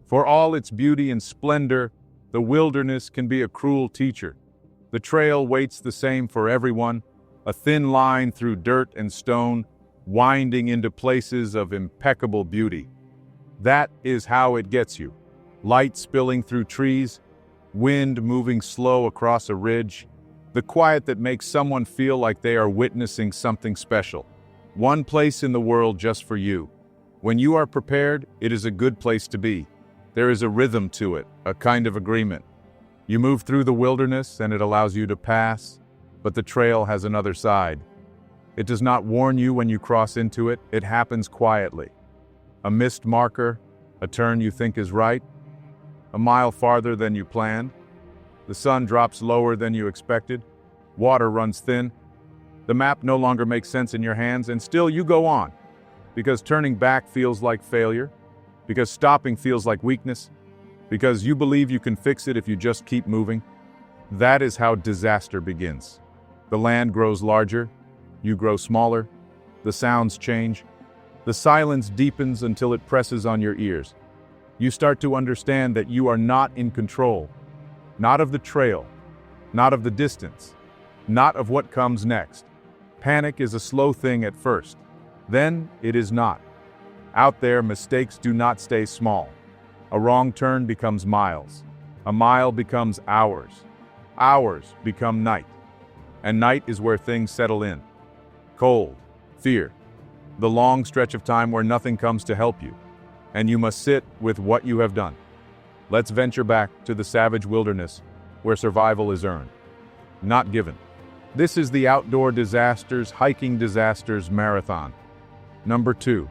For all its beauty and splendor, the wilderness can be a cruel teacher. The trail waits the same for everyone, a thin line through dirt and stone, winding into places of impeccable beauty. That is how it gets you. Light spilling through trees, wind moving slow across a ridge, the quiet that makes someone feel like they are witnessing something special. One place in the world just for you. When you are prepared, it is a good place to be. There is a rhythm to it, a kind of agreement. You move through the wilderness and it allows you to pass, but the trail has another side. It does not warn you when you cross into it, it happens quietly. A missed marker, a turn you think is right, a mile farther than you planned. The sun drops lower than you expected, water runs thin, the map no longer makes sense in your hands, and still you go on. Because turning back feels like failure, because stopping feels like weakness, because you believe you can fix it if you just keep moving. That is how disaster begins. The land grows larger, you grow smaller, the sounds change, the silence deepens until it presses on your ears. You start to understand that you are not in control, not of the trail, not of the distance, not of what comes next. Panic is a slow thing at first, then it is not. Out there, mistakes do not stay small. A wrong turn becomes miles, a mile becomes hours, hours become night, and night is where things settle in. Cold, fear, the long stretch of time where nothing comes to help you, and you must sit with what you have done. Let's venture back to the savage wilderness where survival is earned, not given. This is the Outdoor Disasters Hiking Disasters Marathon. Number 2.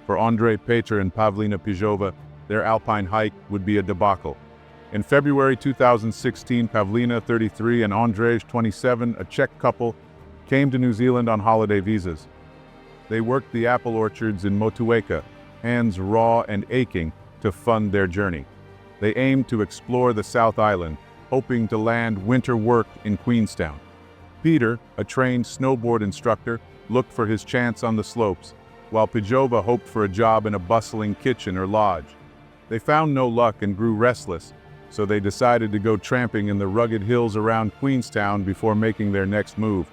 For Andrei Peter and Pavlina Pijova, their alpine hike would be a debacle. In February 2016, Pavlina, 33, and Andrej, 27, a Czech couple, came to New Zealand on holiday visas. They worked the apple orchards in Motueka, hands raw and aching, to fund their journey. They aimed to explore the South Island, hoping to land winter work in Queenstown. Peter, a trained snowboard instructor, looked for his chance on the slopes, while Pijova hoped for a job in a bustling kitchen or lodge. They found no luck and grew restless, so they decided to go tramping in the rugged hills around Queenstown before making their next move.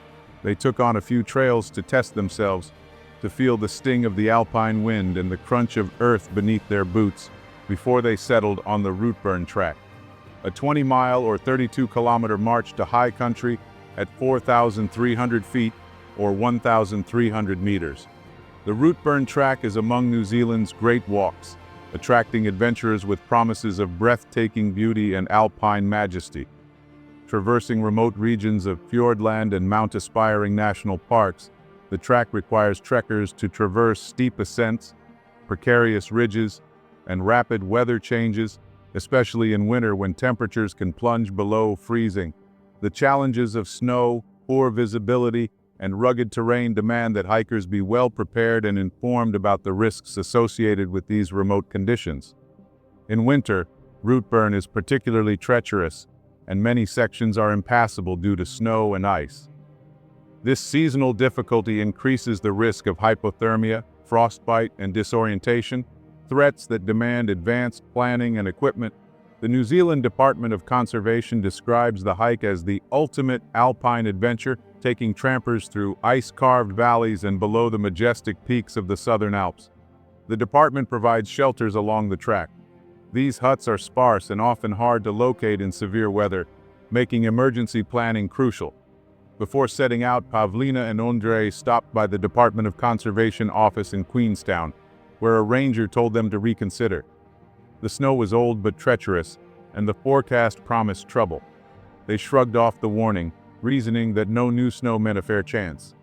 They took on a few trails to test themselves, to feel the sting of the alpine wind and the crunch of earth beneath their boots before they settled on the Rootburn track. A 20-mile or 32-kilometer march to high country at 4,300 feet or 1,300 meters. The Rootburn track is among New Zealand's great walks, attracting adventurers with promises of breathtaking beauty and alpine majesty. Traversing remote regions of fjordland and mount-aspiring national parks, the track requires trekkers to traverse steep ascents, precarious ridges, and rapid weather changes, especially in winter when temperatures can plunge below freezing. The challenges of snow, poor visibility, and rugged terrain demand that hikers be well prepared and informed about the risks associated with these remote conditions. In winter, Rootburn is particularly treacherous, and many sections are impassable due to snow and ice. This seasonal difficulty increases the risk of hypothermia, frostbite, and disorientation, threats that demand advanced planning and equipment. The New Zealand Department of Conservation describes the hike as the ultimate alpine adventure, taking trampers through ice-carved valleys and below the majestic peaks of the Southern Alps. The department provides shelters along the track. These huts are sparse and often hard to locate in severe weather, making emergency planning crucial. Before setting out, Pavlina and Ondrej stopped by the Department of Conservation office in Queenstown, where a ranger told them to reconsider. The snow was old but treacherous, and the forecast promised trouble. They shrugged off the warning, reasoning that no new snow meant a fair chance.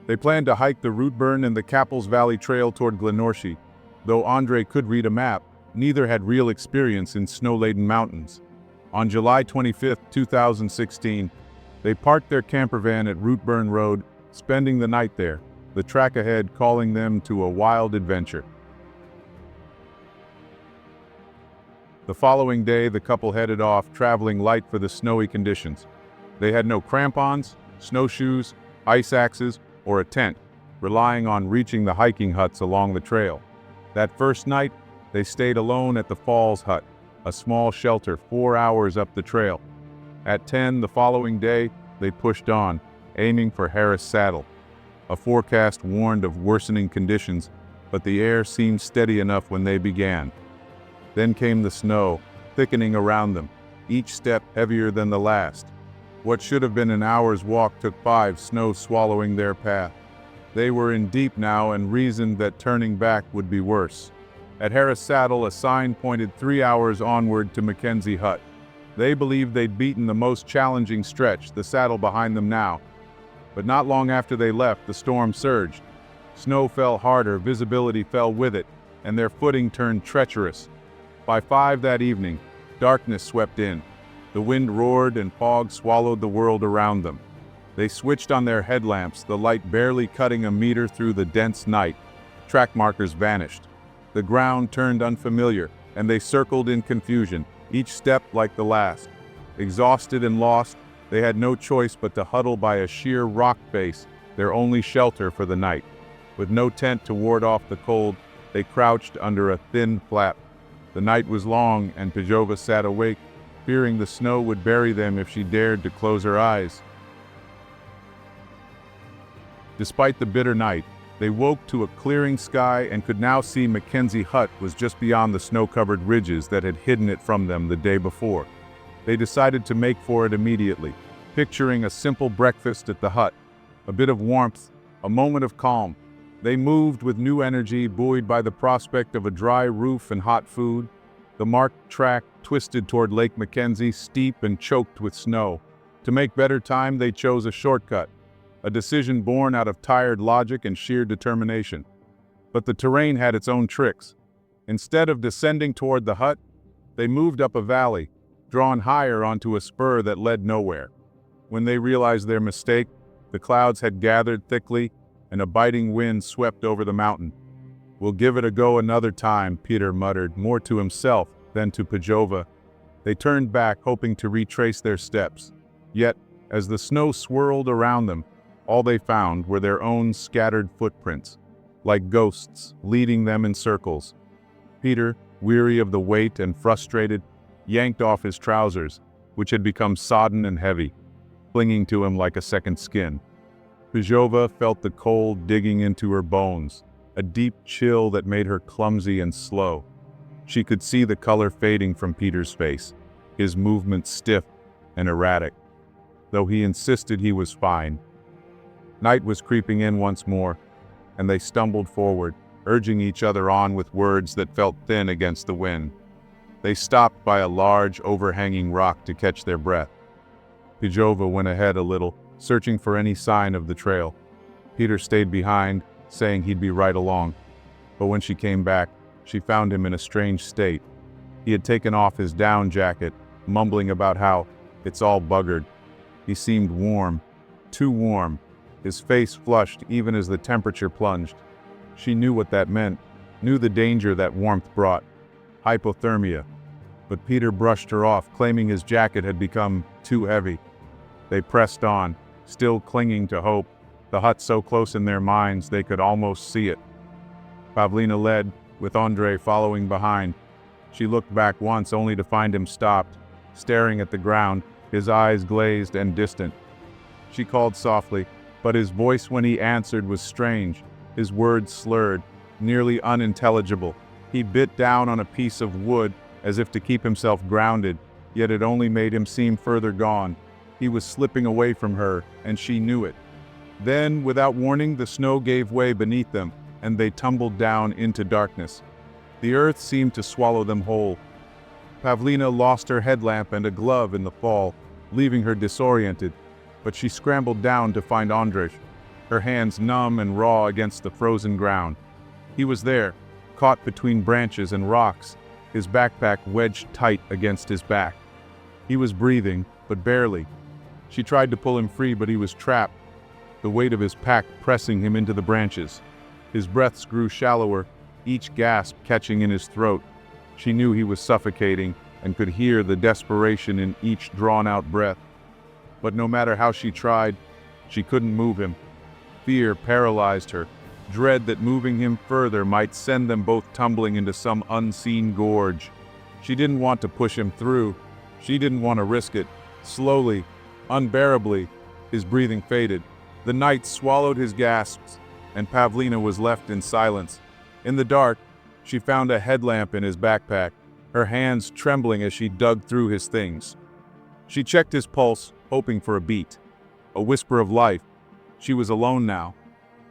They planned to hike the Rootburn and the Cappels Valley Trail toward Glenorchy. Though Andrej could read a map, neither had real experience in snow-laden mountains. On July 25, 2016, they parked their campervan at Rootburn Road, spending the night there, the track ahead calling them to a wild adventure. The following day, the couple headed off, traveling light for the snowy conditions. They had no crampons, snowshoes, ice axes, or a tent, relying on reaching the hiking huts along the trail. That first night, they stayed alone at the Falls Hut, a small shelter 4 hours up the trail. At 10 the following day, they pushed on, aiming for Harris Saddle. A forecast warned of worsening conditions, but the air seemed steady enough when they began. Then came the snow, thickening around them, each step heavier than the last. What should have been an hour's walk took 5, snow swallowing their path. They were in deep now and reasoned that turning back would be worse. At Harris Saddle, a sign pointed 3 hours onward to Mackenzie Hut. They believed they'd beaten the most challenging stretch, the saddle behind them now. But not long after they left, the storm surged. Snow fell harder, visibility fell with it, and their footing turned treacherous. By 5 that evening, darkness swept in. The wind roared and fog swallowed the world around them. They switched on their headlamps, the light barely cutting a meter through the dense night. Track markers vanished. The ground turned unfamiliar, and they circled in confusion, each step like the last. Exhausted and lost, they had no choice but to huddle by a sheer rock face, their only shelter for the night. With no tent to ward off the cold, they crouched under a thin flap. The night was long, and Pijova sat awake, fearing the snow would bury them if she dared to close her eyes. Despite the bitter night, they woke to a clearing sky and could now see Mackenzie Hut was just beyond the snow-covered ridges that had hidden it from them the day before. They decided to make for it immediately, picturing a simple breakfast at the hut, a bit of warmth, a moment of calm. They moved with new energy, buoyed by the prospect of a dry roof and hot food. The marked track twisted toward Lake Mackenzie, steep and choked with snow. To make better time, they chose a shortcut, a decision born out of tired logic and sheer determination. But the terrain had its own tricks. Instead of descending toward the hut, they moved up a valley, drawn higher onto a spur that led nowhere. When they realized their mistake, the clouds had gathered thickly, and a biting wind swept over the mountain. "We'll give it a go another time," Peter muttered, more to himself than to Pijova. They turned back, hoping to retrace their steps. Yet, as the snow swirled around them, all they found were their own scattered footprints, like ghosts leading them in circles. Peter, weary of the weight and frustrated, yanked off his trousers, which had become sodden and heavy, clinging to him like a second skin. Pijova felt the cold digging into her bones, a deep chill that made her clumsy and slow. She could see the color fading from Peter's face, his movements stiff and erratic, though he insisted he was fine. Night was creeping in once more, and they stumbled forward, urging each other on with words that felt thin against the wind. They stopped by a large, overhanging rock to catch their breath. Pijova went ahead a little, searching for any sign of the trail. Peter stayed behind, saying he'd be right along. But when she came back, she found him in a strange state. He had taken off his down jacket, mumbling about how it's all buggered. He seemed warm, too warm, his face flushed even as the temperature plunged. She knew what that meant, knew the danger that warmth brought, hypothermia. But Peter brushed her off, claiming his jacket had become too heavy. They pressed on, still clinging to hope, the hut so close in their minds they could almost see it. Pavlina led, with Andrei following behind. She looked back once only to find him stopped, staring at the ground, his eyes glazed and distant. She called softly, but his voice when he answered was strange, his words slurred, nearly unintelligible. He bit down on a piece of wood as if to keep himself grounded, yet it only made him seem further gone. He was slipping away from her, and she knew it. Then, without warning, the snow gave way beneath them, and they tumbled down into darkness. The earth seemed to swallow them whole. Pavlina lost her headlamp and a glove in the fall, leaving her disoriented, but she scrambled down to find Andrej, her hands numb and raw against the frozen ground. He was there, caught between branches and rocks, his backpack wedged tight against his back. He was breathing, but barely. She tried to pull him free, but he was trapped, the weight of his pack pressing him into the branches. His breaths grew shallower, each gasp catching in his throat. She knew he was suffocating and could hear the desperation in each drawn-out breath. But no matter how she tried, she couldn't move him. Fear paralyzed her, dread that moving him further might send them both tumbling into some unseen gorge. She didn't want to push him through. She didn't want to risk it. Slowly, unbearably, his breathing faded. The night swallowed his gasps, and Pavlina was left in silence. In the dark, she found a headlamp in his backpack, her hands trembling as she dug through his things. She checked his pulse, hoping for a beat, a whisper of life. She was alone now.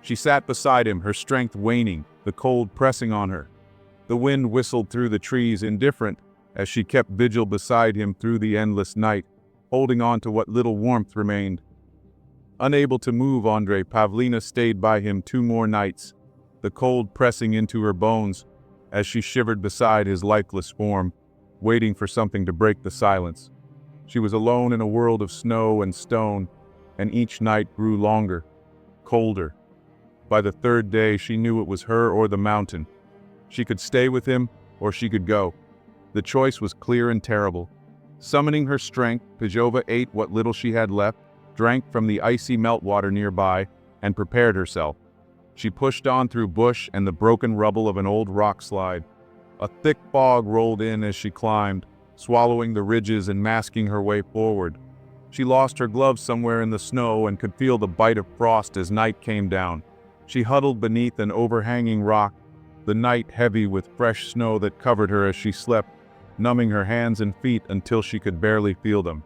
She sat beside him, her strength waning, the cold pressing on her. The wind whistled through the trees, indifferent, as she kept vigil beside him through the endless night, holding on to what little warmth remained. Unable to move Andrei, Pavlina stayed by him 2 more nights, the cold pressing into her bones as she shivered beside his lifeless form, waiting for something to break the silence. She was alone in a world of snow and stone, and each night grew longer, colder. By the 3rd day, she knew it was her or the mountain. She could stay with him, or she could go. The choice was clear and terrible. Summoning her strength, Pijova ate what little she had left, drank from the icy meltwater nearby, and prepared herself. She pushed on through bush and the broken rubble of an old rock slide. A thick fog rolled in as she climbed, swallowing the ridges and masking her way forward. She lost her gloves somewhere in the snow and could feel the bite of frost as night came down. She huddled beneath an overhanging rock, the night heavy with fresh snow that covered her as she slept, numbing her hands and feet until she could barely feel them.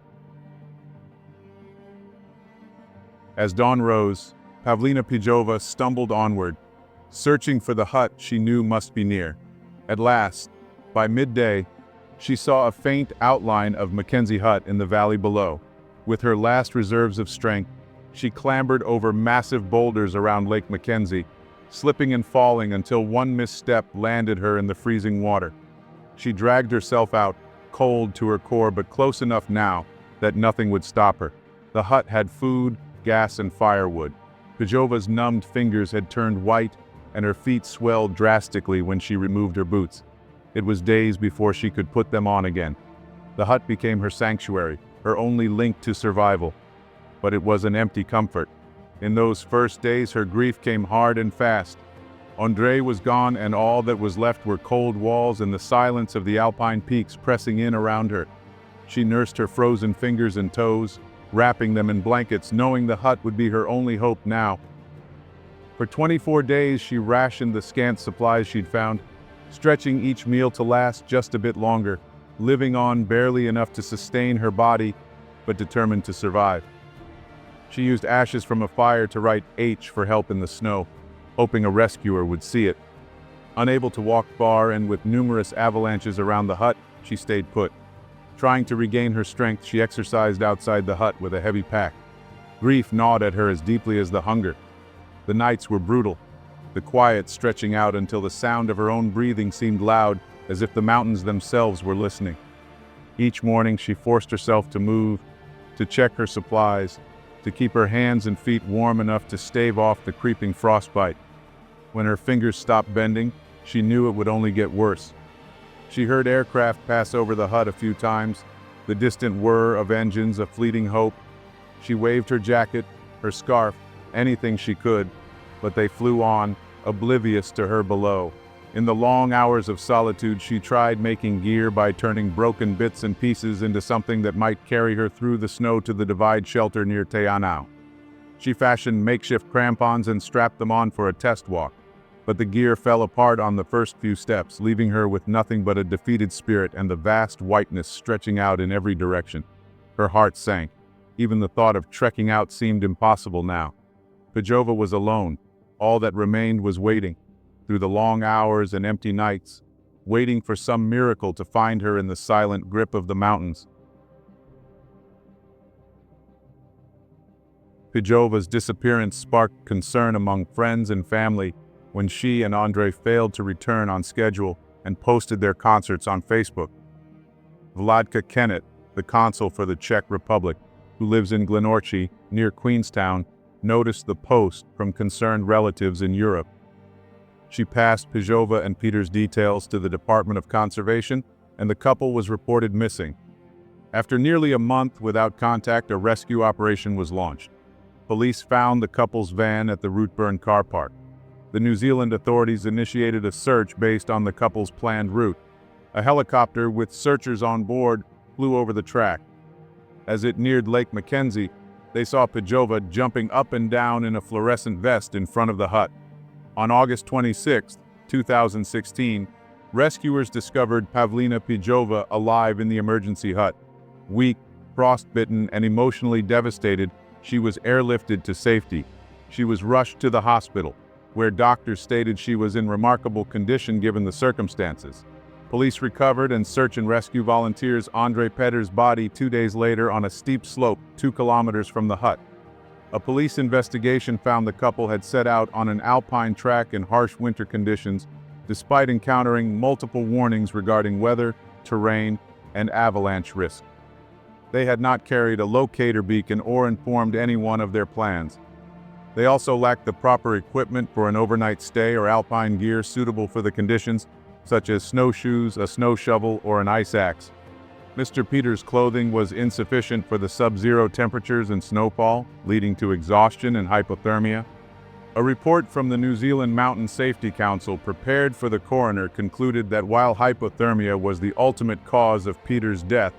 As dawn rose, Pavlina Pijova stumbled onward, searching for the hut she knew must be near. At last, by midday, she saw a faint outline of Mackenzie Hut in the valley below. With her last reserves of strength, she clambered over massive boulders around Lake Mackenzie, slipping and falling until one misstep landed her in the freezing water. She dragged herself out, cold to her core but close enough now that nothing would stop her. The hut had food, gas, and firewood. Pijova's numbed fingers had turned white, and her feet swelled drastically when she removed her boots. It was days before she could put them on again. The hut became her sanctuary, her only link to survival. But it was an empty comfort. In those first days, her grief came hard and fast. Andrei was gone, and all that was left were cold walls and the silence of the alpine peaks pressing in around her. She nursed her frozen fingers and toes, wrapping them in blankets, knowing the hut would be her only hope now. For 24 days, she rationed the scant supplies she'd found, stretching each meal to last just a bit longer, living on barely enough to sustain her body, but determined to survive. She used ashes from a fire to write H for help in the snow, hoping a rescuer would see it. Unable to walk far and with numerous avalanches around the hut, she stayed put. Trying to regain her strength, she exercised outside the hut with a heavy pack. Grief gnawed at her as deeply as the hunger. The nights were brutal, the quiet stretching out until the sound of her own breathing seemed loud, as if the mountains themselves were listening. Each morning she forced herself to move, to check her supplies, to keep her hands and feet warm enough to stave off the creeping frostbite. When her fingers stopped bending, she knew it would only get worse. She heard aircraft pass over the hut a few times, the distant whir of engines a fleeting hope. She waved her jacket, her scarf, anything she could, but they flew on, oblivious to her below. In the long hours of solitude, she tried making gear by turning broken bits and pieces into something that might carry her through the snow to the divide shelter near Teanau. She fashioned makeshift crampons and strapped them on for a test walk, but the gear fell apart on the first few steps, leaving her with nothing but a defeated spirit and the vast whiteness stretching out in every direction. Her heart sank. Even the thought of trekking out seemed impossible now. Pijova was alone. All that remained was waiting, through the long hours and empty nights, waiting for some miracle to find her in the silent grip of the mountains. Pijova's disappearance sparked concern among friends and family when she and Andrei failed to return on schedule and posted their concerts on Facebook. Vladka Kennett, the consul for the Czech Republic, who lives in Glenorchy, near Queenstown, noticed the post from concerned relatives in Europe. She passed Pijova and Peter's details to the Department of Conservation, and the couple was reported missing. After nearly a month without contact, a rescue operation was launched. Police found the couple's van at the Routeburn car park. The New Zealand authorities initiated a search based on the couple's planned route. A helicopter with searchers on board flew over the track. As it neared Lake Mackenzie, they saw Pijova jumping up and down in a fluorescent vest in front of the hut. On August 26, 2016, rescuers discovered Pavlina Pijova alive in the emergency hut. Weak, frostbitten, and emotionally devastated, she was airlifted to safety. She was rushed to the hospital, where doctors stated she was in remarkable condition given the circumstances. Police recovered and search and rescue volunteers Andre Petter's body 2 days later on a steep slope 2 kilometers from the hut. A police investigation found the couple had set out on an alpine track in harsh winter conditions, despite encountering multiple warnings regarding weather, terrain, and avalanche risk. They had not carried a locator beacon or informed anyone of their plans. They also lacked the proper equipment for an overnight stay or alpine gear suitable for the conditions, such as snowshoes, a snow shovel, or an ice axe. Mr. Peters' clothing was insufficient for the sub-zero temperatures and snowfall, leading to exhaustion and hypothermia. A report from the New Zealand Mountain Safety Council prepared for the coroner concluded that while hypothermia was the ultimate cause of Peters' death,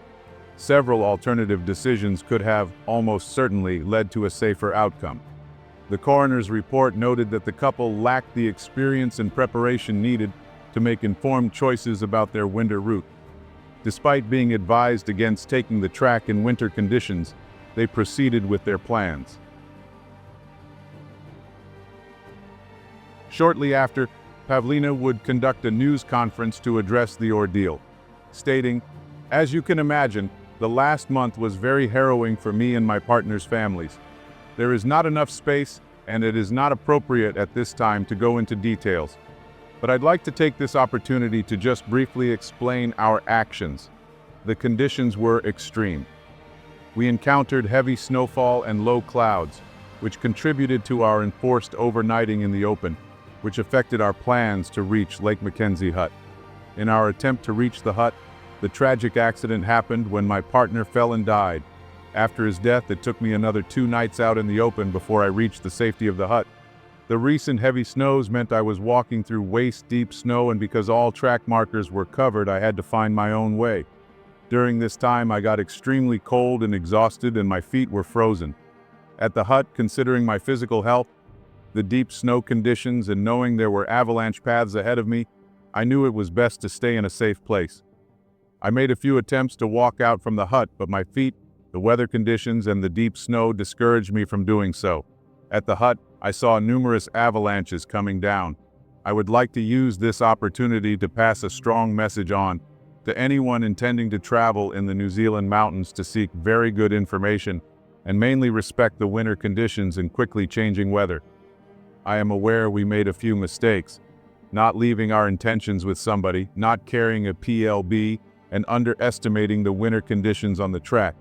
several alternative decisions could have almost certainly led to a safer outcome. The coroner's report noted that the couple lacked the experience and preparation needed to make informed choices about their winter route. Despite being advised against taking the track in winter conditions, they proceeded with their plans. Shortly after, Pavlina would conduct a news conference to address the ordeal, stating, "As you can imagine, the last month was very harrowing for me and my partner's families. There is not enough space, and it is not appropriate at this time to go into details. But I'd like to take this opportunity to just briefly explain our actions. The conditions were extreme. We encountered heavy snowfall and low clouds, which contributed to our enforced overnighting in the open, which affected our plans to reach Lake Mackenzie hut. In our attempt to reach the hut, the tragic accident happened when my partner fell and died. After his death, it took me another 2 nights out in the open before I reached the safety of the hut. The recent heavy snows meant I was walking through waist-deep snow, and because all track markers were covered, I had to find my own way. During this time, I got extremely cold and exhausted, and my feet were frozen. At the hut, considering my physical health, the deep snow conditions, and knowing there were avalanche paths ahead of me, I knew it was best to stay in a safe place. I made a few attempts to walk out from the hut, but my feet, the weather conditions, and the deep snow discouraged me from doing so. At the hut, I saw numerous avalanches coming down. I would like to use this opportunity to pass a strong message on to anyone intending to travel in the New Zealand mountains to seek very good information and mainly respect the winter conditions and quickly changing weather. I am aware we made a few mistakes, not leaving our intentions with somebody, not carrying a PLB, and underestimating the winter conditions on the track.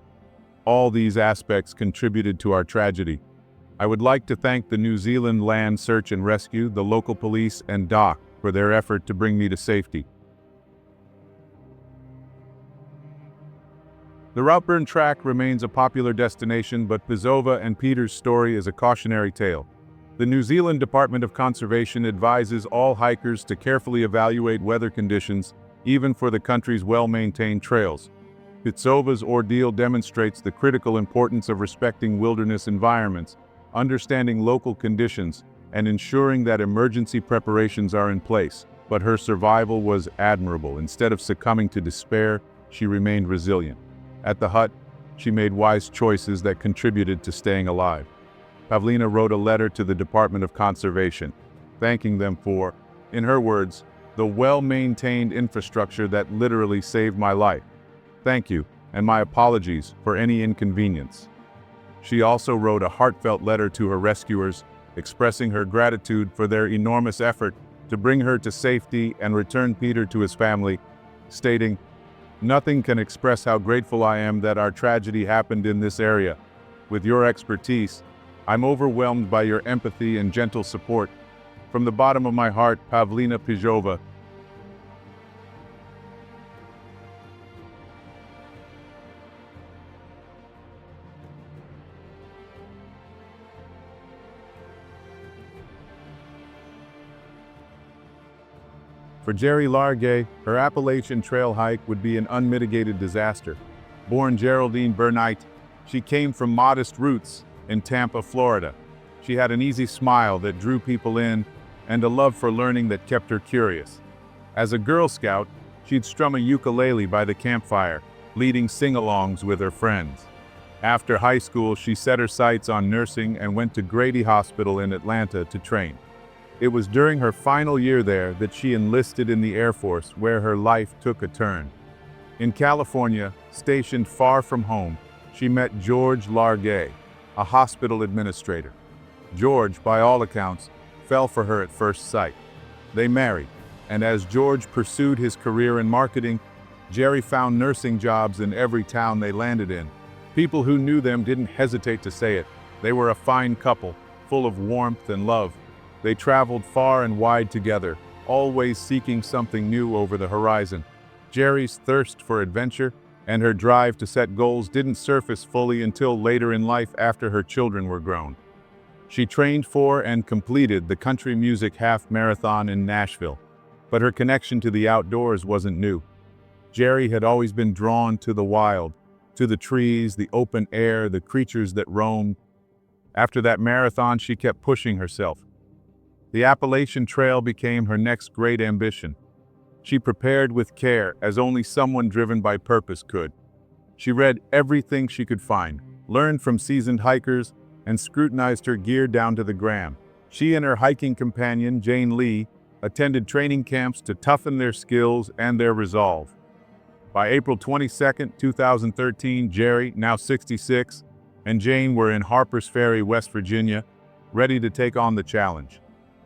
All these aspects contributed to our tragedy. I would like to thank the New Zealand Land Search and Rescue, the local police, and DOC for their effort to bring me to safety. The Routeburn track remains a popular destination, but Pijova and Peter's story is a cautionary tale. The New Zealand Department of Conservation advises all hikers to carefully evaluate weather conditions, even for the country's well-maintained trails. Pijova's ordeal demonstrates the critical importance of respecting wilderness environments, understanding local conditions, and ensuring that emergency preparations are in place. But her survival was admirable. Instead of succumbing to despair, she remained resilient. At the hut, she made wise choices that contributed to staying alive. Pavlina wrote a letter to the Department of Conservation, thanking them for, in her words, the well-maintained infrastructure that literally saved my life. Thank you, and my apologies for any inconvenience. She also wrote a heartfelt letter to her rescuers, expressing her gratitude for their enormous effort to bring her to safety and return Peter to his family, stating, "Nothing can express how grateful I am that our tragedy happened in this area. With your expertise, I'm overwhelmed by your empathy and gentle support. From the bottom of my heart, Pavlina Pijova. For Jerry Largay, her Appalachian Trail hike would be an unmitigated disaster. Born Geraldine Burnite, she came from modest roots in Tampa, Florida. She had an easy smile that drew people in and a love for learning that kept her curious. As a Girl Scout, she'd strum a ukulele by the campfire, leading sing-alongs with her friends. After high school, she set her sights on nursing and went to Grady Hospital in Atlanta to train. It was during her final year there that she enlisted in the Air Force, where her life took a turn. In California, stationed far from home, she met George Largay, a hospital administrator. George, by all accounts, fell for her at first sight. They married, and as George pursued his career in marketing, Jerry found nursing jobs in every town they landed in. People who knew them didn't hesitate to say it. They were a fine couple, full of warmth and love. They traveled far and wide together, always seeking something new over the horizon. Jerry's thirst for adventure and her drive to set goals didn't surface fully until later in life after her children were grown. She trained for and completed the country music half marathon in Nashville, but her connection to the outdoors wasn't new. Jerry had always been drawn to the wild, to the trees, the open air, the creatures that roamed. After that marathon, she kept pushing herself. The Appalachian Trail became her next great ambition. She prepared with care, as only someone driven by purpose could. She read everything she could find, learned from seasoned hikers, and scrutinized her gear down to the gram. She and her hiking companion, Jane Lee, attended training camps to toughen their skills and their resolve. By April 22, 2013, Jerry, now 66, and Jane were in Harpers Ferry, West Virginia, ready to take on the challenge.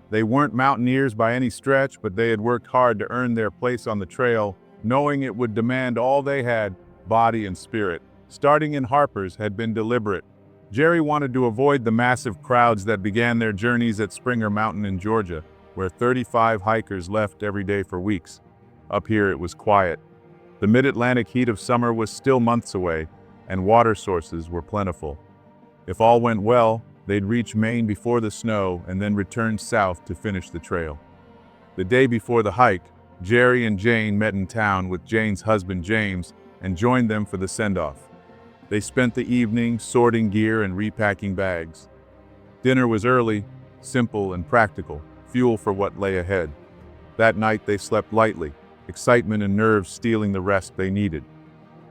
They weren't mountaineers by any stretch, but they had worked hard to earn their place on the trail, knowing it would demand all they had, body and spirit. Starting in Harpers had been deliberate. Jerry wanted to avoid the massive crowds that began their journeys at Springer Mountain in Georgia, where 35 hikers left every day for weeks. Up here it was quiet. The mid-Atlantic heat of summer was still months away, and water sources were plentiful. If all went well, they'd reach Maine before the snow and then return south to finish the trail. The day before the hike, Jerry and Jane met in town with Jane's husband James and joined them for the send-off. They spent the evening sorting gear and repacking bags. Dinner was early, simple and practical, fuel for what lay ahead. That night they slept lightly, excitement and nerves stealing the rest they needed.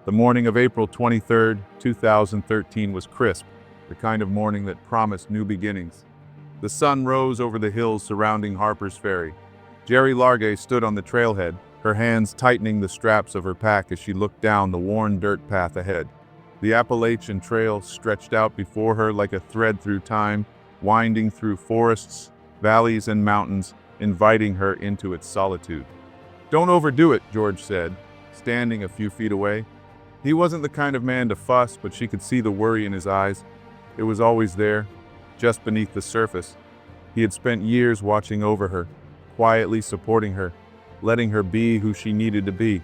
The morning of April 23, 2013 was crisp, the kind of morning that promised new beginnings. The sun rose over the hills surrounding Harpers Ferry. Jerry Largay stood on the trailhead, her hands tightening the straps of her pack as she looked down the worn dirt path ahead. The Appalachian Trail stretched out before her like a thread through time, winding through forests, valleys, and mountains, inviting her into its solitude. "Don't overdo it," George said, standing a few feet away. He wasn't the kind of man to fuss, but she could see the worry in his eyes. It was always there, just beneath the surface. He had spent years watching over her, quietly supporting her, letting her be who she needed to be.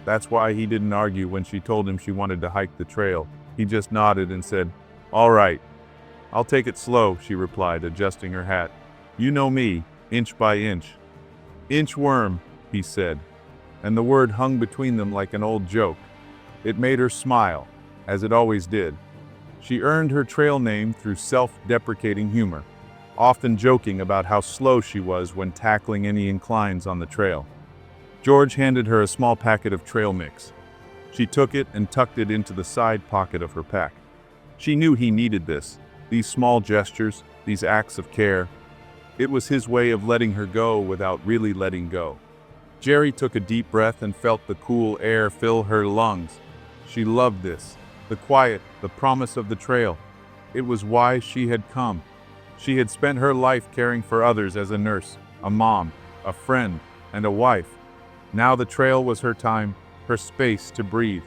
That's why he didn't argue when she told him she wanted to hike the trail. He just nodded and said, "All right. I'll take it slow," she replied, adjusting her hat. "You know me, inch by inch." "Inchworm," he said, and the word hung between them like an old joke. It made her smile, as it always did. She earned her trail name through self-deprecating humor, often joking about how slow she was when tackling any inclines on the trail. George handed her a small packet of trail mix. She took it and tucked it into the side pocket of her pack. She knew he needed this, these small gestures, these acts of care. It was his way of letting her go without really letting go. Jerry took a deep breath and felt the cool air fill her lungs. She loved this. The quiet, the promise of the trail. It was why she had come. She had spent her life caring for others as a nurse, a mom, a friend, and a wife. Now the trail was her time, her space to breathe.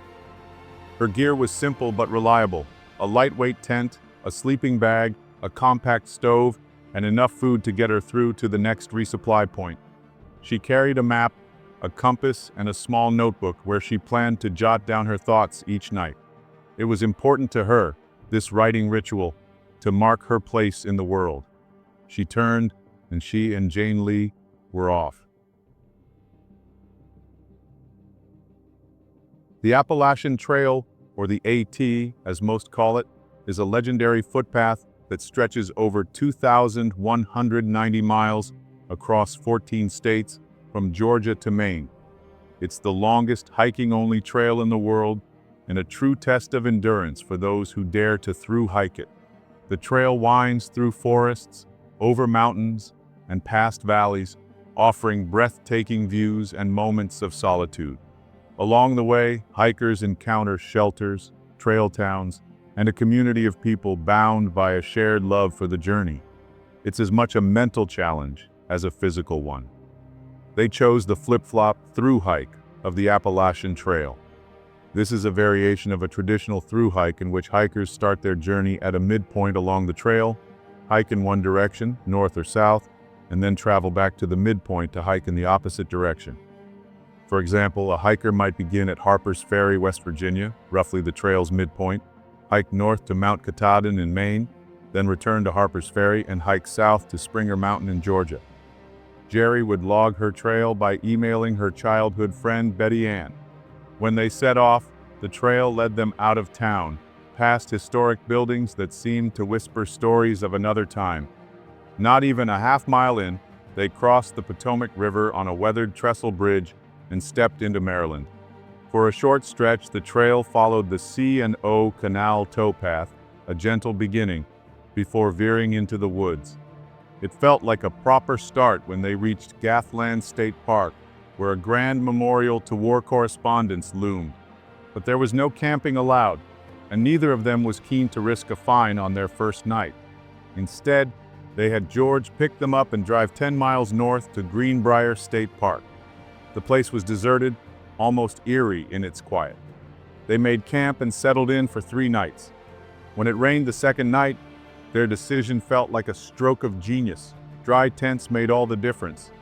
Her gear was simple but reliable. A lightweight tent, a sleeping bag, a compact stove, and enough food to get her through to the next resupply point. She carried a map, a compass, and a small notebook where she planned to jot down her thoughts each night. It was important to her, this writing ritual, to mark her place in the world. She turned, and she and Jane Lee were off. The Appalachian Trail, or the AT as most call it, is a legendary footpath that stretches over 2,190 miles across 14 states from Georgia to Maine. It's the longest hiking-only trail in the world and a true test of endurance for those who dare to thru-hike it. The trail winds through forests, over mountains, and past valleys, offering breathtaking views and moments of solitude. Along the way, hikers encounter shelters, trail towns, and a community of people bound by a shared love for the journey. It's as much a mental challenge as a physical one. They chose the flip-flop thru hike of the Appalachian Trail. This is a variation of a traditional thru hike in which hikers start their journey at a midpoint along the trail, hike in one direction, north or south, and then travel back to the midpoint to hike in the opposite direction. For example, a hiker might begin at Harper's Ferry, West Virginia, roughly the trail's midpoint, hike north to Mount Katahdin in Maine, then return to Harper's Ferry and hike south to Springer Mountain in Georgia. Jerry would log her trail by emailing her childhood friend Betty Ann. When they set off, the trail led them out of town, past historic buildings that seemed to whisper stories of another time. Not even a half-mile in, they crossed the Potomac River on a weathered trestle bridge and stepped into Maryland. For a short stretch, the trail followed the C&O Canal towpath, a gentle beginning, before veering into the woods. It felt like a proper start when they reached Gathland State Park, where a grand memorial to war correspondents loomed. But there was no camping allowed, and neither of them was keen to risk a fine on their first night. Instead, they had George pick them up and drive 10 miles north to Greenbrier State Park. The place was deserted, almost eerie in its quiet. They made camp and settled in for 3 nights. When it rained the second night, their decision felt like a stroke of genius. Dry tents made all the difference.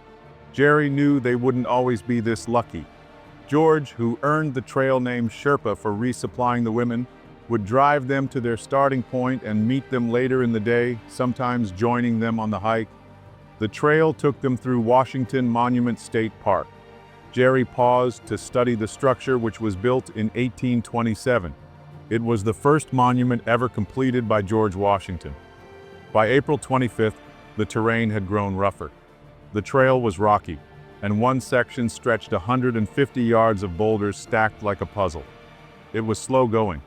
Jerry knew they wouldn't always be this lucky. George, who earned the trail name Sherpa for resupplying the women, would drive them to their starting point and meet them later in the day, sometimes joining them on the hike. The trail took them through Washington Monument State Park. Jerry paused to study the structure, which was built in 1827. It was the first monument ever completed by George Washington. By April 25th, the terrain had grown rougher. The trail was rocky, and one section stretched 150 yards of boulders stacked like a puzzle. It was slow going.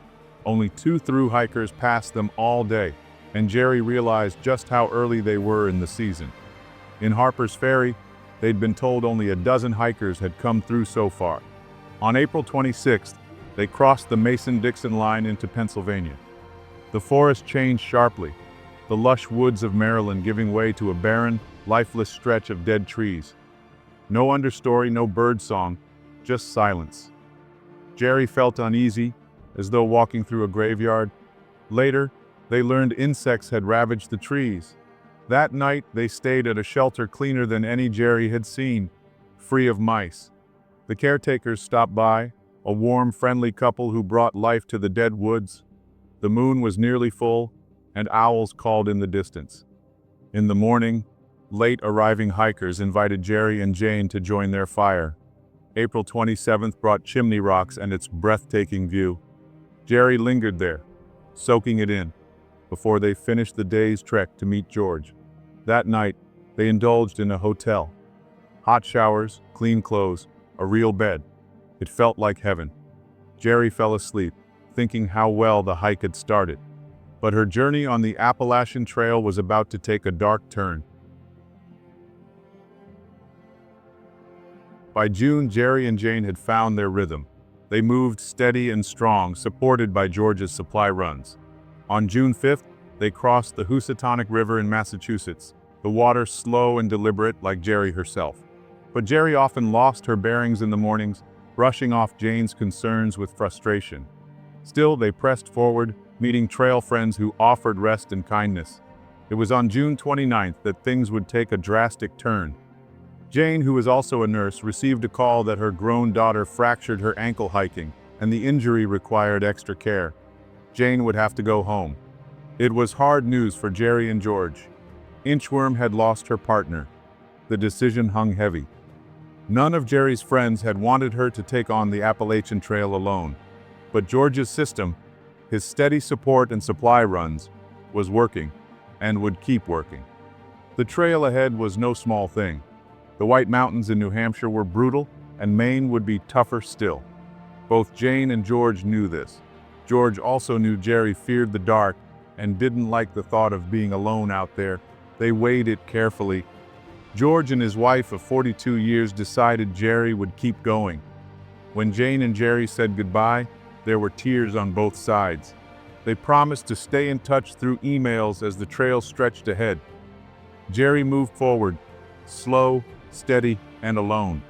Only 2 thru hikers passed them all day, and Jerry realized just how early they were in the season. In Harper's Ferry, they'd been told only a dozen hikers had come through so far. On April 26th, they crossed the Mason-Dixon line into Pennsylvania. The forest changed sharply, the lush woods of Maryland giving way to a barren, lifeless stretch of dead trees. No understory, no bird song, just silence. Jerry felt uneasy, as though walking through a graveyard. Later, they learned insects had ravaged the trees. That night, they stayed at a shelter cleaner than any Jerry had seen, free of mice. The caretakers stopped by, a warm, friendly couple who brought life to the dead woods. The moon was nearly full, and owls called in the distance. In the morning, late arriving hikers invited Jerry and Jane to join their fire. April 27th brought Chimney Rocks and its breathtaking view. Jerry lingered there, soaking it in, before they finished the day's trek to meet George. That night, they indulged in a hotel. Hot showers, clean clothes, a real bed. It felt like heaven. Jerry fell asleep, thinking how well the hike had started. But her journey on the Appalachian Trail was about to take a dark turn. By June, Jerry and Jane had found their rhythm. They moved steady and strong, supported by George's supply runs. On June 5th, they crossed the Housatonic River in Massachusetts, the water slow and deliberate like Jerry herself. But Jerry often lost her bearings in the mornings, brushing off Jane's concerns with frustration. Still, they pressed forward, meeting trail friends who offered rest and kindness. It was on June 29th that things would take a drastic turn. Jane, who was also a nurse, received a call that her grown daughter fractured her ankle hiking, and the injury required extra care. Jane would have to go home. It was hard news for Jerry and George. Inchworm had lost her partner. The decision hung heavy. None of Jerry's friends had wanted her to take on the Appalachian Trail alone. But George's system, his steady support and supply runs, was working, and would keep working. The trail ahead was no small thing. The White Mountains in New Hampshire were brutal, and Maine would be tougher still. Both Jane and George knew this. George also knew Jerry feared the dark and didn't like the thought of being alone out there. They weighed it carefully. George and his wife of 42 years decided Jerry would keep going. When Jane and Jerry said goodbye, there were tears on both sides. They promised to stay in touch through emails as the trail stretched ahead. Jerry moved forward, slow, steady, and alone.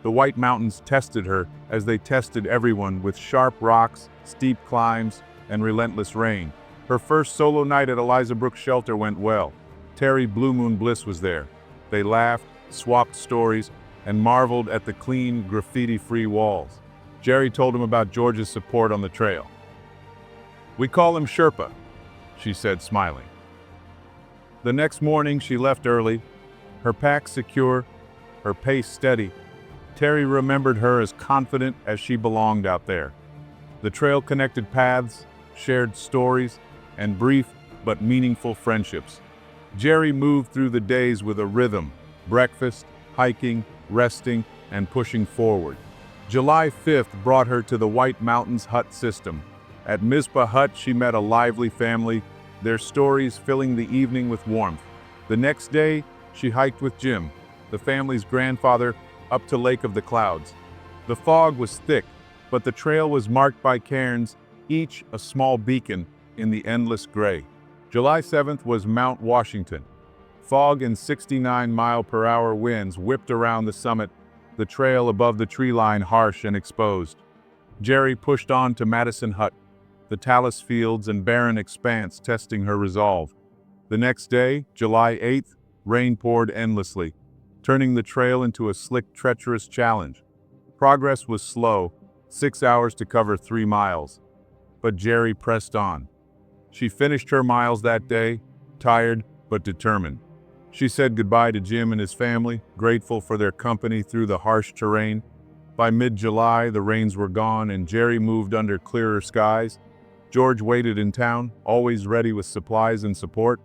The White Mountains tested her as they tested everyone with sharp rocks, steep climbs, and relentless rain. Her first solo night at Eliza Brooks Shelter went well. Terry Blue Moon Bliss was there. They laughed, swapped stories, and marveled at the clean, graffiti-free walls. Jerry told him about George's support on the trail. "We call him Sherpa," she said, smiling. The next morning she left early, her pack secure, her pace steady. Terry remembered her as confident as she belonged out there. The trail connected paths, shared stories, and brief but meaningful friendships. Jerry moved through the days with a rhythm: breakfast, hiking, resting, and pushing forward. July 5th brought her to the White Mountains hut system. At Mizpah Hut, she met a lively family, their stories filling the evening with warmth. The next day, she hiked with Jim, the family's grandfather, up to Lake of the Clouds. The fog was thick, but the trail was marked by cairns, each a small beacon in the endless gray. July 7th was Mount Washington. Fog and 69-mile-per-hour winds whipped around the summit, the trail above the tree line harsh and exposed. Jerry pushed on to Madison Hut, the talus fields and barren expanse testing her resolve. The next day, July 8th, rain poured endlessly, turning the trail into a slick, treacherous challenge. Progress was slow, 6 hours to cover 3 miles. But Jerry pressed on. She finished her miles that day, tired but determined. She said goodbye to Jim and his family, grateful for their company through the harsh terrain. By mid-July, the rains were gone and Jerry moved under clearer skies. George waited in town, always ready with supplies and support.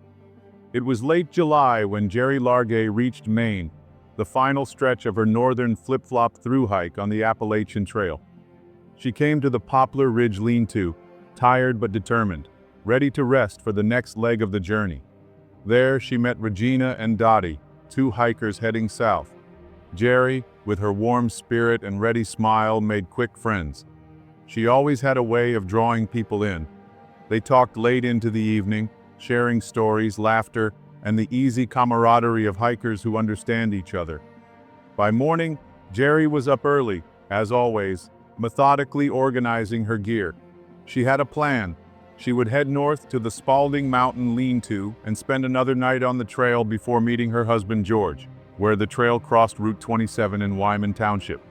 It was late July when Jerry Largay reached Maine, the final stretch of her northern flip-flop through hike on the Appalachian Trail. She came to the Poplar Ridge lean-to, tired but determined, ready to rest for the next leg of the journey. There she met Regina and Dottie, 2 hikers heading south. Jerry, with her warm spirit and ready smile, made quick friends. She always had a way of drawing people in. They talked late into the evening, sharing stories, laughter, and the easy camaraderie of hikers who understand each other. By morning, Jerry was up early, as always, methodically organizing her gear. She had a plan. She would head north to the Spalding Mountain lean-to and spend another night on the trail before meeting her husband George, where the trail crossed Route 27 in Wyman Township.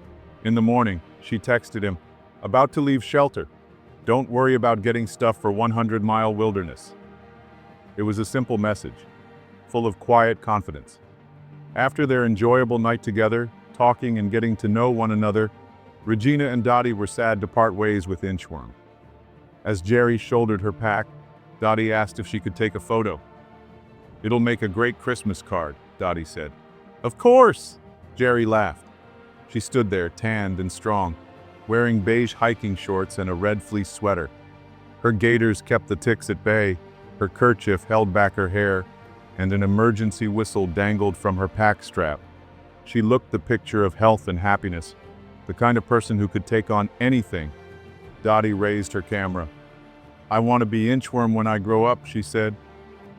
In the morning, she texted him, "About to leave shelter. Don't worry about getting stuff for 100-mile wilderness." It was a simple message, full of quiet confidence. After their enjoyable night together, talking and getting to know one another, Regina and Dottie were sad to part ways with Inchworm. As Jerry shouldered her pack, Dottie asked if she could take a photo. "It'll make a great Christmas card," Dottie said. "Of course!" Jerry laughed. She stood there, tanned and strong, wearing beige hiking shorts and a red fleece sweater. Her gaiters kept the ticks at bay, her kerchief held back her hair, and an emergency whistle dangled from her pack strap. She looked the picture of health and happiness, the kind of person who could take on anything. Dottie raised her camera. "I want to be Inchworm when I grow up," she said.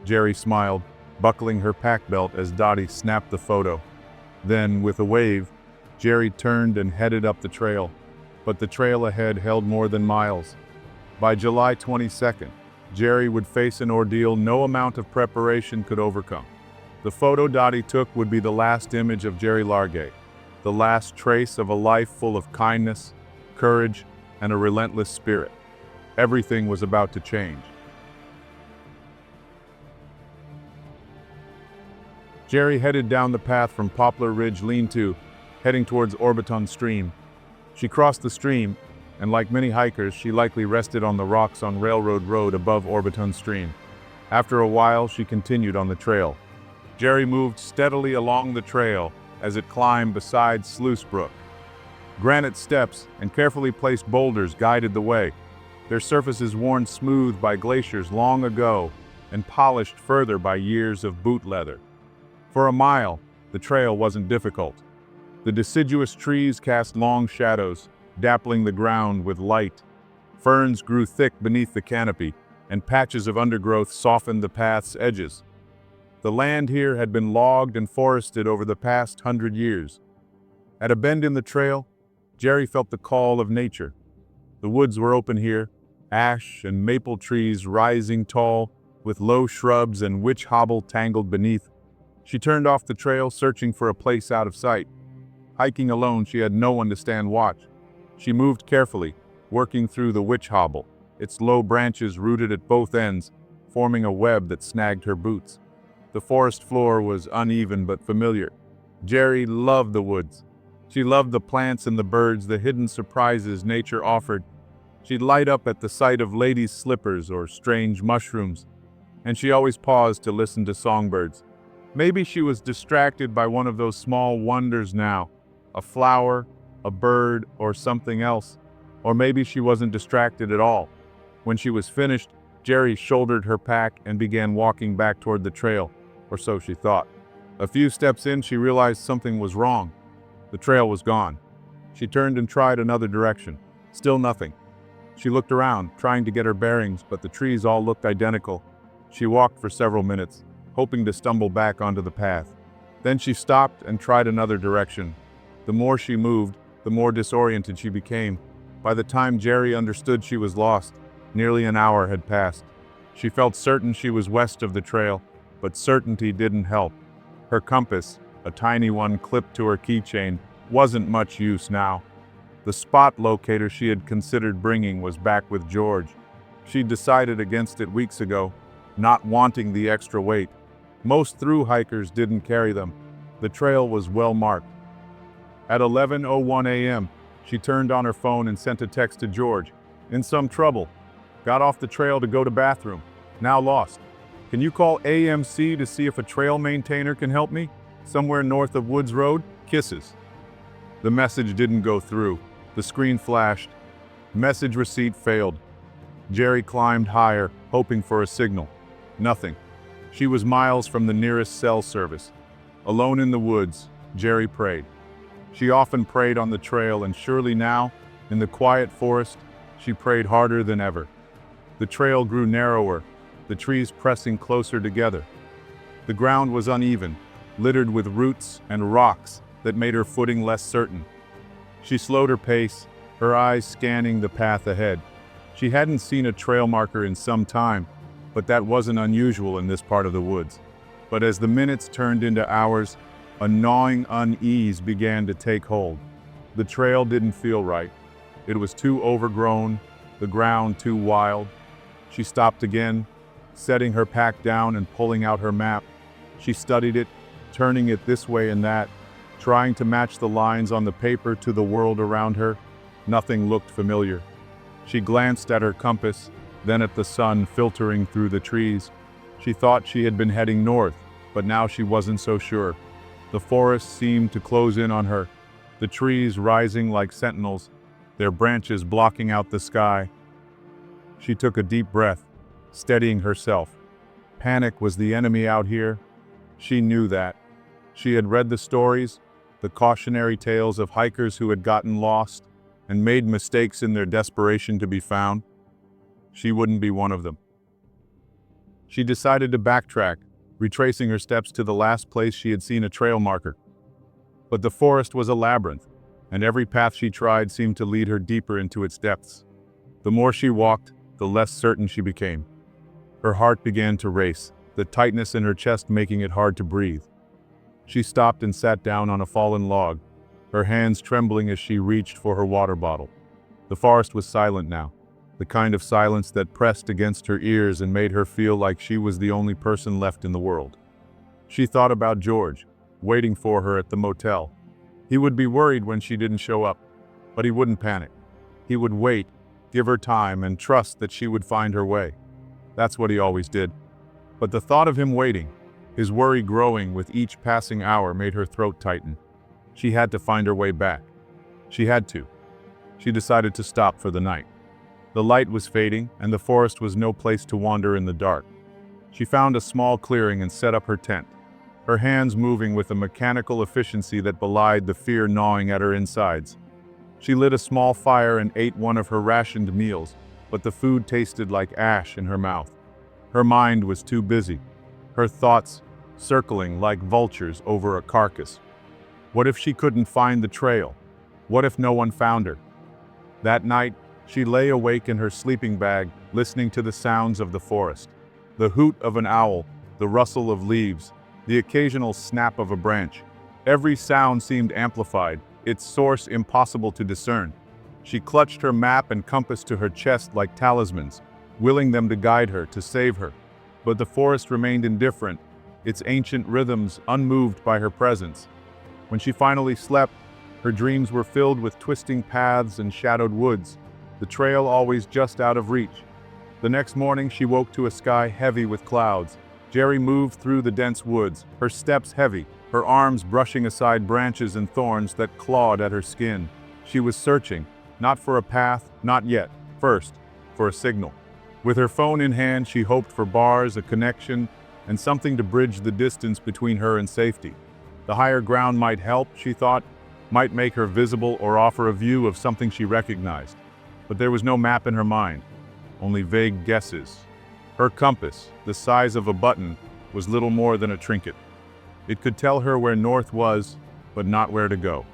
Jerry smiled, buckling her pack belt as Dottie snapped the photo. Then, with a wave, Jerry turned and headed up the trail. But the trail ahead held more than miles. By July 22nd, Jerry would face an ordeal no amount of preparation could overcome. The photo Dottie took would be the last image of Jerry Largay, the last trace of a life full of kindness, courage, and a relentless spirit. Everything was about to change. Jerry headed down the path from Poplar Ridge Lean-To, heading towards Orbiton Stream. She crossed the stream, and like many hikers, she likely rested on the rocks on Railroad Road above Orbiton Stream. After a while, she continued on the trail. Jerry moved steadily along the trail as it climbed beside Sluice Brook. Granite steps and carefully placed boulders guided the way, their surfaces worn smooth by glaciers long ago and polished further by years of boot leather. For a mile, the trail wasn't difficult. The deciduous trees cast long shadows, dappling the ground with light. Ferns grew thick beneath the canopy, and patches of undergrowth softened the path's edges. The land here had been logged and forested over the past 100 years. At a bend in the trail, Jerry felt the call of nature. The woods were open here, ash and maple trees rising tall, with low shrubs and witch hobble tangled beneath. She turned off the trail, searching for a place out of sight. Hiking alone, she had no one to stand watch. She moved carefully, working through the witch hobble, its low branches rooted at both ends, forming a web that snagged her boots. The forest floor was uneven but familiar. Jerry loved the woods. She loved the plants and the birds, the hidden surprises nature offered. She'd light up at the sight of ladies' slippers or strange mushrooms, and she always paused to listen to songbirds. Maybe she was distracted by one of those small wonders now, a flower, a bird, or something else. Or maybe she wasn't distracted at all. When she was finished, Jerry shouldered her pack and began walking back toward the trail, or so she thought. A few steps in, she realized something was wrong. The trail was gone. She turned and tried another direction. Still nothing. She looked around, trying to get her bearings, but the trees all looked identical. She walked for several minutes, hoping to stumble back onto the path. Then she stopped and tried another direction. The more she moved, the more disoriented she became. By the time Jerry understood she was lost, nearly an hour had passed. She felt certain she was west of the trail, but certainty didn't help. Her compass, a tiny one clipped to her keychain, wasn't much use now. The spot locator she had considered bringing was back with George. She'd decided against it weeks ago, not wanting the extra weight. Most through hikers didn't carry them. The trail was well marked. At 11:01 a.m., she turned on her phone and sent a text to George. In some trouble. Got off the trail to go to bathroom. Now lost. Can you call AMC to see if a trail maintainer can help me? Somewhere north of Woods Road? Kisses. The message didn't go through. The screen flashed. Message receipt failed. Jerry climbed higher, hoping for a signal. Nothing. She was miles from the nearest cell service. Alone in the woods, Jerry prayed. She often prayed on the trail, and surely now, in the quiet forest, she prayed harder than ever. The trail grew narrower, the trees pressing closer together. The ground was uneven, littered with roots and rocks that made her footing less certain. She slowed her pace, her eyes scanning the path ahead. She hadn't seen a trail marker in some time, but that wasn't unusual in this part of the woods. But as the minutes turned into hours, a gnawing unease began to take hold. The trail didn't feel right. It was too overgrown, the ground too wild. She stopped again, setting her pack down and pulling out her map. She studied it, turning it this way and that, trying to match the lines on the paper to the world around her. Nothing looked familiar. She glanced at her compass, then at the sun filtering through the trees. She thought she had been heading north, but now she wasn't so sure. The forest seemed to close in on her, the trees rising like sentinels, their branches blocking out the sky. She took a deep breath, steadying herself. Panic was the enemy out here. She knew that. She had read the stories, the cautionary tales of hikers who had gotten lost and made mistakes in their desperation to be found. She wouldn't be one of them. She decided to backtrack, retracing her steps to the last place she had seen a trail marker. But the forest was a labyrinth, and every path she tried seemed to lead her deeper into its depths. The more she walked, the less certain she became. Her heart began to race, the tightness in her chest making it hard to breathe. She stopped and sat down on a fallen log, her hands trembling as she reached for her water bottle. The forest was silent now, the kind of silence that pressed against her ears and made her feel like she was the only person left in the world. She thought about George, waiting for her at the motel. He would be worried when she didn't show up, but he wouldn't panic. He would wait, give her time, and trust that she would find her way. That's what he always did. But the thought of him waiting, his worry growing with each passing hour, made her throat tighten. She had to find her way back. She had to. She decided to stop for the night. The light was fading, and the forest was no place to wander in the dark. She found a small clearing and set up her tent, her hands moving with a mechanical efficiency that belied the fear gnawing at her insides. She lit a small fire and ate one of her rationed meals, but the food tasted like ash in her mouth. Her mind was too busy, her thoughts circling like vultures over a carcass. What if she couldn't find the trail? What if no one found her? That night, she lay awake in her sleeping bag, listening to the sounds of the forest. The hoot of an owl, the rustle of leaves, the occasional snap of a branch. Every sound seemed amplified, its source impossible to discern. She clutched her map and compass to her chest like talismans, willing them to guide her, to save her. But the forest remained indifferent, its ancient rhythms unmoved by her presence. When she finally slept, her dreams were filled with twisting paths and shadowed woods, the trail always just out of reach. The next morning she woke to a sky heavy with clouds. Jerry moved through the dense woods, her steps heavy, her arms brushing aside branches and thorns that clawed at her skin. She was searching, not for a path, not yet. First, for a signal. With her phone in hand, she hoped for bars, a connection, and something to bridge the distance between her and safety. The higher ground might help, she thought, might make her visible or offer a view of something she recognized. But there was no map in her mind, only vague guesses. Her compass, the size of a button, was little more than a trinket. It could tell her where north was, but not where to go.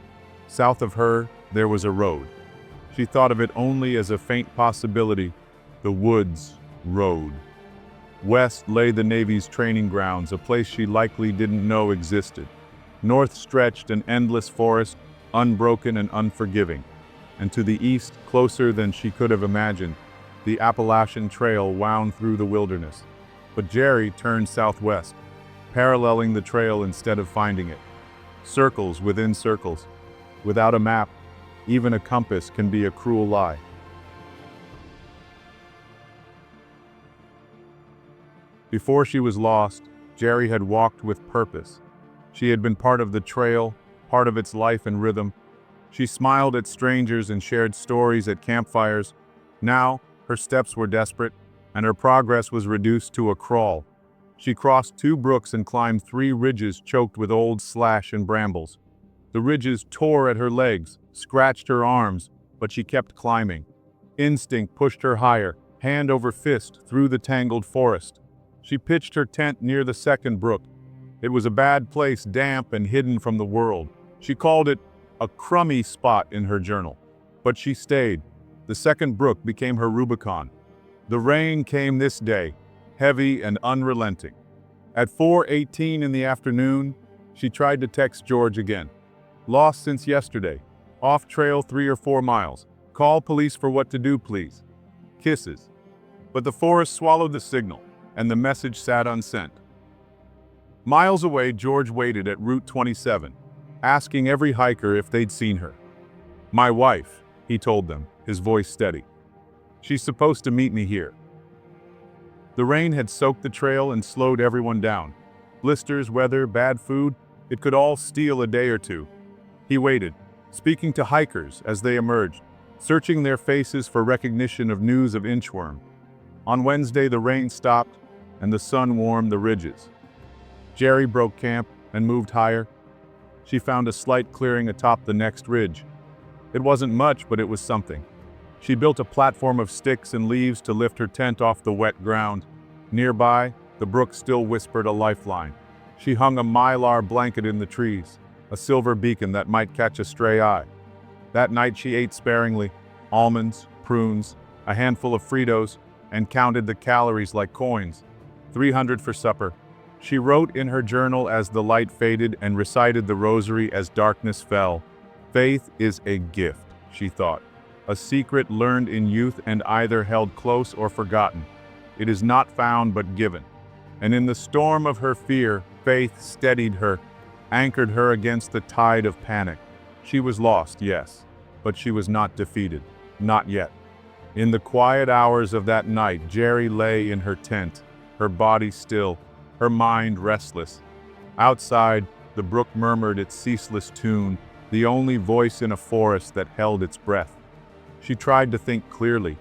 South of her, there was a road. She thought of it only as a faint possibility, the woods road. West lay the Navy's training grounds, a place she likely didn't know existed. North stretched an endless forest, unbroken and unforgiving. And to the east, closer than she could have imagined, the Appalachian Trail wound through the wilderness. But Jerry turned southwest, paralleling the trail instead of finding it. Circles within circles. Without a map, even a compass can be a cruel lie. Before she was lost, Jerry had walked with purpose. She had been part of the trail, part of its life and rhythm. She smiled at strangers and shared stories at campfires. Now, her steps were desperate, and her progress was reduced to a crawl. She crossed 2 brooks and climbed 3 ridges choked with old slash and brambles. The ridges tore at her legs, scratched her arms, but she kept climbing. Instinct pushed her higher, hand over fist, through the tangled forest. She pitched her tent near the second brook. It was a bad place, damp and hidden from the world. She called it a crummy spot in her journal. But she stayed. The second brook became her Rubicon. The rain came this day, heavy and unrelenting. At 4:18 in the afternoon, she tried to text George again. Lost since yesterday. Off trail 3 or 4 miles. Call police for what to do, please. Kisses. But the forest swallowed the signal, and the message sat unsent. Miles away, George waited at Route 27, asking every hiker if they'd seen her. "My wife," he told them, his voice steady. "She's supposed to meet me here." The rain had soaked the trail and slowed everyone down. Blisters, weather, bad food, it could all steal a day or two. He waited, speaking to hikers as they emerged, searching their faces for recognition of news of inchworm. On Wednesday, the rain stopped and the sun warmed the ridges. Jerry broke camp and moved higher. She found a slight clearing atop the next ridge. It wasn't much, but it was something. She built a platform of sticks and leaves to lift her tent off the wet ground. Nearby, the brook still whispered a lifeline. She hung a mylar blanket in the trees, a silver beacon that might catch a stray eye. That night she ate sparingly, almonds, prunes, a handful of Fritos, and counted the calories like coins. 300 for supper. She wrote in her journal as the light faded and recited the rosary as darkness fell. Faith is a gift, she thought, a secret learned in youth and either held close or forgotten. It is not found but given. And in the storm of her fear, faith steadied her, anchored her against the tide of panic. She was lost, yes, but she was not defeated. Not yet. In the quiet hours of that night, Jerry lay in her tent, her body still, her mind restless. Outside, the brook murmured its ceaseless tune, the only voice in a forest that held its breath. She tried to think clearly,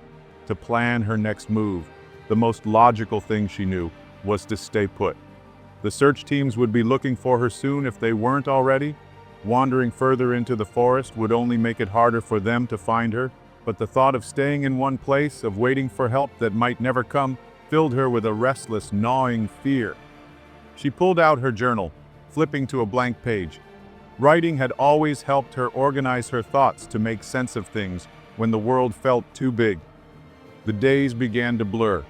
to plan her next move. The most logical thing she knew was to stay put. The search teams would be looking for her soon if they weren't already. Wandering further into the forest would only make it harder for them to find her, but the thought of staying in one place, of waiting for help that might never come, filled her with a restless, gnawing fear. She pulled out her journal, flipping to a blank page. Writing had always helped her organize her thoughts to make sense of things when the world felt too big. The days began to blur.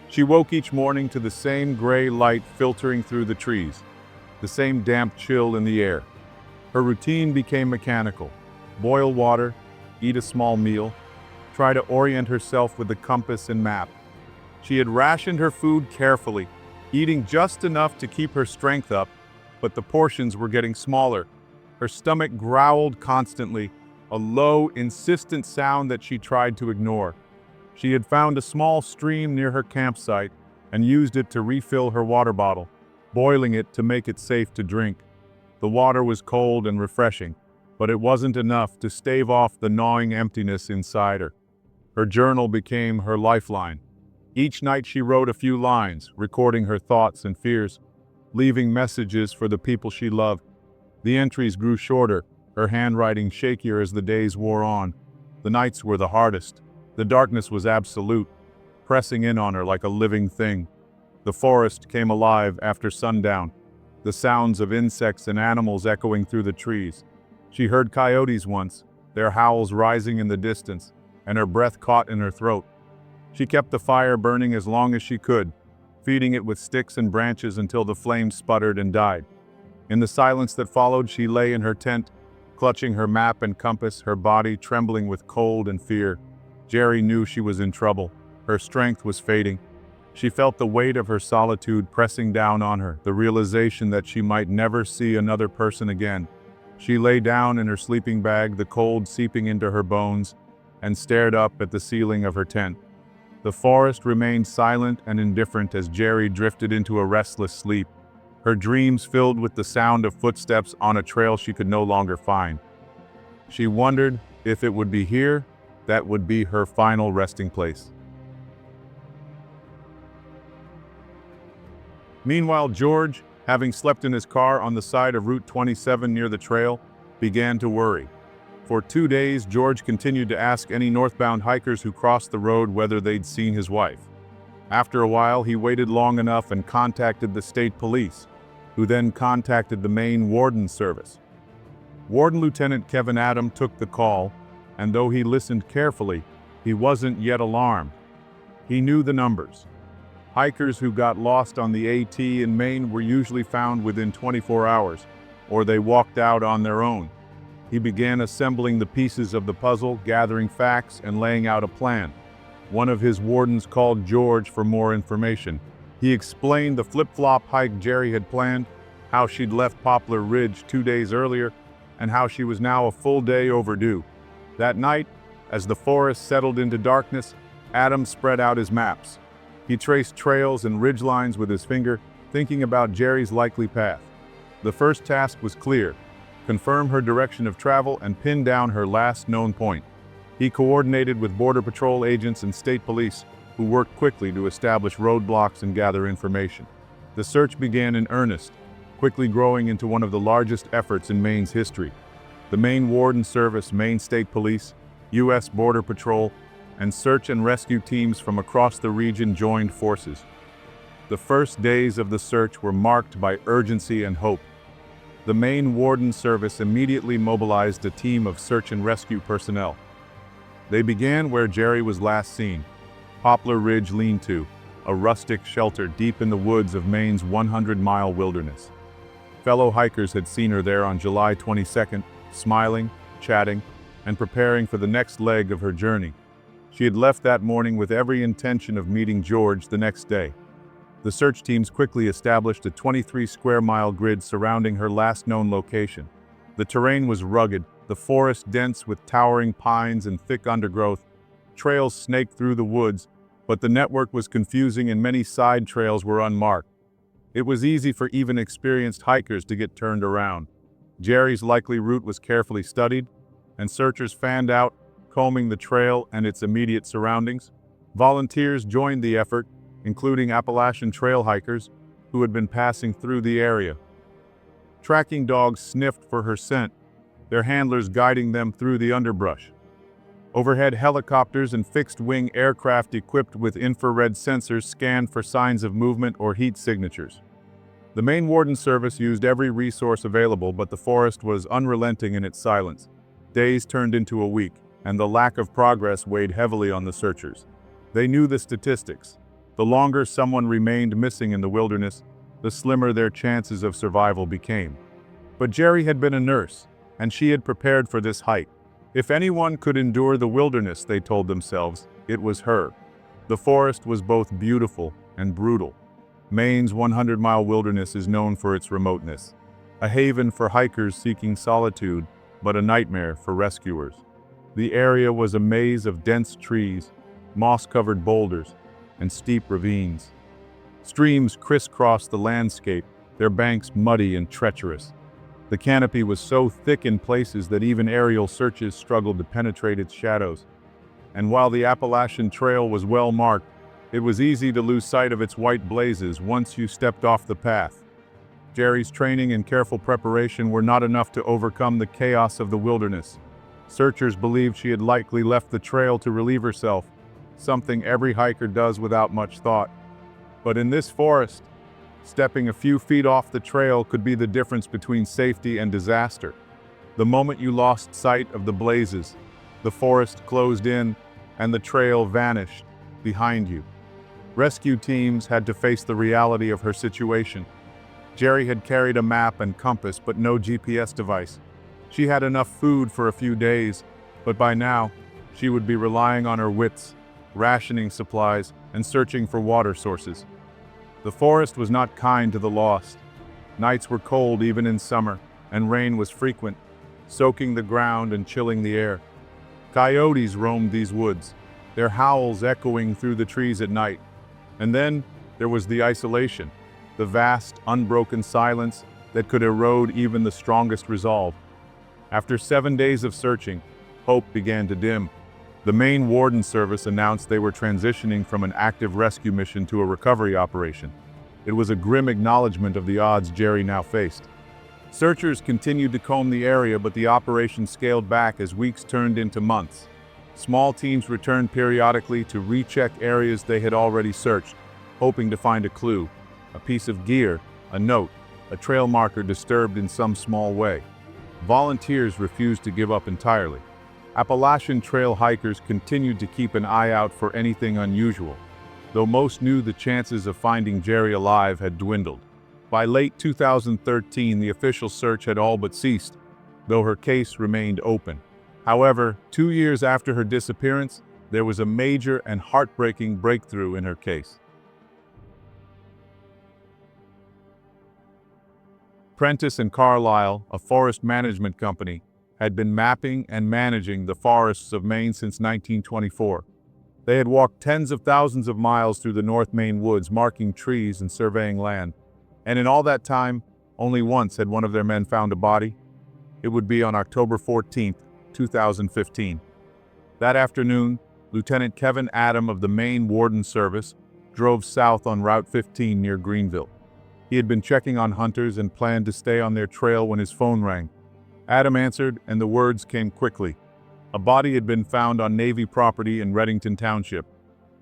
She woke each morning to the same gray light filtering through the trees, the same damp chill in the air. Her routine became mechanical. Boil water, eat a small meal, try to orient herself with the compass and map. She had rationed her food carefully, eating just enough to keep her strength up, but the portions were getting smaller. Her stomach growled constantly, a low, insistent sound that she tried to ignore. She had found a small stream near her campsite and used it to refill her water bottle, boiling it to make it safe to drink. The water was cold and refreshing, but it wasn't enough to stave off the gnawing emptiness inside her. Her journal became her lifeline. Each night she wrote a few lines, recording her thoughts and fears, leaving messages for the people she loved. The entries grew shorter, her handwriting shakier as the days wore on. The nights were the hardest. The darkness was absolute, pressing in on her like a living thing. The forest came alive after sundown, the sounds of insects and animals echoing through the trees. She heard coyotes once, their howls rising in the distance, and her breath caught in her throat. She kept the fire burning as long as she could, feeding it with sticks and branches until the flames sputtered and died. In the silence that followed, she lay in her tent, clutching her map and compass, her body trembling with cold and fear. Jerry knew she was in trouble. Her strength was fading. She felt the weight of her solitude pressing down on her, the realization that she might never see another person again. She lay down in her sleeping bag, the cold seeping into her bones, and stared up at the ceiling of her tent. The forest remained silent and indifferent as Jerry drifted into a restless sleep, her dreams filled with the sound of footsteps on a trail she could no longer find. She wondered if it would be here that would be her final resting place. Meanwhile, George, having slept in his car on the side of Route 27 near the trail, began to worry. For 2 days, George continued to ask any northbound hikers who crossed the road whether they'd seen his wife. After a while, he waited long enough and contacted the state police, who then contacted the Maine Warden Service. Warden Lieutenant Kevin Adam took the call, and though he listened carefully, he wasn't yet alarmed. He knew the numbers. Hikers who got lost on the AT in Maine were usually found within 24 hours, or they walked out on their own. He began assembling the pieces of the puzzle, gathering facts, and laying out a plan. One of his wardens called George for more information. He explained the flip-flop hike Jerry had planned, how she'd left Poplar Ridge 2 days earlier, and how she was now a full day overdue. That night, as the forest settled into darkness, Adam spread out his maps. He traced trails and ridgelines with his finger, thinking about Jerry's likely path. The first task was clear: confirm her direction of travel and pin down her last known point. He coordinated with Border Patrol agents and state police, who worked quickly to establish roadblocks and gather information. The search began in earnest, quickly growing into one of the largest efforts in Maine's history. The Maine Warden Service, Maine State Police, U.S. Border Patrol, and search and rescue teams from across the region joined forces. The first days of the search were marked by urgency and hope. The Maine Warden Service immediately mobilized a team of search and rescue personnel. They began where Jerry was last seen, Poplar Ridge Lean-To, a rustic shelter deep in the woods of Maine's 100-mile wilderness. Fellow hikers had seen her there on July 22nd, smiling, chatting, and preparing for the next leg of her journey. She had left that morning with every intention of meeting George the next day. The search teams quickly established a 23-square-mile grid surrounding her last known location. The terrain was rugged, the forest dense with towering pines and thick undergrowth. Trails snaked through the woods, but the network was confusing and many side trails were unmarked. It was easy for even experienced hikers to get turned around. Jerry's likely route was carefully studied, and searchers fanned out, combing the trail and its immediate surroundings. Volunteers joined the effort, including Appalachian trail hikers who had been passing through the area. Tracking dogs sniffed for her scent, their handlers guiding them through the underbrush. Overhead helicopters and fixed-wing aircraft equipped with infrared sensors scanned for signs of movement or heat signatures. The Maine Warden Service used every resource available, but the forest was unrelenting in its silence. Days turned into a week, and the lack of progress weighed heavily on the searchers. They knew the statistics. The longer someone remained missing in the wilderness, the slimmer their chances of survival became. But Jerry had been a nurse, and she had prepared for this hike. If anyone could endure the wilderness, they told themselves, it was her. The forest was both beautiful and brutal. Maine's 100-mile wilderness is known for its remoteness, a haven for hikers seeking solitude, but a nightmare for rescuers. The area was a maze of dense trees, moss-covered boulders, and steep ravines. Streams crisscrossed the landscape, their banks muddy and treacherous. The canopy was so thick in places that even aerial searches struggled to penetrate its shadows. And while the Appalachian Trail was well marked, it was easy to lose sight of its white blazes once you stepped off the path. Jerry's training and careful preparation were not enough to overcome the chaos of the wilderness. Searchers believed she had likely left the trail to relieve herself, something every hiker does without much thought. But in this forest, stepping a few feet off the trail could be the difference between safety and disaster. The moment you lost sight of the blazes, the forest closed in and the trail vanished behind you. Rescue teams had to face the reality of her situation. Jerry had carried a map and compass, but no GPS device. She had enough food for a few days, but by now, she would be relying on her wits, rationing supplies, and searching for water sources. The forest was not kind to the lost. Nights were cold even in summer, and rain was frequent, soaking the ground and chilling the air. Coyotes roamed these woods, their howls echoing through the trees at night. And then there was the isolation, the vast, unbroken silence that could erode even the strongest resolve. After 7 days of searching, hope began to dim. The Maine Warden Service announced they were transitioning from an active rescue mission to a recovery operation. It was a grim acknowledgement of the odds Jerry now faced. Searchers continued to comb the area, but the operation scaled back as weeks turned into months. Small teams returned periodically to recheck areas they had already searched, hoping to find a clue, a piece of gear, a note, a trail marker disturbed in some small way. Volunteers refused to give up entirely. Appalachian trail hikers continued to keep an eye out for anything unusual, though most knew the chances of finding Jerry alive had dwindled. By late 2013, the official search had all but ceased, though her case remained open. However, 2 years after her disappearance, there was a major and heartbreaking breakthrough in her case. Prentice and Carlisle, a forest management company, had been mapping and managing the forests of Maine since 1924. They had walked tens of thousands of miles through the North Maine woods, marking trees and surveying land. And in all that time, only once had one of their men found a body. It would be on October 14, 2015. That afternoon, Lieutenant Kevin Adam of the Maine Warden Service drove south on Route 15 near Greenville. He had been checking on hunters and planned to stay on their trail when his phone rang. Adam answered, and the words came quickly. A body had been found on Navy property in Reddington Township.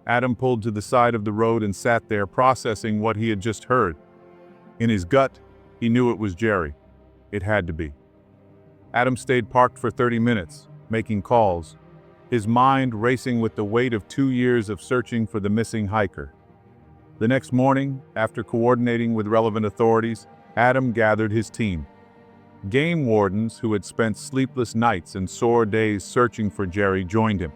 Adam pulled to the side of the road and sat there, processing what he had just heard. In his gut, he knew it was Jerry. It had to be. Adam stayed parked for 30 minutes, making calls, his mind racing with the weight of 2 years of searching for the missing hiker. The next morning, after coordinating with relevant authorities, Adam gathered his team. Game wardens who had spent sleepless nights and sore days searching for Jerry joined him.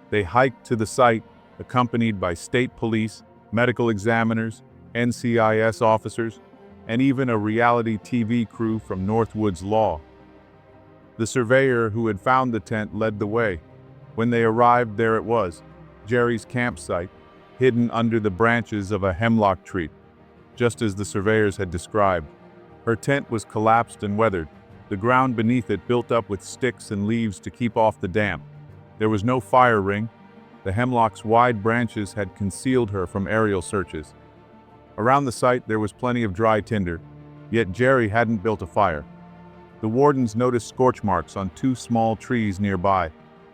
They hiked to the site, accompanied by state police, medical examiners, NCIS officers, and even a reality TV crew from Northwoods Law. The surveyor who had found the tent led the way. When they arrived, there it was, Jerry's campsite, hidden under the branches of a hemlock tree, just as the surveyors had described. Her tent was collapsed and weathered, the ground beneath it built up with sticks and leaves to keep off the damp. There was no fire ring. The hemlock's wide branches had concealed her from aerial searches. Around the site there was plenty of dry tinder, yet Jerry hadn't built a fire. The wardens noticed scorch marks on 2 small trees nearby,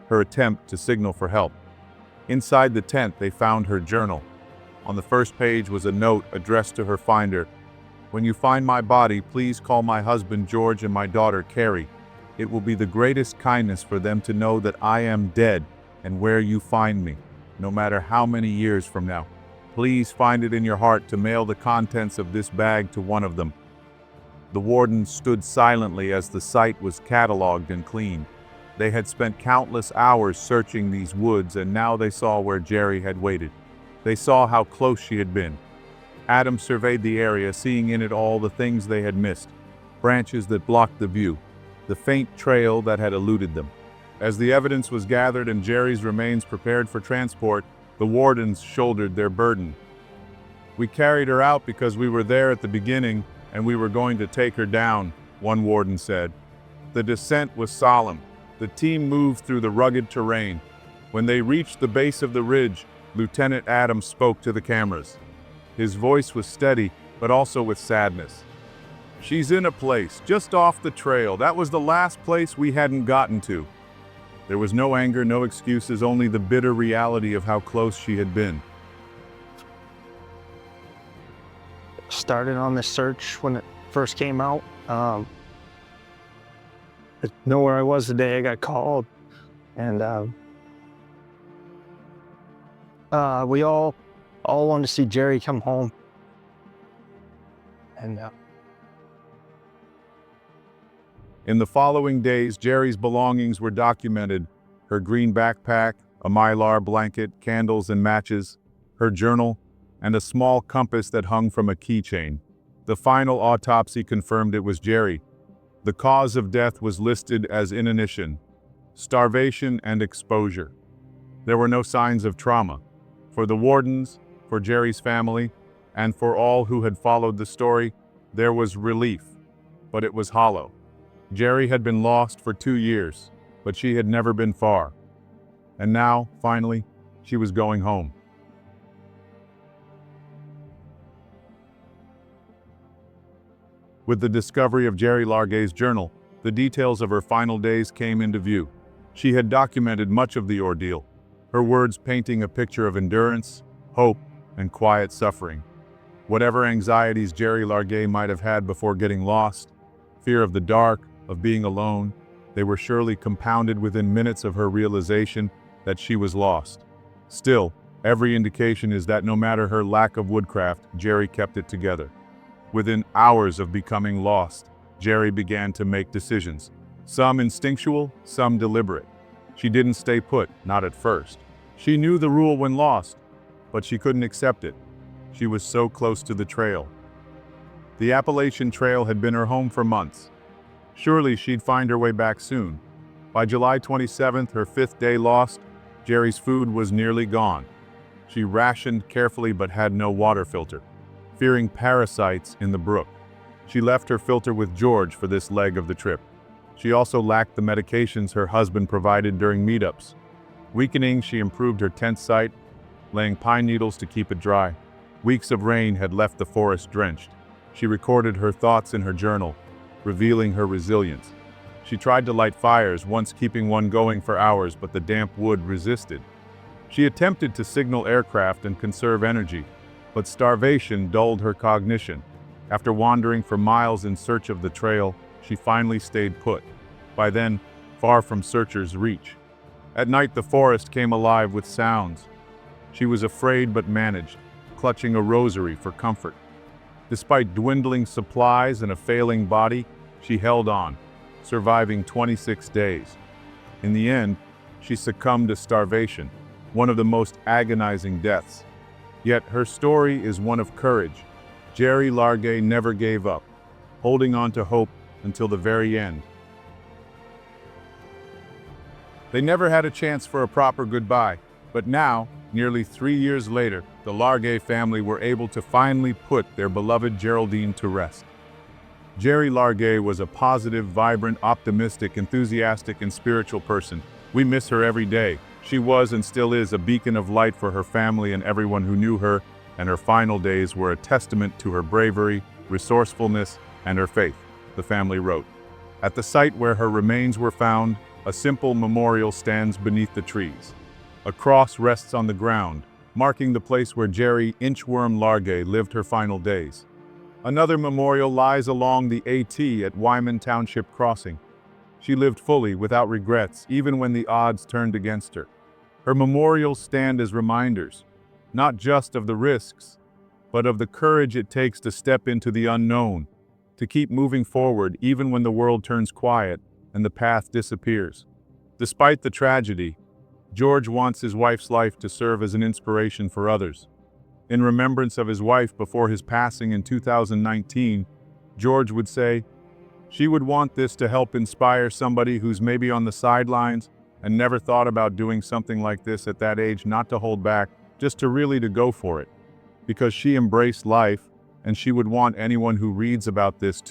her attempt to signal for help. Inside the tent they found her journal. On the first page was a note addressed to her finder. "When you find my body, please call my husband George and my daughter Carrie. It will be the greatest kindness for them to know that I am dead and where you find me, no matter how many years from now. Please find it in your heart to mail the contents of this bag to one of them." The wardens stood silently as the site was cataloged and cleaned. They had spent countless hours searching these woods, and now they saw where Jerry had waited. They saw how close she had been. Adam surveyed the area, seeing in it all the things they had missed: branches that blocked the view, the faint trail that had eluded them. As the evidence was gathered and Jerry's remains prepared for transport, the wardens shouldered their burden. "We carried her out because we were there at the beginning and we were going to take her down," one warden said. The descent was solemn. The team moved through the rugged terrain. When they reached the base of the ridge, Lieutenant Adams spoke to the cameras. His voice was steady, but also with sadness. "She's in a place, just off the trail. That was the last place we hadn't gotten to." There was no anger, no excuses, only the bitter reality of how close she had been. Started on this search when it first came out. I didn't know where I was the day I got called, and we all wanted to see Jerry come home. And In the following days, Jerry's belongings were documented: her green backpack, a mylar blanket, candles and matches, her journal, and a small compass that hung from a keychain. The final autopsy confirmed it was Jerry. The cause of death was listed as inanition, starvation and exposure. There were no signs of trauma. For the wardens, for Jerry's family, and for all who had followed the story, there was relief, but it was hollow. Jerry had been lost for 2 years, but she had never been far. And now, finally, she was going home. With the discovery of Jerry Larguet's journal, the details of her final days came into view. She had documented much of the ordeal, her words painting a picture of endurance, hope, and quiet suffering. Whatever anxieties Jerry Larguet might have had before getting lost, fear of the dark, of being alone, they were surely compounded within minutes of her realization that she was lost. Still, every indication is that no matter her lack of woodcraft, Jerry kept it together. Within hours of becoming lost, Jerry began to make decisions, some instinctual, some deliberate. She didn't stay put, not at first. She knew the rule when lost, but she couldn't accept it. She was so close to the trail. The Appalachian Trail had been her home for months. Surely she'd find her way back soon. By July 27th, her 5th day lost, Jerry's food was nearly gone. She rationed carefully but had no water filter, fearing parasites in the brook. She left her filter with George for this leg of the trip. She also lacked the medications her husband provided during meetups. Weakening, she improved her tent site, laying pine needles to keep it dry. Weeks of rain had left the forest drenched. She recorded her thoughts in her journal, revealing her resilience. She tried to light fires, once keeping one going for hours, but the damp wood resisted. She attempted to signal aircraft and conserve energy, but starvation dulled her cognition. After wandering for miles in search of the trail, she finally stayed put. By then, far from searchers' reach. At night, the forest came alive with sounds. She was afraid but managed, clutching a rosary for comfort. Despite dwindling supplies and a failing body, she held on, surviving 26 days. In the end, she succumbed to starvation, one of the most agonizing deaths. Yet her story is one of courage. Jerry Largay never gave up, holding on to hope until the very end. They never had a chance for a proper goodbye, but now, nearly 3 years later, the Largay family were able to finally put their beloved Geraldine to rest. Jerry Largay was a positive, vibrant, optimistic, enthusiastic, and spiritual person. We miss her every day. She was and still is a beacon of light for her family and everyone who knew her, and her final days were a testament to her bravery, resourcefulness, and her faith, the family wrote. At the site where her remains were found, a simple memorial stands beneath the trees. A cross rests on the ground, marking the place where Jerry Inchworm Largay lived her final days. Another memorial lies along the AT at Wyman Township Crossing. She lived fully, without regrets, even when the odds turned against her. Her memorials stand as reminders, not just of the risks, but of the courage it takes to step into the unknown, to keep moving forward even when the world turns quiet and the path disappears. Despite the tragedy, George wants his wife's life to serve as an inspiration for others. In remembrance of his wife before his passing in 2019, George would say, "She would want this to help inspire somebody who's maybe on the sidelines and never thought about doing something like this at that age, not to hold back, just to go for it. Because she embraced life, and she would want anyone who reads about this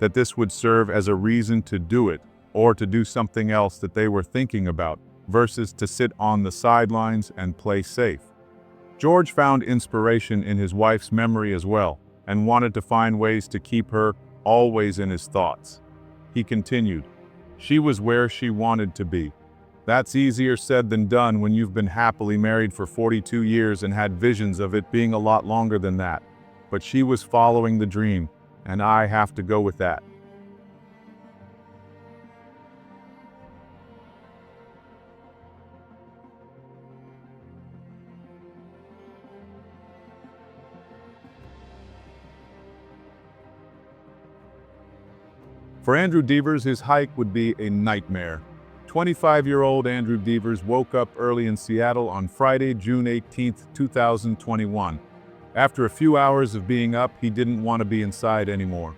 that this would serve as a reason to do it, or to do something else that they were thinking about, versus to sit on the sidelines and play safe." George found inspiration in his wife's memory as well, and wanted to find ways to keep her always in his thoughts. He continued, "She was where she wanted to be. That's easier said than done when you've been happily married for 42 years and had visions of it being a lot longer than that. But she was following the dream, and I have to go with that." For Andrew Devers, his hike would be a nightmare. 25-year-old Andrew Devers woke up early in Seattle on Friday, June 18, 2021. After a few hours of being up, he didn't want to be inside anymore.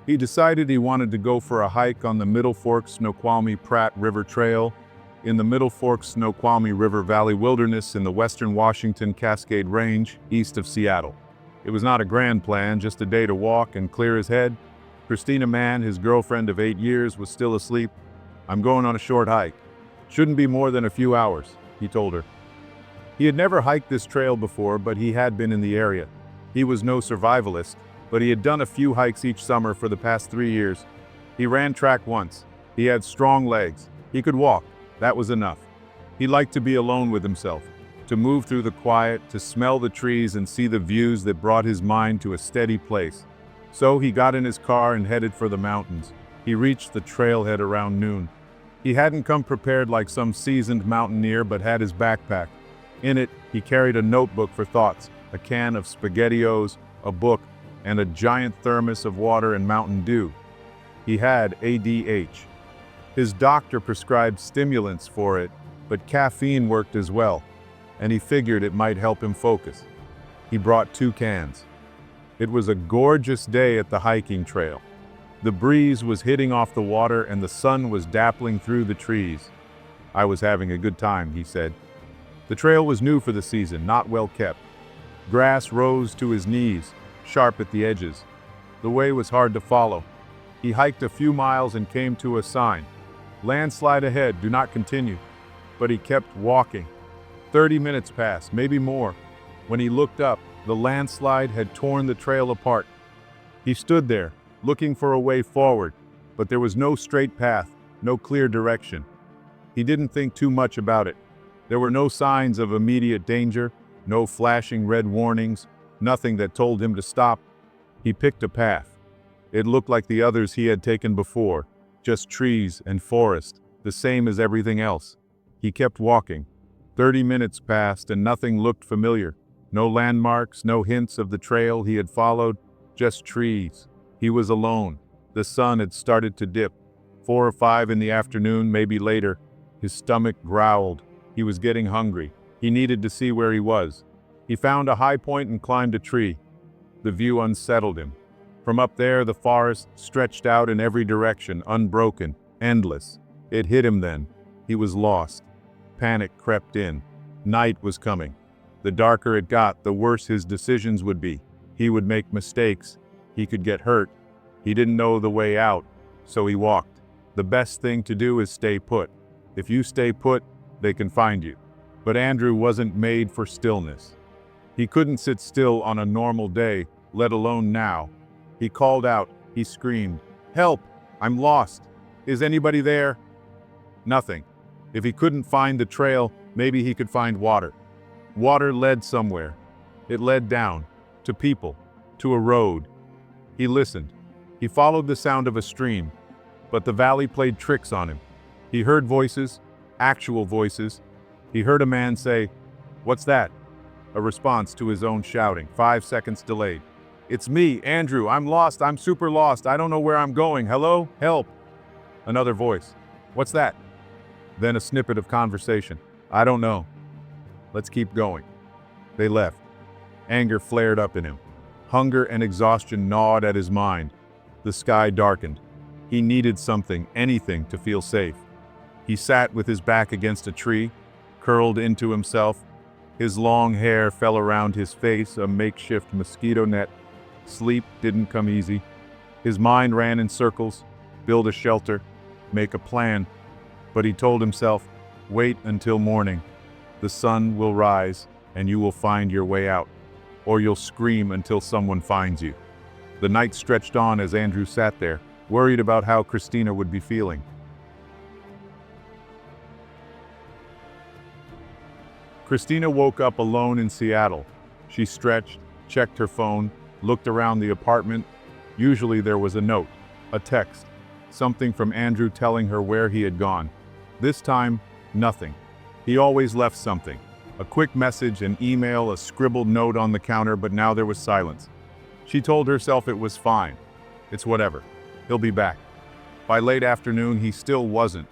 He decided he wanted to go for a hike on the Middle Fork Snoqualmie Pratt River Trail in the Middle Fork Snoqualmie River Valley Wilderness in the western Washington Cascade Range, east of Seattle. It was not a grand plan, just a day to walk and clear his head. Christina Mann, his girlfriend of 8 years, was still asleep. "I'm going on a short hike. Shouldn't be more than a few hours," he told her. He had never hiked this trail before, but he had been in the area. He was no survivalist, but he had done a few hikes each summer for the past 3 years. He ran track once. He had strong legs. He could walk. That was enough. He liked to be alone with himself, to move through the quiet, to smell the trees and see the views that brought his mind to a steady place. So he got in his car and headed for the mountains. He reached the trailhead around noon. He hadn't come prepared like some seasoned mountaineer, but had his backpack. In it, he carried a notebook for thoughts, a can of SpaghettiOs, a book, and a giant thermos of water and Mountain Dew. He had ADH. His doctor prescribed stimulants for it, but caffeine worked as well, and he figured it might help him focus. He brought 2 cans. It was a gorgeous day at the hiking trail. The breeze was hitting off the water and the sun was dappling through the trees. "I was having a good time," he said. The trail was new for the season, not well kept. Grass rose to his knees, sharp at the edges. The way was hard to follow. He hiked a few miles and came to a sign. "Landslide ahead, do not continue." But he kept walking. 30 minutes passed, maybe more. When he looked up, the landslide had torn the trail apart. He stood there, looking for a way forward, but there was no straight path, no clear direction. He didn't think too much about it. There were no signs of immediate danger, no flashing red warnings, nothing that told him to stop. He picked a path. It looked like the others he had taken before, just trees and forest, the same as everything else. He kept walking. 30 minutes passed and nothing looked familiar. No landmarks, no hints of the trail he had followed, just trees. He was alone. The sun had started to dip. 4 or 5 in the afternoon, maybe later. His stomach growled. He was getting hungry. He needed to see where he was. He found a high point and climbed a tree. The view unsettled him. From up there, the forest stretched out in every direction, unbroken, endless. It hit him then. He was lost. Panic crept in. Night was coming. The darker it got, the worse his decisions would be. He would make mistakes. He could get hurt. He didn't know the way out, so he walked. The best thing to do is stay put. If you stay put, they can find you. But Andrew wasn't made for stillness. He couldn't sit still on a normal day, let alone now. He called out. He screamed, "Help! I'm lost! Is anybody there?" Nothing. If he couldn't find the trail, maybe he could find water. Water led somewhere. It led down, to people, to a road. He listened. He followed the sound of a stream, but the valley played tricks on him. He heard voices, actual voices. He heard a man say, "What's that?" A response to his own shouting, 5 seconds delayed. "It's me, Andrew. I'm lost. I'm super lost. I don't know where I'm going. Hello? Help." Another voice. "What's that?" Then a snippet of conversation. "I don't know. Let's keep going." They left. Anger flared up in him. Hunger and exhaustion gnawed at his mind. The sky darkened. He needed something, anything, to feel safe. He sat with his back against a tree, curled into himself. His long hair fell around his face, a makeshift mosquito net. Sleep didn't come easy. His mind ran in circles. Build a shelter, make a plan. But he told himself, wait until morning. The sun will rise, and you will find your way out. Or you'll scream until someone finds you. The night stretched on as Andrew sat there, worried about how Christina would be feeling. Christina woke up alone in Seattle. She stretched, checked her phone, looked around the apartment. Usually there was a note, a text, something from Andrew telling her where he had gone. This time, nothing. He always left something. A quick message, an email, a scribbled note on the counter, but now there was silence. She told herself it was fine. It's whatever. He'll be back. By late afternoon, he still wasn't.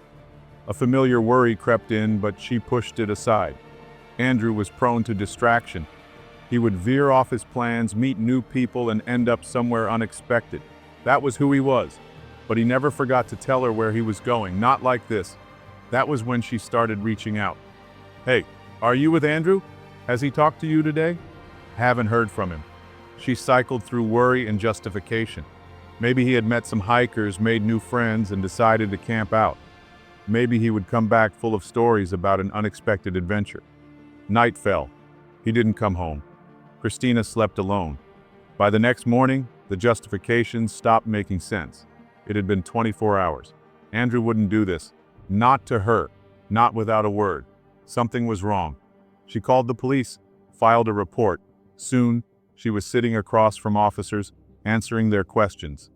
A familiar worry crept in, but she pushed it aside. Andrew was prone to distraction. He would veer off his plans, meet new people, and end up somewhere unexpected. That was who he was. But he never forgot to tell her where he was going, not like this. That was when she started reaching out. "Hey, are you with Andrew? Has he talked to you today?" Haven't heard from him. She cycled through worry and justification. Maybe he had met some hikers, made new friends, and decided to camp out. Maybe he would come back full of stories about an unexpected adventure. Night fell. He didn't come home. Christina slept alone. By the next morning, the justifications stopped making sense. It had been 24 hours. Andrew wouldn't do this. Not to her. Not without a word. Something was wrong. She called the police, filed a report. Soon, she was sitting across from officers, answering their questions.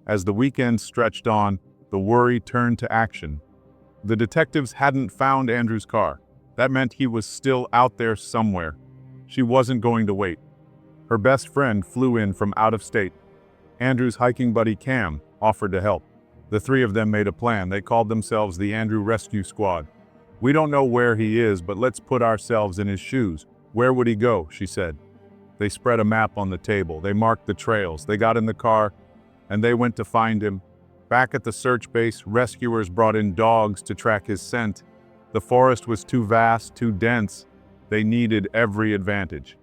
As the weekend stretched on, the worry turned to action. The detectives hadn't found Andrew's car. That meant he was still out there somewhere. She wasn't going to wait. Her best friend flew in from out of state. Andrew's hiking buddy Cam offered to help. The three of them made a plan. They called themselves the Andrew Rescue Squad. "We don't know where he is, but let's put ourselves in his shoes. Where would he go?" she said. They spread a map on the table. They marked the trails. They got in the car, and they went to find him. Back at the search base, rescuers brought in dogs to track his scent. The forest was too vast, too dense. They needed every advantage.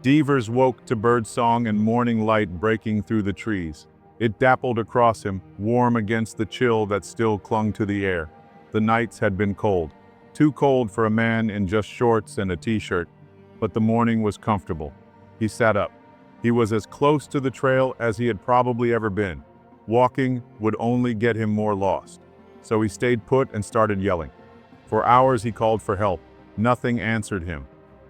Devers woke to birdsong and morning light breaking through the trees. It dappled across him, warm against the chill that still clung to the air. The nights had been cold. Too cold for a man in just shorts and a t-shirt, but the morning was comfortable. He sat up. He was as close to the trail as he had probably ever been. Walking would only get him more lost. So he stayed put and started yelling. For hours he called for help. Nothing answered him.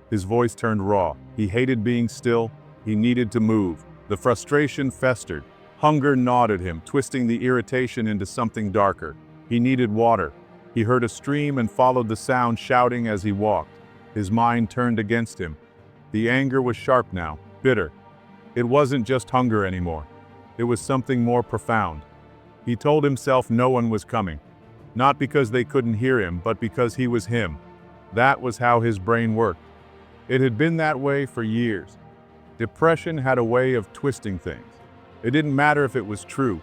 His voice turned raw. He hated being still. He needed to move. The frustration festered. Hunger gnawed at him, twisting the irritation into something darker. He needed water. He heard a stream and followed the sound, shouting as he walked. His mind turned against him. The anger was sharp now, bitter. It wasn't just hunger anymore. It was something more profound. He told himself no one was coming. Not because they couldn't hear him, but because he was him. That was how his brain worked. It had been that way for years. Depression had a way of twisting things. It didn't matter if it was true.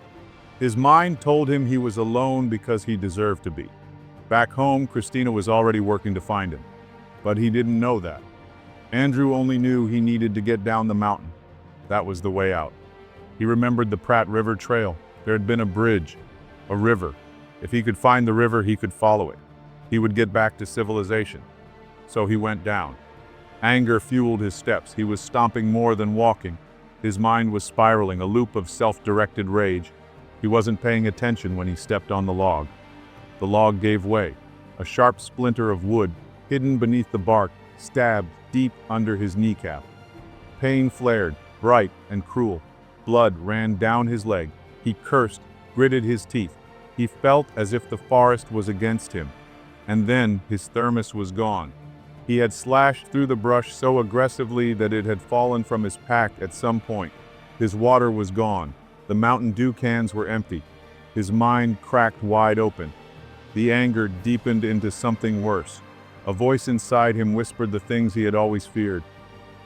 His mind told him he was alone because he deserved to be. Back home, Christina was already working to find him. But he didn't know that. Andrew only knew he needed to get down the mountain. That was the way out. He remembered the Pratt River Trail. There had been a bridge, a river. If he could find the river, he could follow it. He would get back to civilization. So he went down. Anger fueled his steps. He was stomping more than walking. His mind was spiraling, a loop of self-directed rage. He wasn't paying attention when he stepped on the log. The log gave way. A sharp splinter of wood, hidden beneath the bark, stabbed deep under his kneecap. Pain flared, bright and cruel. Blood ran down his leg. He cursed, gritted his teeth. He felt as if the forest was against him. And then his thermos was gone. He had slashed through the brush so aggressively that it had fallen from his pack at some point. His water was gone. The Mountain Dew cans were empty. His mind cracked wide open. The anger deepened into something worse. A voice inside him whispered the things he had always feared.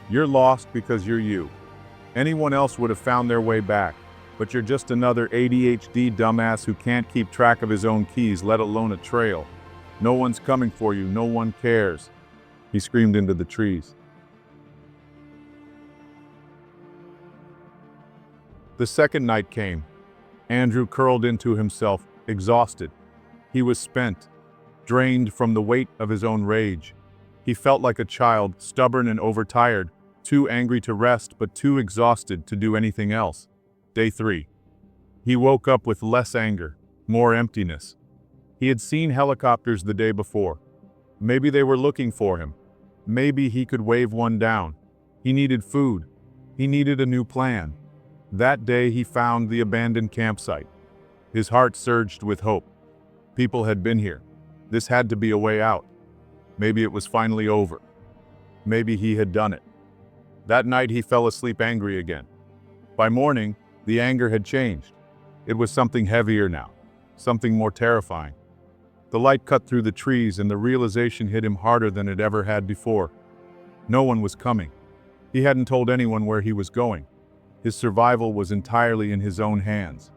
You're lost because you're you. Anyone else would have found their way back, but you're just another ADHD dumbass who can't keep track of his own keys, let alone a trail. No one's coming for you, no one cares. He screamed into the trees. The second night came. Andrew curled into himself, exhausted. He was spent, drained from the weight of his own rage. He felt like a child, stubborn and overtired, too angry to rest but too exhausted to do anything else. Day 3. He woke up with less anger, more emptiness. He had seen helicopters the day before. Maybe they were looking for him. Maybe he could wave one down. He needed food. He needed a new plan. That day he found the abandoned campsite. His heart surged with hope. People had been here. This had to be a way out. Maybe it was finally over. Maybe he had done it. That night he fell asleep angry again. By morning, the anger had changed. It was something heavier now, something more terrifying. The light cut through the trees and the realization hit him harder than it ever had before. No one was coming. He hadn't told anyone where he was going. His survival was entirely in his own hands.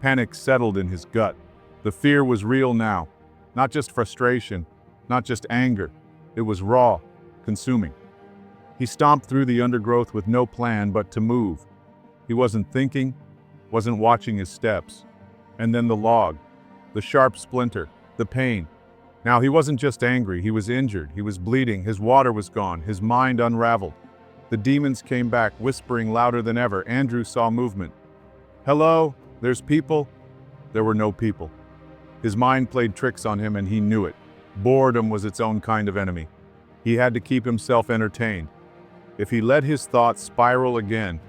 Panic settled in his gut. The fear was real now. Not just frustration, not just anger. It was raw, consuming. He stomped through the undergrowth with no plan but to move. He wasn't thinking, wasn't watching his steps. And then the log, the sharp splinter, the pain. Now he wasn't just angry, he was injured, he was bleeding, his water was gone, his mind unraveled. The demons came back, whispering louder than ever. Andrew saw movement. Hello, there's people. There were no people. His mind played tricks on him and he knew it. Boredom was its own kind of enemy. He had to keep himself entertained. If he let his thoughts spiral again,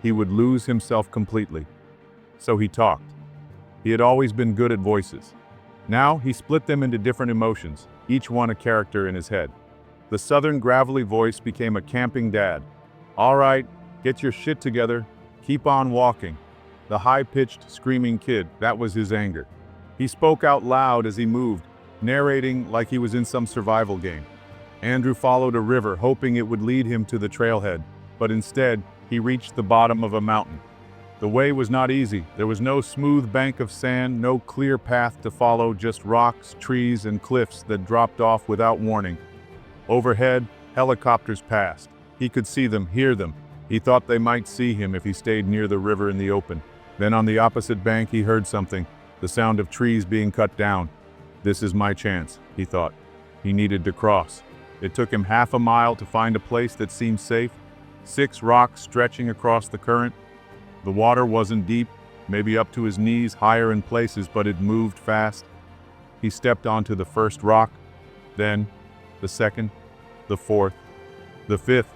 he would lose himself completely. So he talked. He had always been good at voices. Now he split them into different emotions, each one a character in his head. The southern gravelly voice became a camping dad. All right, get your shit together, keep on walking. The high-pitched, screaming kid, that was his anger. He spoke out loud as he moved, narrating like he was in some survival game. Andrew followed a river, hoping it would lead him to the trailhead, but instead, he reached the bottom of a mountain. The way was not easy. There was no smooth bank of sand, no clear path to follow, just rocks, trees, and cliffs that dropped off without warning. Overhead, helicopters passed. He could see them, hear them. He thought they might see him if he stayed near the river in the open. Then on the opposite bank, he heard something, the sound of trees being cut down. This is my chance, he thought. He needed to cross. It took him half a mile to find a place that seemed safe. 6 rocks stretching across the current. The water wasn't deep, maybe up to his knees, higher in places, but it moved fast. He stepped onto the first rock, then the second, the fourth, the fifth.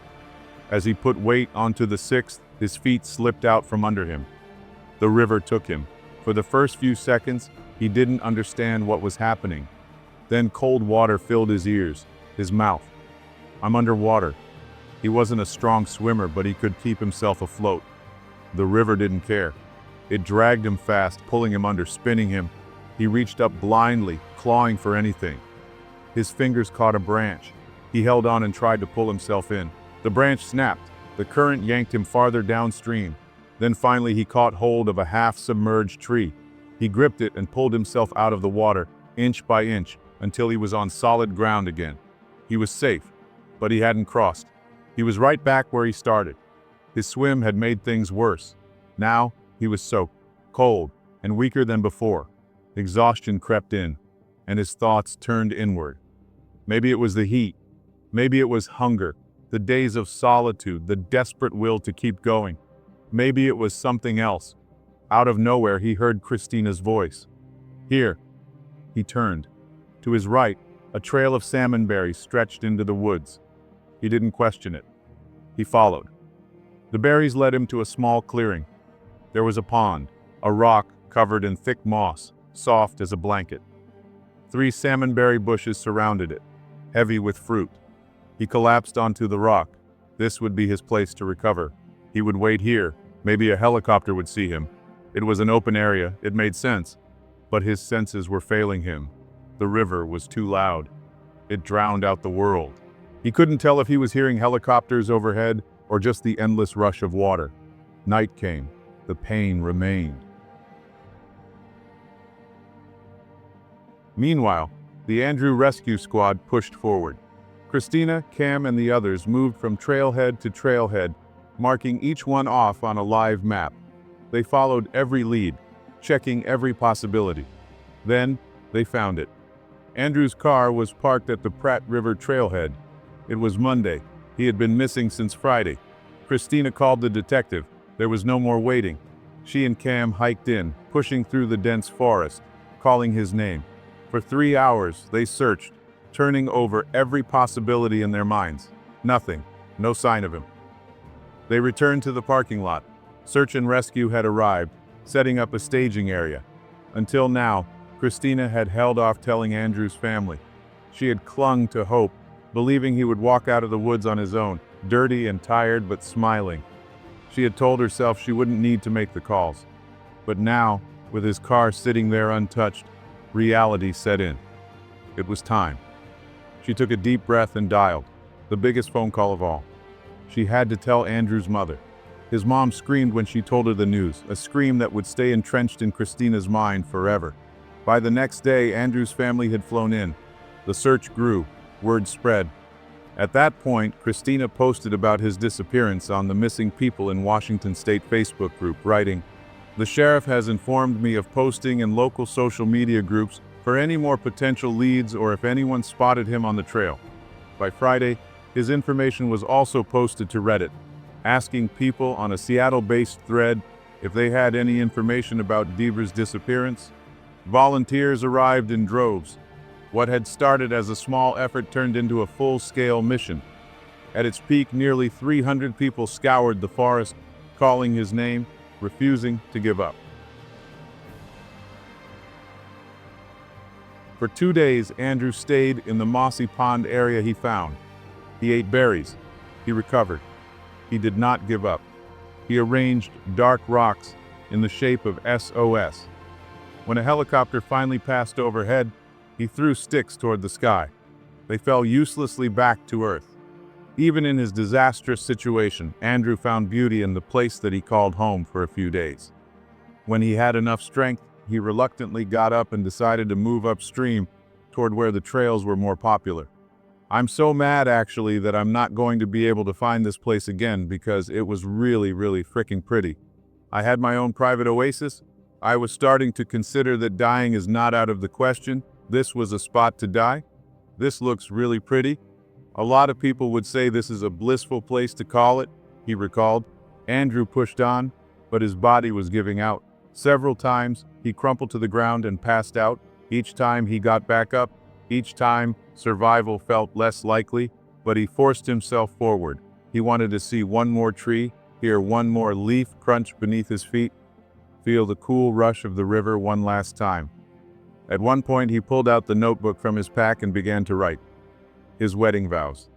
As he put weight onto the 6th, his feet slipped out from under him. The river took him. For the first few seconds, He didn't understand what was happening. Then cold water filled his ears, his mouth. I'm underwater. He wasn't a strong swimmer, but he could keep himself afloat. The river didn't care. It dragged him fast, pulling him under, spinning him. He reached up blindly, clawing for anything. His fingers caught a branch. He held on and tried to pull himself in. The branch snapped. The current yanked him farther downstream. Then finally he caught hold of a half-submerged tree. He gripped it and pulled himself out of the water, inch by inch, until he was on solid ground again. He was safe, but he hadn't crossed. He was right back where he started. His swim had made things worse. Now, he was soaked, cold, and weaker than before. Exhaustion crept in, and his thoughts turned inward. Maybe it was the heat. Maybe it was hunger, the days of solitude, the desperate will to keep going. Maybe it was something else. Out of nowhere, he heard Christina's voice. Here. He turned. To his right, a trail of salmon berries stretched into the woods. He didn't question it. He followed. The berries led him to a small clearing. There was a pond, a rock covered in thick moss, soft as a blanket. 3 salmonberry bushes surrounded it, heavy with fruit. He collapsed onto the rock. This would be his place to recover. He would wait here. Maybe a helicopter would see him. It was an open area. It made sense. But his senses were failing him. The river was too loud. It drowned out the world. He couldn't tell if he was hearing helicopters overhead or just the endless rush of water. Night came. The pain remained. Meanwhile, the Andrew rescue squad pushed forward. Christina, Cam, and the others moved from trailhead to trailhead, marking each one off on a live map. They followed every lead, checking every possibility. Then, they found it. Andrew's car was parked at the Pratt River trailhead. It was Monday. He had been missing since Friday. Christina called the detective. There was no more waiting. She and Cam hiked in, pushing through the dense forest, calling his name. For 3 hours, they searched, turning over every possibility in their minds. Nothing. No sign of him. They returned to the parking lot. Search and rescue had arrived, setting up a staging area. Until now, Christina had held off telling Andrew's family. She had clung to hope, believing he would walk out of the woods on his own, dirty and tired but smiling. She had told herself she wouldn't need to make the calls. But now, with his car sitting there untouched, reality set in. It was time. She took a deep breath and dialed, the biggest phone call of all. She had to tell Andrew's mother. His mom screamed when she told her the news, a scream that would stay entrenched in Christina's mind forever. By the next day, Andrew's family had flown in. The search grew. Word spread. At that point, Christina posted about his disappearance on the Missing People in Washington State Facebook group, writing, "The sheriff has informed me of posting in local social media groups for any more potential leads or if anyone spotted him on the trail." By Friday, his information was also posted to Reddit, asking people on a Seattle-based thread if they had any information about Deaver's disappearance. Volunteers arrived in droves. What had started as a small effort turned into a full-scale mission. At its peak, nearly 300 people scoured the forest, calling his name, refusing to give up. For 2 days, Andrew stayed in the mossy pond area he found. He ate berries. He recovered. He did not give up. He arranged dark rocks in the shape of SOS. When a helicopter finally passed overhead, he threw sticks toward the sky. They fell uselessly back to earth. Even in his disastrous situation, Andrew found beauty in the place that he called home for a few days. When he had enough strength, he reluctantly got up and decided to move upstream toward where the trails were more popular. "I'm so mad, actually, that I'm not going to be able to find this place again because it was really, really freaking pretty. I had my own private oasis. I was starting to consider that dying is not out of the question. This was a spot to die. This looks really pretty. A lot of people would say this is a blissful place to call it," he recalled. Andrew pushed on, but his body was giving out. Several times, he crumpled to the ground and passed out. Each time he got back up. Each time, survival felt less likely, but he forced himself forward. He wanted to see one more tree, hear one more leaf crunch beneath his feet, feel the cool rush of the river one last time. At one point, he pulled out the notebook from his pack and began to write his wedding vows.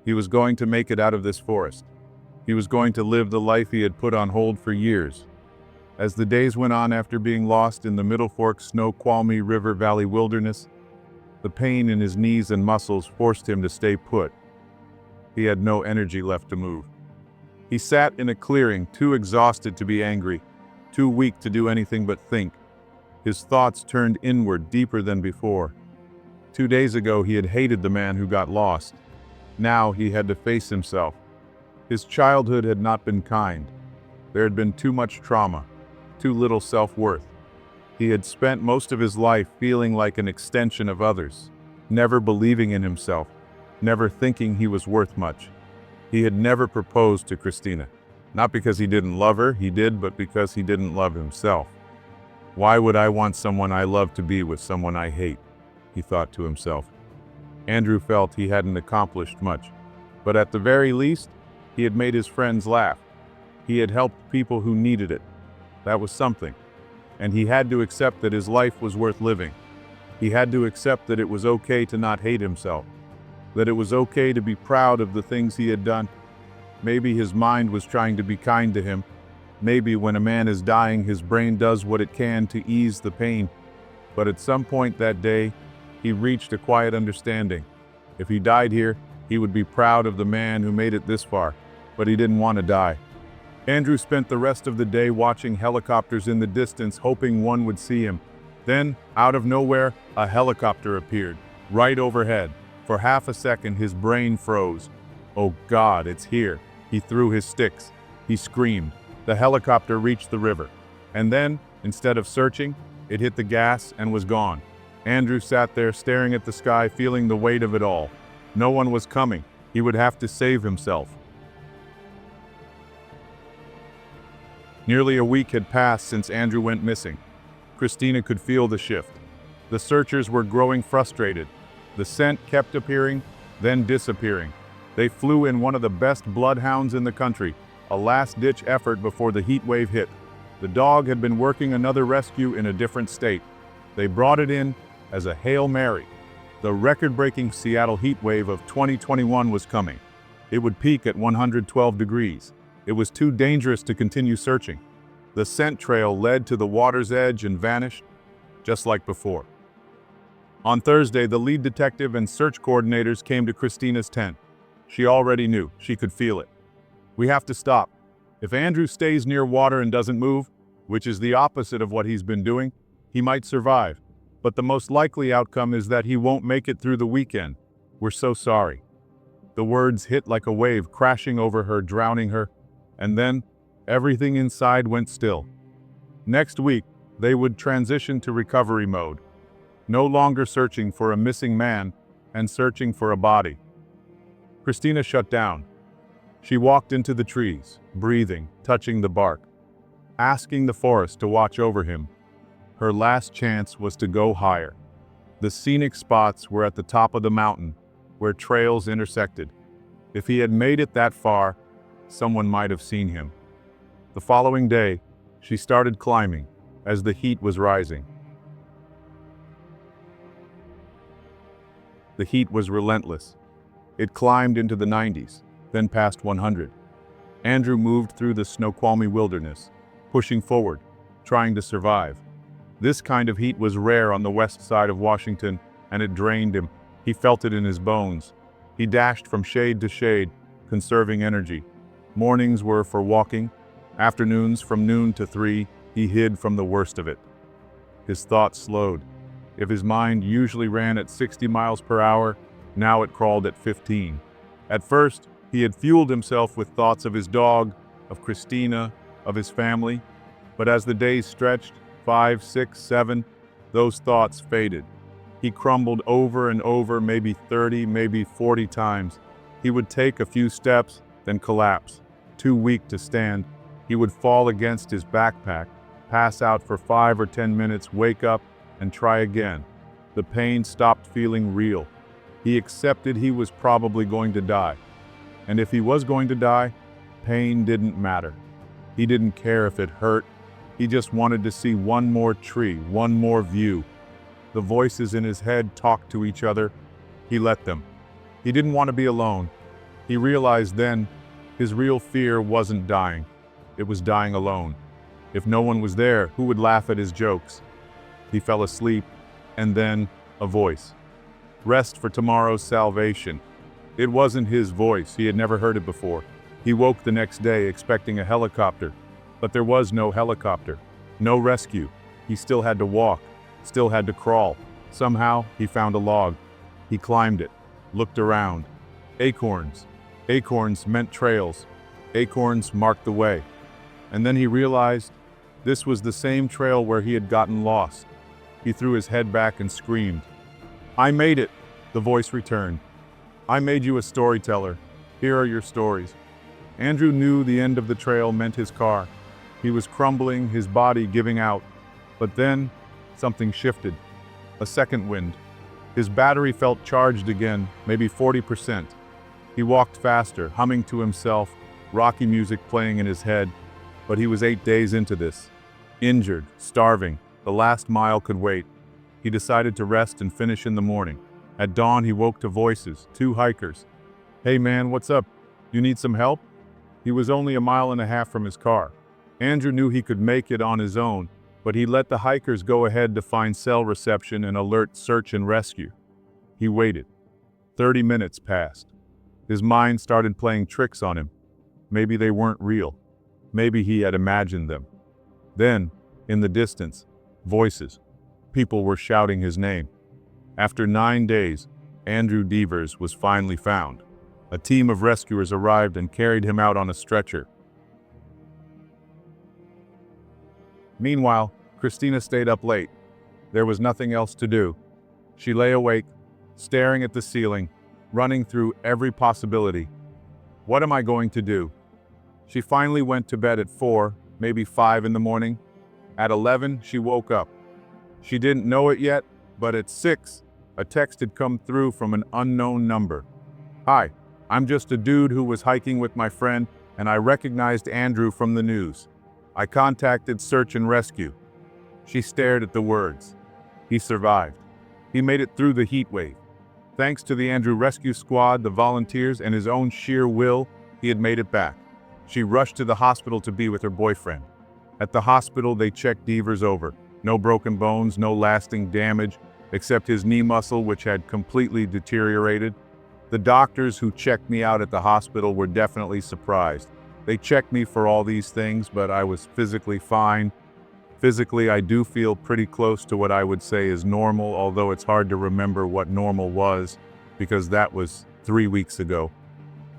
He was going to make it out of this forest. He was going to live the life he had put on hold for years. As the days went on after being lost in the Middle Fork Snoqualmie River Valley wilderness, the pain in his knees and muscles forced him to stay put. He had no energy left to move. He sat in a clearing, too exhausted to be angry, too weak to do anything but think. His thoughts turned inward deeper than before. 2 days ago, he had hated the man who got lost. Now he had to face himself. His childhood had not been kind. There had been too much trauma, too little self-worth. He had spent most of his life feeling like an extension of others, never believing in himself, never thinking he was worth much. He had never proposed to Christina. Not because he didn't love her, he did, but because he didn't love himself. Why would I want someone I love to be with someone I hate? He thought to himself. Andrew felt he hadn't accomplished much, but at the very least, he had made his friends laugh. He had helped people who needed it. That was something. And he had to accept that his life was worth living. He had to accept that it was okay to not hate himself, that it was okay to be proud of the things he had done. Maybe his mind was trying to be kind to him. Maybe when a man is dying, his brain does what it can to ease the pain. But at some point that day, he reached a quiet understanding. If he died here, he would be proud of the man who made it this far, but he didn't want to die. Andrew spent the rest of the day watching helicopters in the distance, hoping one would see him. Then, out of nowhere, a helicopter appeared, right overhead. For half a second, his brain froze. Oh God, it's here. He threw his sticks. He screamed. The helicopter reached the river. And then, instead of searching, it hit the gas and was gone. Andrew sat there staring at the sky, feeling the weight of it all. No one was coming. He would have to save himself. Nearly a week had passed since Andrew went missing. Christina could feel the shift. The searchers were growing frustrated. The scent kept appearing, then disappearing. They flew in one of the best bloodhounds in the country, a last-ditch effort before the heat wave hit. The dog had been working another rescue in a different state. They brought it in as a Hail Mary. The record-breaking Seattle heat wave of 2021 was coming. It would peak at 112 degrees. It was too dangerous to continue searching. The scent trail led to the water's edge and vanished, just like before. On Thursday, the lead detective and search coordinators came to Christina's tent. She already knew. She could feel it. We have to stop. If Andrew stays near water and doesn't move, which is the opposite of what he's been doing, he might survive. But the most likely outcome is that he won't make it through the weekend. We're so sorry. The words hit like a wave, crashing over her, drowning her. And then, everything inside went still. Next week, they would transition to recovery mode. No longer searching for a missing man and searching for a body. Christina shut down. She walked into the trees, breathing, touching the bark, asking the forest to watch over him. Her last chance was to go higher. The scenic spots were at the top of the mountain, where trails intersected. If he had made it that far, someone might have seen him. The following day, she started climbing as the heat was rising. The heat was relentless. It climbed into the 90s, then past 100. Andrew moved through the Snoqualmie wilderness, pushing forward, trying to survive. This kind of heat was rare on the west side of Washington, and it drained him. He felt it in his bones. He dashed from shade to shade, conserving energy. Mornings were for walking. Afternoons, from noon to 3, he hid from the worst of it. His thoughts slowed. If his mind usually ran at 60 miles per hour, now it crawled at 15. At first, he had fueled himself with thoughts of his dog, of Christina, of his family. But as the days stretched, 5, 6, 7, those thoughts faded. He crumbled over and over, maybe 30, maybe 40 times. He would take a few steps, then collapse. Too weak to stand, he would fall against his backpack, pass out for 5 or 10 minutes, wake up, and try again. The pain stopped feeling real. He accepted he was probably going to die. And if he was going to die, pain didn't matter. He didn't care if it hurt. He just wanted to see one more tree, one more view. The voices in his head talked to each other. He let them. He didn't want to be alone. He realized then his real fear wasn't dying. It was dying alone. If no one was there, who would laugh at his jokes? He fell asleep, and then a voice. Rest for tomorrow's salvation. It wasn't his voice. He had never heard it before. He woke the next day expecting a helicopter, but there was no helicopter. No rescue. He still had to walk, still had to crawl. Somehow, he found a log. He climbed it, looked around. Acorns. Acorns meant trails. Acorns marked the way. And then he realized this was the same trail where he had gotten lost. He threw his head back and screamed. "I made it," the voice returned. "I made you a storyteller. Here are your stories." Andrew knew the end of the trail meant his car. He was crumbling, his body giving out. But then, something shifted. A second wind. His battery felt charged again, maybe 40%. He walked faster, humming to himself, rocky music playing in his head. But he was 8 days into this. Injured, starving, the last mile could wait. He decided to rest and finish in the morning. At dawn, he woke to voices, 2 hikers. "Hey man, what's up? You need some help?" He was only a mile and a half from his car. Andrew knew he could make it on his own, but he let the hikers go ahead to find cell reception and alert search and rescue. He waited. 30 minutes passed. His mind started playing tricks on him. Maybe they weren't real. Maybe he had imagined them. Then, in the distance, voices. People were shouting his name. After 9 days, Andrew Devers was finally found. A team of rescuers arrived and carried him out on a stretcher. Meanwhile, Christina stayed up late. There was nothing else to do. She lay awake, staring at the ceiling, running through every possibility. What am I going to do? She finally went to bed at 4, maybe 5 in the morning. At 11, she woke up. She didn't know it yet, but at 6, a text had come through from an unknown number. "Hi, I'm just a dude who was hiking with my friend, and I recognized Andrew from the news. I contacted search and rescue." She stared at the words. He survived. He made it through the heat wave. Thanks to the Andrew Rescue Squad, the volunteers, and his own sheer will, he had made it back. She rushed to the hospital to be with her boyfriend. At the hospital, they checked Devers over. No broken bones, no lasting damage, except his knee muscle, which had completely deteriorated. The doctors who checked me out at the hospital were definitely surprised. They checked me for all these things, but I was physically fine. Physically, I do feel pretty close to what I would say is normal, although it's hard to remember what normal was, because that was 3 weeks ago.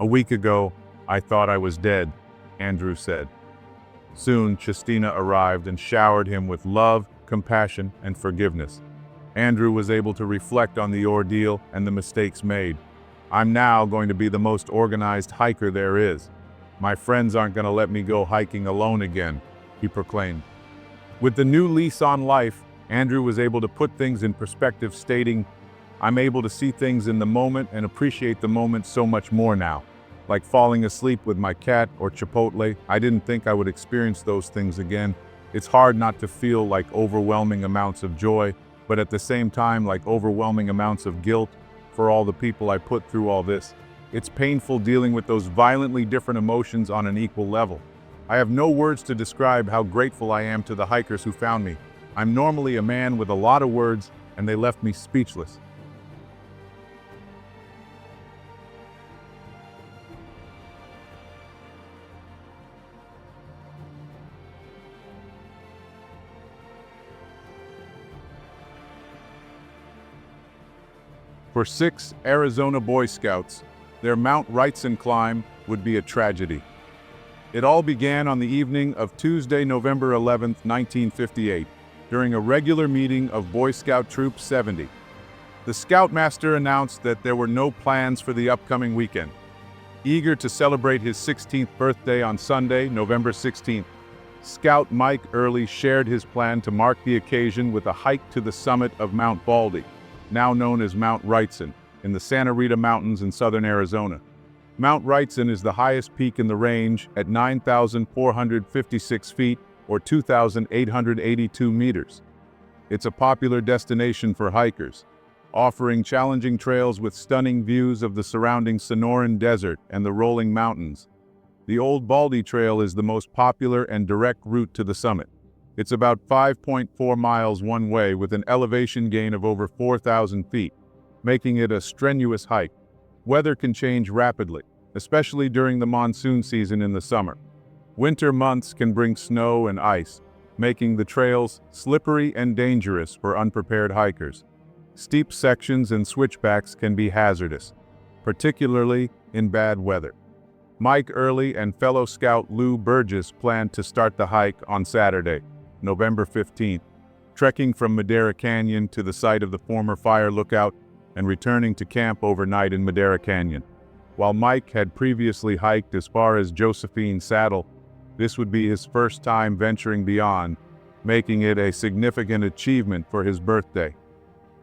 A week ago, I thought I was dead, Andrew said. Soon, Christina arrived and showered him with love, compassion, and forgiveness. Andrew was able to reflect on the ordeal and the mistakes made. "I'm now going to be the most organized hiker there is. My friends aren't going to let me go hiking alone again," he proclaimed. With the new lease on life, Andrew was able to put things in perspective, stating, "I'm able to see things in the moment and appreciate the moment so much more now. Like falling asleep with my cat or Chipotle, I didn't think I would experience those things again. It's hard not to feel like overwhelming amounts of joy, but at the same time like overwhelming amounts of guilt for all the people I put through all this. It's painful dealing with those violently different emotions on an equal level. I have no words to describe how grateful I am to the hikers who found me. I'm normally a man with a lot of words, and they left me speechless." For 6 Arizona Boy Scouts, their Mount Wrightson climb would be a tragedy. It all began on the evening of Tuesday, November 11, 1958, during a regular meeting of Boy Scout Troop 70. The Scoutmaster announced that there were no plans for the upcoming weekend. Eager to celebrate his 16th birthday on Sunday, November 16th, Scout Mike Early shared his plan to mark the occasion with a hike to the summit of Mount Baldy, now known as Mount Wrightson, in the Santa Rita Mountains in southern Arizona. Mount Wrightson is the highest peak in the range at 9,456 feet or 2,882 meters. It's a popular destination for hikers, offering challenging trails with stunning views of the surrounding Sonoran Desert and the rolling mountains. The Old Baldy Trail is the most popular and direct route to the summit. It's about 5.4 miles one way with an elevation gain of over 4,000 feet, making it a strenuous hike. Weather can change rapidly, especially during the monsoon season in the summer. Winter months can bring snow and ice, making the trails slippery and dangerous for unprepared hikers. Steep sections and switchbacks can be hazardous, particularly in bad weather. Mike Early and fellow scout Lou Burgess planned to start the hike on Saturday, November 15th, trekking from Madera Canyon to the site of the former fire lookout and returning to camp overnight in Madera Canyon. While Mike had previously hiked as far as Josephine Saddle, this would be his first time venturing beyond, making it a significant achievement for his birthday.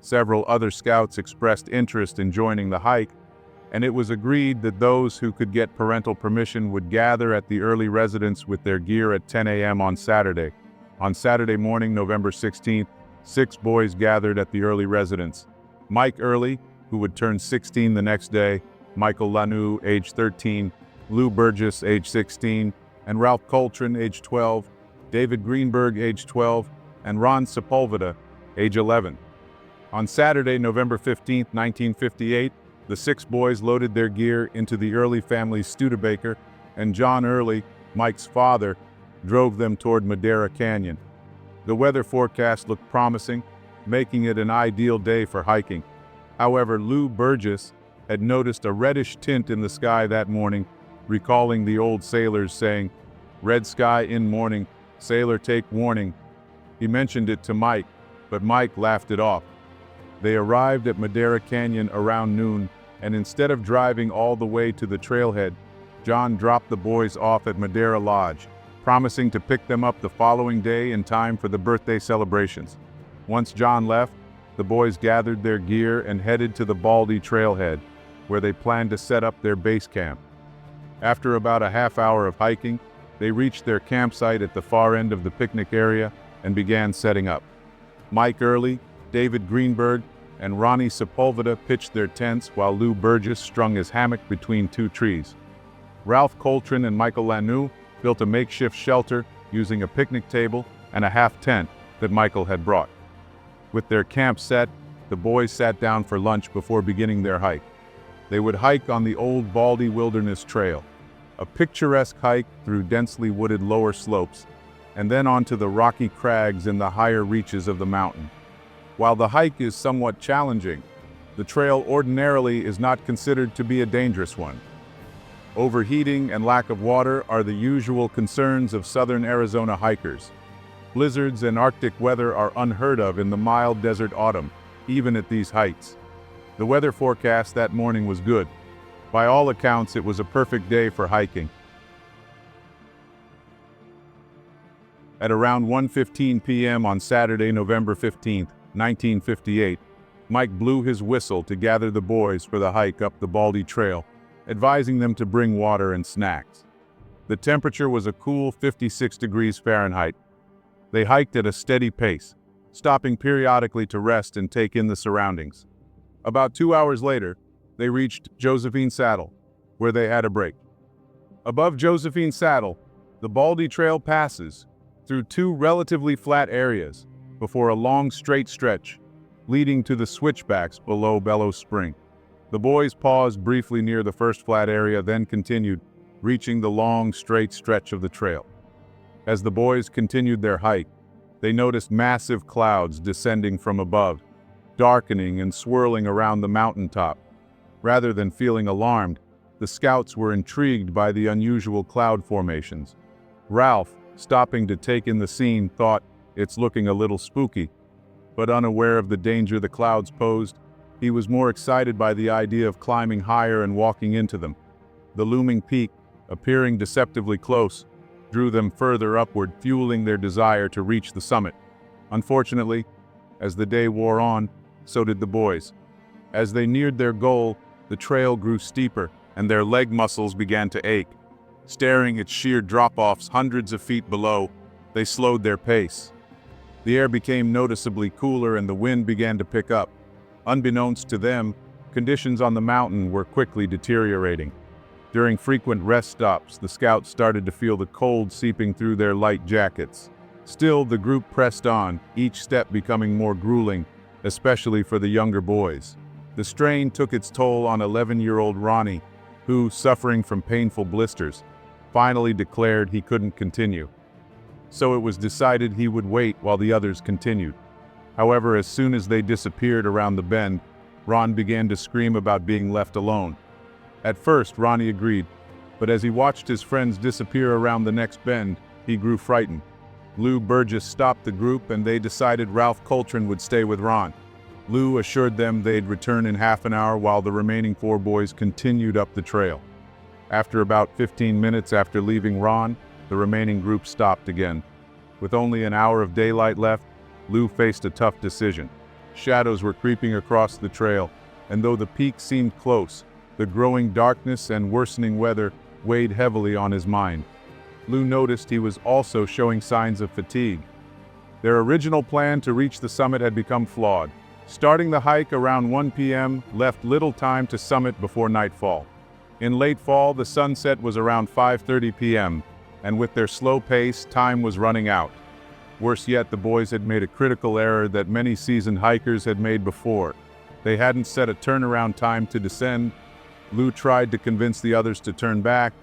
Several other scouts expressed interest in joining the hike, and it was agreed that those who could get parental permission would gather at the Early residence with their gear at 10 a.m. on Saturday. On Saturday morning, November 16th, 6 boys gathered at the Early residence. Mike Early, who would turn 16 the next day, Michael Lanu, age 13, Lou Burgess, age 16, and Ralph Coltrane, age 12, David Greenberg, age 12, and Ron Sepulveda, age 11. On Saturday, November 15, 1958, the 6 boys loaded their gear into the Early family's Studebaker, and John Early, Mike's father, drove them toward Madera Canyon. The weather forecast looked promising, making it an ideal day for hiking. However, Lou Burgess had noticed a reddish tint in the sky that morning, recalling the old sailors saying, "Red sky in morning, sailor take warning." He mentioned it to Mike, but Mike laughed it off. They arrived at Madera Canyon around noon, and instead of driving all the way to the trailhead, John dropped the boys off at Madera Lodge, promising to pick them up the following day in time for the birthday celebrations. Once John left, the boys gathered their gear and headed to the Baldy trailhead, where they planned to set up their base camp. After about a half hour of hiking, they reached their campsite at the far end of the picnic area and began setting up. Mike Early, David Greenberg, and Ronnie Sepulveda pitched their tents while Lou Burgess strung his hammock between 2 trees. Ralph Coltrane and Michael Lanu built a makeshift shelter using a picnic table and a half tent that Michael had brought. With their camp set, the boys sat down for lunch before beginning their hike. They would hike on the Old Baldy Wilderness Trail, a picturesque hike through densely wooded lower slopes, and then onto the rocky crags in the higher reaches of the mountain. While the hike is somewhat challenging, the trail ordinarily is not considered to be a dangerous one. Overheating and lack of water are the usual concerns of southern Arizona hikers. Blizzards and Arctic weather are unheard of in the mild desert autumn, even at these heights. The weather forecast that morning was good. By all accounts, it was a perfect day for hiking. At around 1:15 p.m. on Saturday, November 15, 1958, Mike blew his whistle to gather the boys for the hike up the Baldy Trail, advising them to bring water and snacks. The temperature was a cool 56 degrees Fahrenheit. They hiked at a steady pace, stopping periodically to rest and take in the surroundings. About 2 hours later, they reached Josephine Saddle, where they had a break. Above Josephine Saddle, the Baldy Trail passes through 2 relatively flat areas before a long straight stretch leading to the switchbacks below Bellows Spring. The boys paused briefly near the first flat area, then continued, reaching the long straight stretch of the trail. As the boys continued their hike, they noticed massive clouds descending from above, darkening and swirling around the mountaintop. Rather than feeling alarmed, the scouts were intrigued by the unusual cloud formations. Ralph, stopping to take in the scene, thought, "It's looking a little spooky." But unaware of the danger the clouds posed, he was more excited by the idea of climbing higher and walking into them. The looming peak, appearing deceptively close, drew them further upward, fueling their desire to reach the summit. Unfortunately, as the day wore on, so did the boys. As they neared their goal, the trail grew steeper, and their leg muscles began to ache. Staring at sheer drop-offs hundreds of feet below, they slowed their pace. The air became noticeably cooler and the wind began to pick up. Unbeknownst to them, conditions on the mountain were quickly deteriorating. During frequent rest stops, the scouts started to feel the cold seeping through their light jackets. Still, the group pressed on, each step becoming more grueling, especially for the younger boys. The strain took its toll on 11-year-old Ronnie, who, suffering from painful blisters, finally declared he couldn't continue. So it was decided he would wait while the others continued. However, as soon as they disappeared around the bend, Ron began to scream about being left alone. At first, Ronnie agreed, but as he watched his friends disappear around the next bend, he grew frightened. Lou Burgess stopped the group and they decided Ralph Coltrane would stay with Ron. Lou assured them they'd return in half an hour while the remaining 4 boys continued up the trail. After about 15 minutes after leaving Ron, the remaining group stopped again. With only an hour of daylight left, Lou faced a tough decision. Shadows were creeping across the trail, and though the peak seemed close, the growing darkness and worsening weather weighed heavily on his mind. Lou noticed he was also showing signs of fatigue. Their original plan to reach the summit had become flawed. Starting the hike around 1 p.m. left little time to summit before nightfall. In late fall, the sunset was around 5:30 p.m., and with their slow pace, time was running out. Worse yet, the boys had made a critical error that many seasoned hikers had made before. They hadn't set a turnaround time to descend. Lou tried to convince the others to turn back.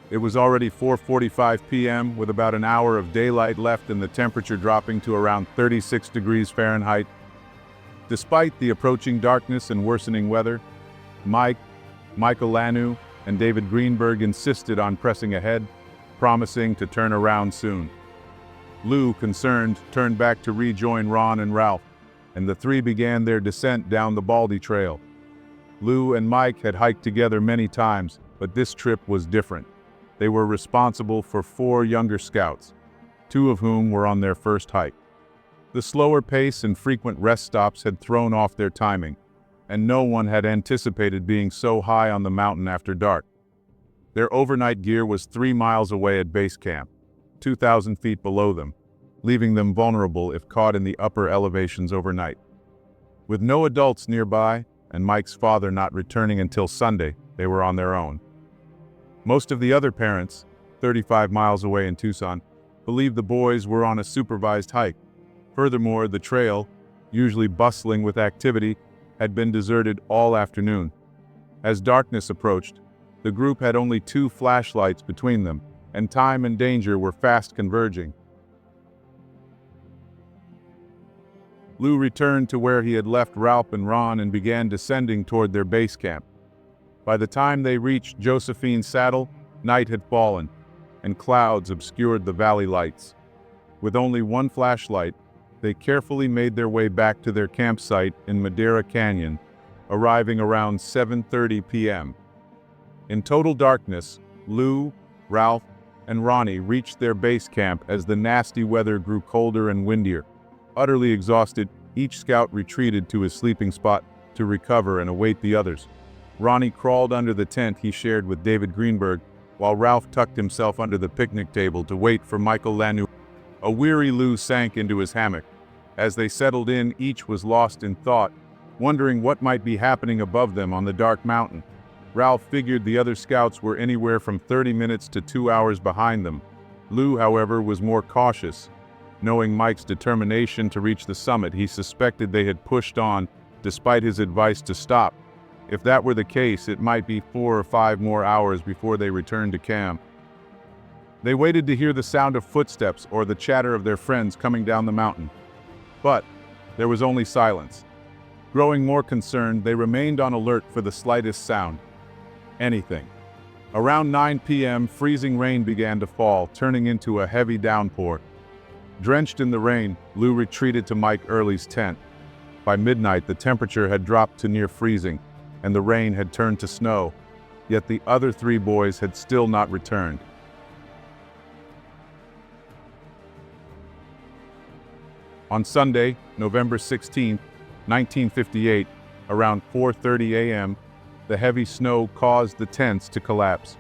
It was already 4:45 p.m. with about an hour of daylight left and the temperature dropping to around 36 degrees Fahrenheit. Despite the approaching darkness and worsening weather, Michael Lanu, and David Greenberg insisted on pressing ahead, promising to turn around soon. Lou, concerned, turned back to rejoin Ron and Ralph, and the 3 began their descent down the Baldy Trail. Lou and Mike had hiked together many times, but this trip was different. They were responsible for 4 younger scouts, 2 of whom were on their first hike. The slower pace and frequent rest stops had thrown off their timing, and no one had anticipated being so high on the mountain after dark. Their overnight gear was 3 miles away at base camp, 2,000 feet below them, leaving them vulnerable if caught in the upper elevations overnight. With no adults nearby, and Mike's father not returning until Sunday, they were on their own. Most of the other parents, 35 miles away in Tucson, believed the boys were on a supervised hike. Furthermore, the trail, usually bustling with activity, had been deserted all afternoon. As darkness approached, the group had only 2 flashlights between them, and time and danger were fast converging. Lou returned to where he had left Ralph and Ron and began descending toward their base camp. By the time they reached Josephine's Saddle, night had fallen, and clouds obscured the valley lights. With only 1 flashlight, they carefully made their way back to their campsite in Madera Canyon, arriving around 7:30 p.m. In total darkness, Lou, Ralph, and Ronnie reached their base camp as the nasty weather grew colder and windier. Utterly exhausted, each scout retreated to his sleeping spot to recover and await the others. Ronnie crawled under the tent he shared with David Greenberg, while Ralph tucked himself under the picnic table to wait for Michael Lanu. A weary Lou sank into his hammock. As they settled in, each was lost in thought, wondering what might be happening above them on the dark mountain. Ralph figured the other scouts were anywhere from 30 minutes to 2 hours behind them. Lou, however, was more cautious. Knowing Mike's determination to reach the summit, he suspected they had pushed on, despite his advice to stop. If that were the case, it might be 4 or 5 more hours before they returned to camp. They waited to hear the sound of footsteps or the chatter of their friends coming down the mountain. But there was only silence. Growing more concerned, they remained on alert for the slightest sound. Anything. Around 9 p.m., freezing rain began to fall, turning into a heavy downpour. Drenched in the rain, Lou retreated to Mike Early's tent. By midnight, the temperature had dropped to near freezing, and the rain had turned to snow, yet the other 3 boys had still not returned. On Sunday, November 16, 1958, around 4:30 a.m., the heavy snow caused the tents to collapse.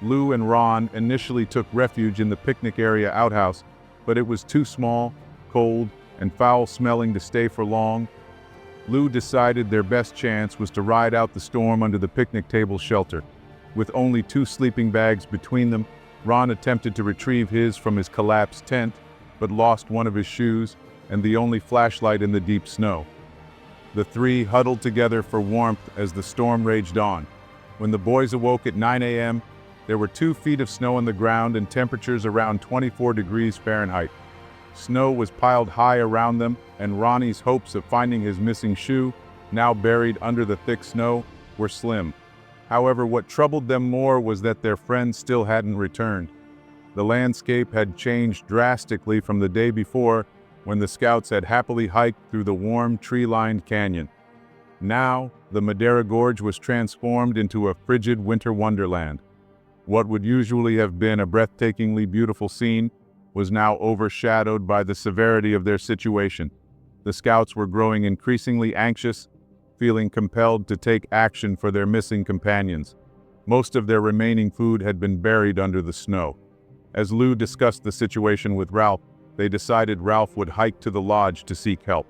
Lou and Ron initially took refuge in the picnic area outhouse, but it was too small, cold and foul-smelling to stay for long. Lou decided their best chance was to ride out the storm under the picnic table shelter. With only 2 sleeping bags between them, Ron attempted to retrieve his from his collapsed tent, but lost one of his shoes and the only flashlight in the deep snow. The 3 huddled together for warmth as the storm raged on. When the boys awoke at 9 a.m., there were 2 feet of snow on the ground and temperatures around 24 degrees Fahrenheit. Snow was piled high around them, and Ronnie's hopes of finding his missing shoe, now buried under the thick snow, were slim. However, what troubled them more was that their friend still hadn't returned. The landscape had changed drastically from the day before, when the scouts had happily hiked through the warm, tree-lined canyon. Now, the Madera Gorge was transformed into a frigid winter wonderland. What would usually have been a breathtakingly beautiful scene was now overshadowed by the severity of their situation. The scouts were growing increasingly anxious, feeling compelled to take action for their missing companions. Most of their remaining food had been buried under the snow. As Lou discussed the situation with Ralph, they decided Ralph would hike to the lodge to seek help.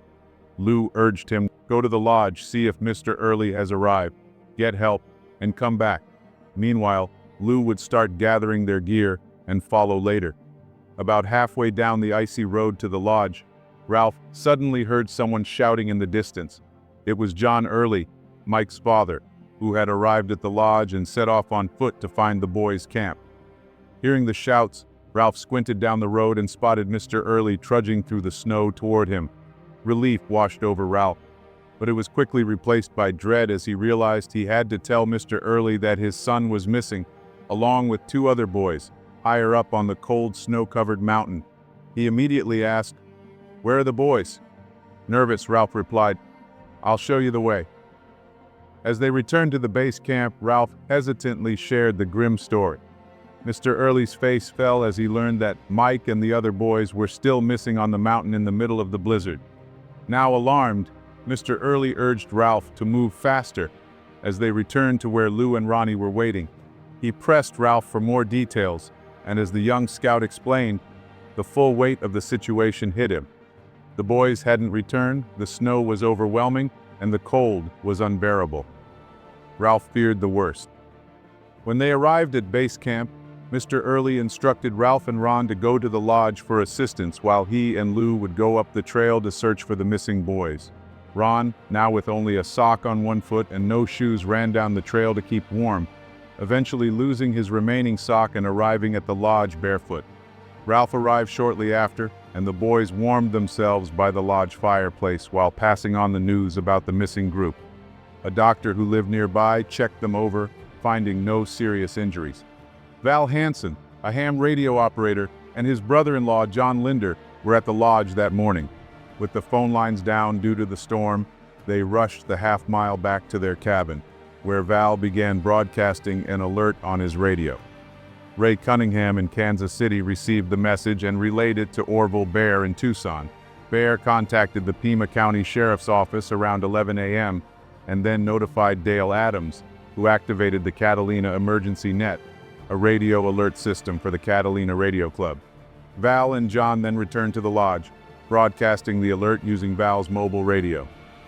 Lou urged him, "Go to the lodge, see if Mr. Early has arrived, get help, and come back." Meanwhile, Lou would start gathering their gear and follow later. About halfway down the icy road to the lodge, Ralph suddenly heard someone shouting in the distance. It was John Early, Mike's father, who had arrived at the lodge and set off on foot to find the boys' camp. Hearing the shouts, Ralph squinted down the road and spotted Mr. Early trudging through the snow toward him. Relief washed over Ralph, but it was quickly replaced by dread as he realized he had to tell Mr. Early that his son was missing, along with 2 other boys, higher up on the cold, snow-covered mountain. He immediately asked, "Where are the boys?" Nervous, Ralph replied, "I'll show you the way." As they returned to the base camp, Ralph hesitantly shared the grim story. Mr. Early's face fell as he learned that Mike and the other boys were still missing on the mountain in the middle of the blizzard. Now alarmed, Mr. Early urged Ralph to move faster as they returned to where Lou and Ronnie were waiting. He pressed Ralph for more details, and as the young scout explained, the full weight of the situation hit him. The boys hadn't returned, the snow was overwhelming, and the cold was unbearable. Ralph feared the worst. When they arrived at base camp, Mr. Early instructed Ralph and Ron to go to the lodge for assistance while he and Lou would go up the trail to search for the missing boys. Ron, now with only a sock on one foot and no shoes, ran down the trail to keep warm, eventually losing his remaining sock and arriving at the lodge barefoot. Ralph arrived shortly after, and the boys warmed themselves by the lodge fireplace while passing on the news about the missing group. A doctor who lived nearby checked them over, finding no serious injuries. Val Hansen, a ham radio operator, and his brother-in-law John Linder were at the lodge that morning. With the phone lines down due to the storm, they rushed the half-mile back to their cabin, where Val began broadcasting an alert on his radio. Ray Cunningham in Kansas City received the message and relayed it to Orville Bear in Tucson. Bear contacted the Pima County Sheriff's Office around 11 a.m. and then notified Dale Adams, who activated the Catalina Emergency Net, a radio alert system for the Catalina Radio Club. Val and John then returned to the lodge, broadcasting the alert using Val's mobile radio.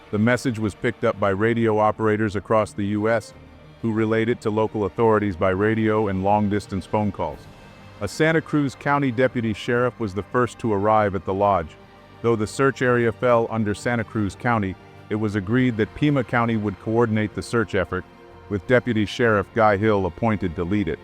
The message was picked up by radio operators across the U.S., who relayed it to local authorities by radio and long-distance phone calls. A Santa Cruz County deputy sheriff was the first to arrive at the lodge. Though the search area fell under Santa Cruz County, it was agreed that Pima County would coordinate the search effort, with Deputy Sheriff Guy Hill appointed to lead it.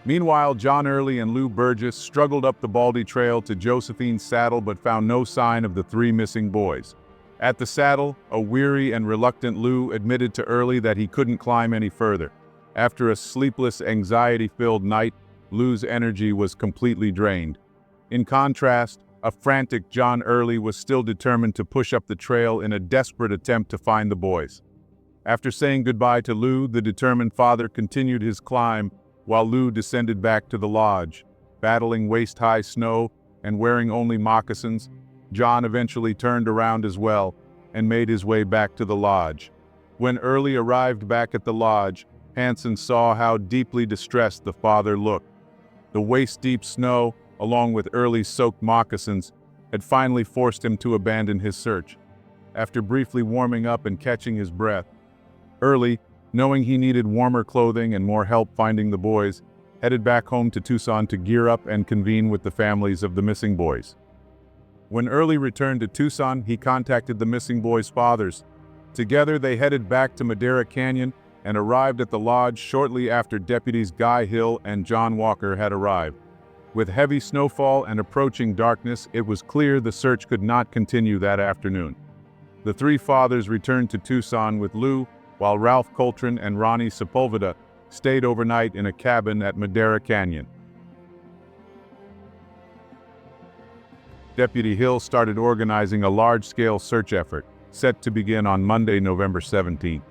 Meanwhile, John Early and Lou Burgess struggled up the Baldy Trail to Josephine's saddle but found no sign of the 3 missing boys. At the saddle, a weary and reluctant Lou admitted to Early that he couldn't climb any further. After a sleepless, anxiety-filled night, Lou's energy was completely drained. In contrast, a frantic John Early was still determined to push up the trail in a desperate attempt to find the boys. After saying goodbye to Lou, the determined father continued his climb while Lou descended back to the lodge. Battling waist-high snow and wearing only moccasins, John eventually turned around as well and made his way back to the lodge. When Early arrived back at the lodge, Hansen saw how deeply distressed the father looked. The waist-deep snow along with Early's soaked moccasins, had finally forced him to abandon his search. After briefly warming up and catching his breath, Early, knowing he needed warmer clothing and more help finding the boys, headed back home to Tucson to gear up and convene with the families of the missing boys. When Early returned to Tucson, he contacted the missing boys' fathers. Together, they headed back to Madera Canyon and arrived at the lodge shortly after deputies Guy Hill and John Walker had arrived. With heavy snowfall and approaching darkness, it was clear the search could not continue that afternoon. The three fathers returned to Tucson with Lou, while Ralph Coltrane and Ronnie Sepulveda stayed overnight in a cabin at Madera Canyon. Deputy Hill started organizing a large-scale search effort, set to begin on Monday, November 17th.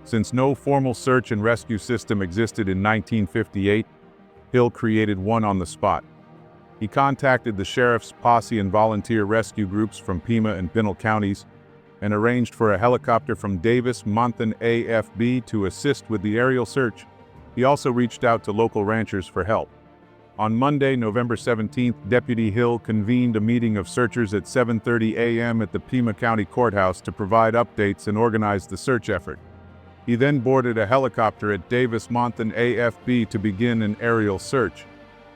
Since no formal search and rescue system existed in 1958, Hill created one on the spot. He contacted the sheriff's posse and volunteer rescue groups from Pima and Pinal counties, and arranged for a helicopter from Davis Monthan AFB to assist with the aerial search. He also reached out to local ranchers for help. On Monday, November 17th, Deputy Hill convened a meeting of searchers at 7:30 a.m. at the Pima County Courthouse to provide updates and organize the search effort. He then boarded a helicopter at Davis Monthan AFB to begin an aerial search.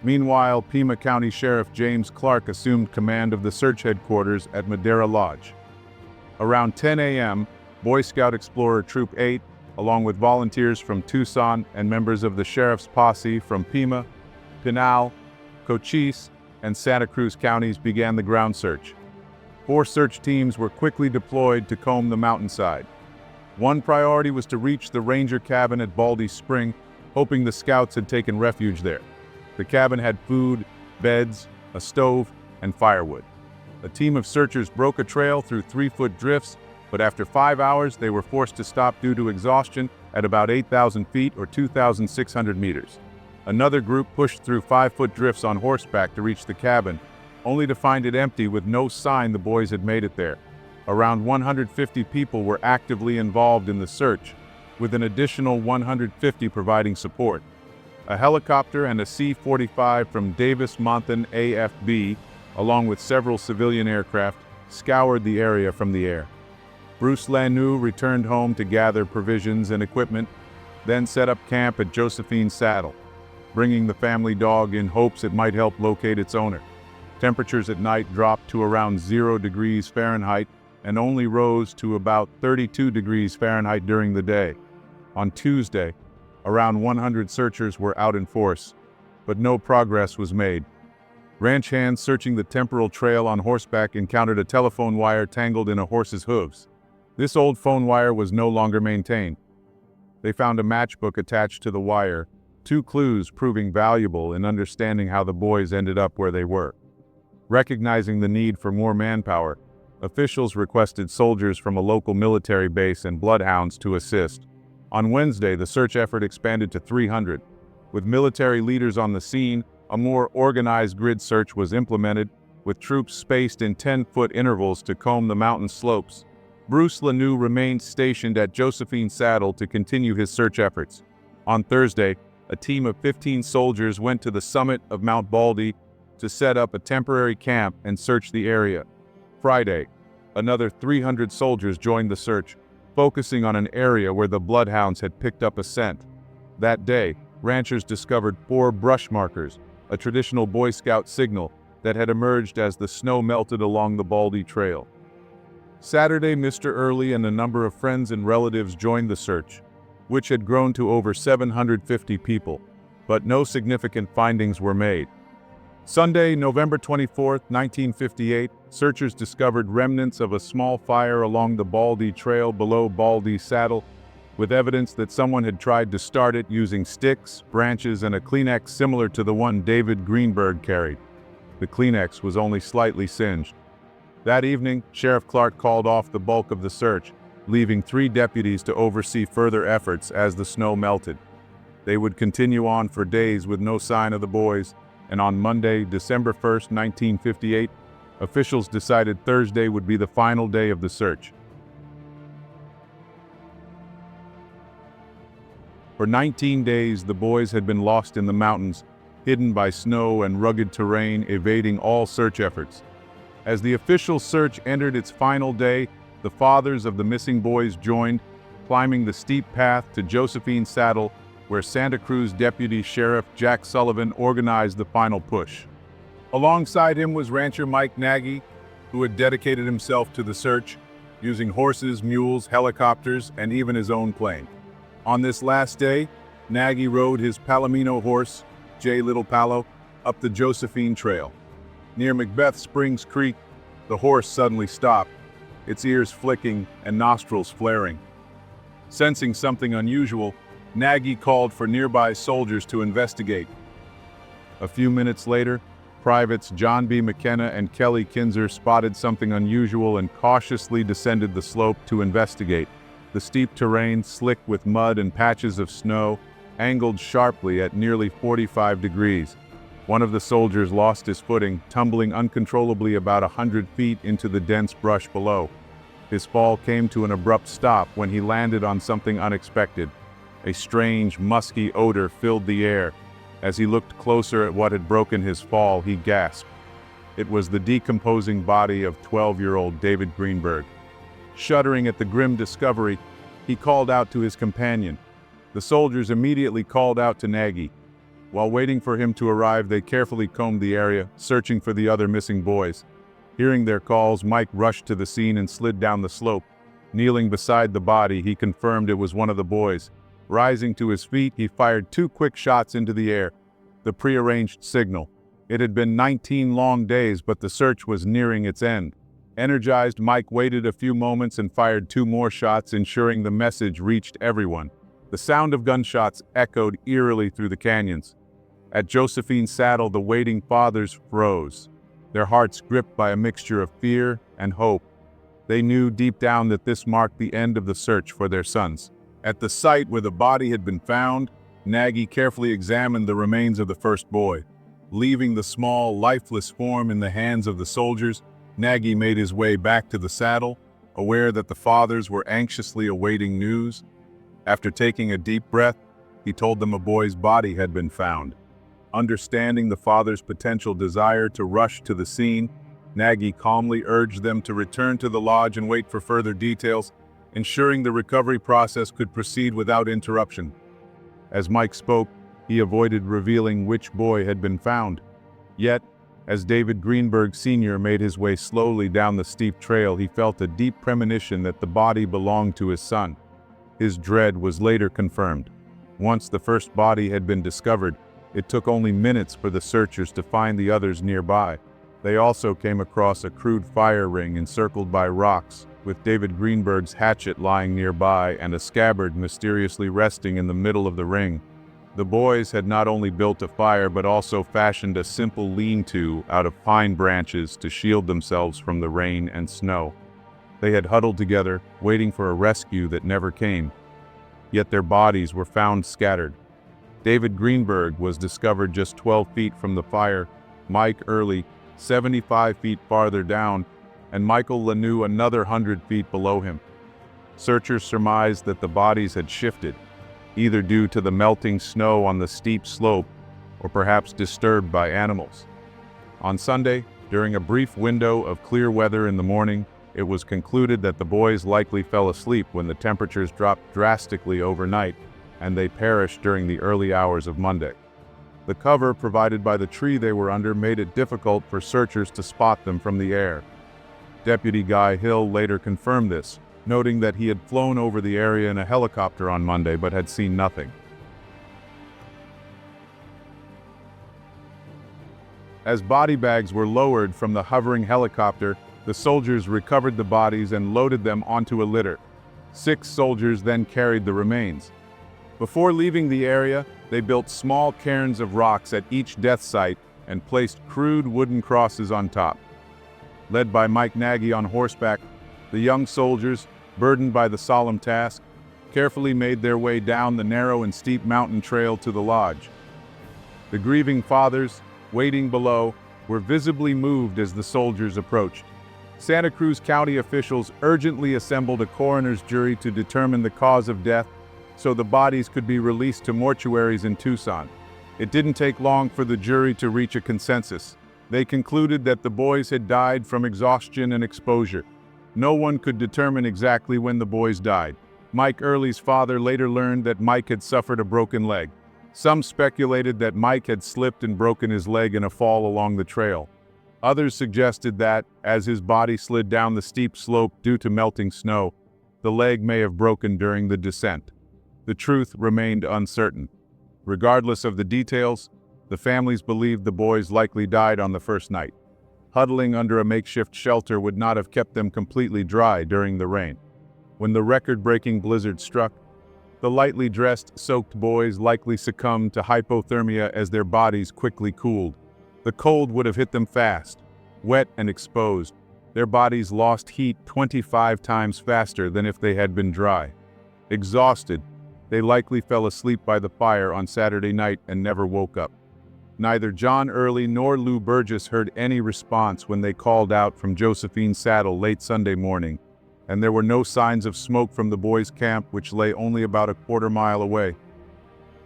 Meanwhile, Pima County Sheriff James Clark assumed command of the search headquarters at Madera Lodge. Around 10 a.m., Boy Scout Explorer Troop 8, along with volunteers from Tucson and members of the sheriff's posse from Pima, Pinal, Cochise, and Santa Cruz counties began the ground search. 4 search teams were quickly deployed to comb the mountainside. One priority was to reach the ranger cabin at Baldy Spring, hoping the scouts had taken refuge there. The cabin had food, beds, a stove, and firewood. A team of searchers broke a trail through 3-foot drifts, but after 5 hours they were forced to stop due to exhaustion at about 8,000 feet or 2,600 meters. Another group pushed through 5-foot drifts on horseback to reach the cabin, only to find it empty with no sign the boys had made it there. Around 150 people were actively involved in the search, with an additional 150 providing support. A helicopter and a C-45 from Davis Monthan AFB, along with several civilian aircraft, scoured the area from the air. Bruce Lanoux returned home to gather provisions and equipment, then set up camp at Josephine Saddle, bringing the family dog in hopes it might help locate its owner. Temperatures at night dropped to around 0 degrees Fahrenheit and only rose to about 32 degrees Fahrenheit during the day. On Tuesday, around 100 searchers were out in force, but no progress was made. Ranch hands searching the temporal trail on horseback encountered a telephone wire tangled in a horse's hooves. This old phone wire was no longer maintained. They found a matchbook attached to the wire, 2 clues proving valuable in understanding how the boys ended up where they were. Recognizing the need for more manpower, officials requested soldiers from a local military base and bloodhounds to assist. On Wednesday, the search effort expanded to 300. With military leaders on the scene, a more organized grid search was implemented, with troops spaced in 10-foot intervals to comb the mountain slopes. Bruce Lanoux remained stationed at Josephine Saddle to continue his search efforts. On Thursday, a team of 15 soldiers went to the summit of Mount Baldy to set up a temporary camp and search the area. Friday, another 300 soldiers joined the search, focusing on an area where the bloodhounds had picked up a scent. That day, ranchers discovered 4 brush markers, a traditional Boy Scout signal that had emerged as the snow melted along the Baldy Trail. Saturday, Mr. Early and a number of friends and relatives joined the search, which had grown to over 750 people, but no significant findings were made. Sunday, November 24, 1958, searchers discovered remnants of a small fire along the Baldy Trail below Baldy Saddle, with evidence that someone had tried to start it using sticks, branches, and a Kleenex similar to the one David Greenberg carried. The Kleenex was only slightly singed. That evening, Sheriff Clark called off the bulk of the search, leaving 3 deputies to oversee further efforts as the snow melted. They would continue on for days with no sign of the boys, and on Monday, December 1, 1958, officials decided Thursday would be the final day of the search. For 19 days, the boys had been lost in the mountains, hidden by snow and rugged terrain, evading all search efforts. As the official search entered its final day, the fathers of the missing boys joined, climbing the steep path to Josephine's Saddle, where Santa Cruz Deputy Sheriff Jack Sullivan organized the final push. Alongside him was rancher Mike Nagy, who had dedicated himself to the search, using horses, mules, helicopters, and even his own plane. On this last day, Nagy rode his Palomino horse, J. Little Palo, up the Josephine Trail. Near Macbeth Springs Creek, the horse suddenly stopped, its ears flicking and nostrils flaring. Sensing something unusual, Nagy called for nearby soldiers to investigate. A few minutes later, Privates John B. McKenna and Kelly Kinzer spotted something unusual and cautiously descended the slope to investigate. The steep terrain, slick with mud and patches of snow, angled sharply at nearly 45 degrees. One of the soldiers lost his footing, tumbling uncontrollably about 100 feet into the dense brush below. His fall came to an abrupt stop when he landed on something unexpected. A strange, musky odor filled the air. As he looked closer at what had broken his fall, he gasped. It was the decomposing body of 12-year-old David Greenberg. Shuddering at the grim discovery, he called out to his companion. The soldiers immediately called out to Nagy. While waiting for him to arrive, they carefully combed the area, searching for the other missing boys. Hearing their calls, Mike rushed to the scene and slid down the slope. Kneeling beside the body, he confirmed it was one of the boys. Rising to his feet, he fired 2 quick shots into the air, the prearranged signal. It had been 19 long days, but the search was nearing its end. Energized, Mike waited a few moments and fired 2 more shots, ensuring the message reached everyone. The sound of gunshots echoed eerily through the canyons. At Josephine's Saddle, the waiting fathers froze, their hearts gripped by a mixture of fear and hope. They knew deep down that this marked the end of the search for their sons. At the site where the body had been found, Nagy carefully examined the remains of the first boy. Leaving the small, lifeless form in the hands of the soldiers, Nagy made his way back to the saddle, aware that the fathers were anxiously awaiting news. After taking a deep breath, he told them a boy's body had been found. Understanding the father's potential desire to rush to the scene, Nagy calmly urged them to return to the lodge and wait for further details, ensuring the recovery process could proceed without interruption. As Mike spoke, he avoided revealing which boy had been found. Yet, as David Greenberg Sr. made his way slowly down the steep trail, he felt a deep premonition that the body belonged to his son. His dread was later confirmed. Once the first body had been discovered, it took only minutes for the searchers to find the others nearby. They also came across a crude fire ring encircled by rocks, with David Greenberg's hatchet lying nearby and a scabbard mysteriously resting in the middle of the ring. The boys had not only built a fire but also fashioned a simple lean-to out of pine branches to shield themselves from the rain and snow. They had huddled together, waiting for a rescue that never came. Yet their bodies were found scattered. David Greenberg was discovered just 12 feet from the fire, Mike Early 75 feet farther down, and Michael Lanou another 100 feet below him. Searchers surmised that the bodies had shifted, either due to the melting snow on the steep slope or perhaps disturbed by animals. On Sunday, during a brief window of clear weather in the morning, it was concluded that the boys likely fell asleep when the temperatures dropped drastically overnight, and they perished during the early hours of Monday. The cover provided by the tree they were under made it difficult for searchers to spot them from the air. Deputy Guy Hill later confirmed this, noting that he had flown over the area in a helicopter on Monday but had seen nothing. As body bags were lowered from the hovering helicopter, the soldiers recovered the bodies and loaded them onto a litter. 6 soldiers then carried the remains. Before leaving the area, they built small cairns of rocks at each death site and placed crude wooden crosses on top. Led by Mike Nagy on horseback, the young soldiers, burdened by the solemn task, carefully made their way down the narrow and steep mountain trail to the lodge. The grieving fathers, waiting below, were visibly moved as the soldiers approached. Santa Cruz County officials urgently assembled a coroner's jury to determine the cause of death so the bodies could be released to mortuaries in Tucson. It didn't take long for the jury to reach a consensus. They concluded that the boys had died from exhaustion and exposure. No one could determine exactly when the boys died. Mike Early's father later learned that Mike had suffered a broken leg. Some speculated that Mike had slipped and broken his leg in a fall along the trail. Others suggested that, as his body slid down the steep slope due to melting snow, the leg may have broken during the descent. The truth remained uncertain. Regardless of the details, the families believed the boys likely died on the first night. Huddling under a makeshift shelter would not have kept them completely dry during the rain. When the record-breaking blizzard struck, the lightly dressed, soaked boys likely succumbed to hypothermia as their bodies quickly cooled. The cold would have hit them fast, wet and exposed. Their bodies lost heat 25 times faster than if they had been dry. Exhausted, they likely fell asleep by the fire on Saturday night and never woke up. Neither John Early nor Lou Burgess heard any response when they called out from Josephine Saddle late Sunday morning, and there were no signs of smoke from the boys' camp, which lay only about a quarter-mile away.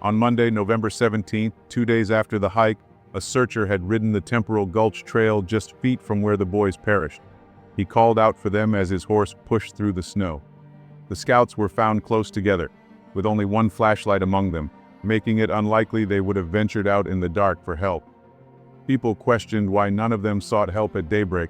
On Monday, November 17th, 2 days after the hike, a searcher had ridden the Temporal Gulch Trail just feet from where the boys perished. He called out for them as his horse pushed through the snow. The scouts were found close together, with only one flashlight among them, making it unlikely they would have ventured out in the dark for help. People questioned why none of them sought help at daybreak.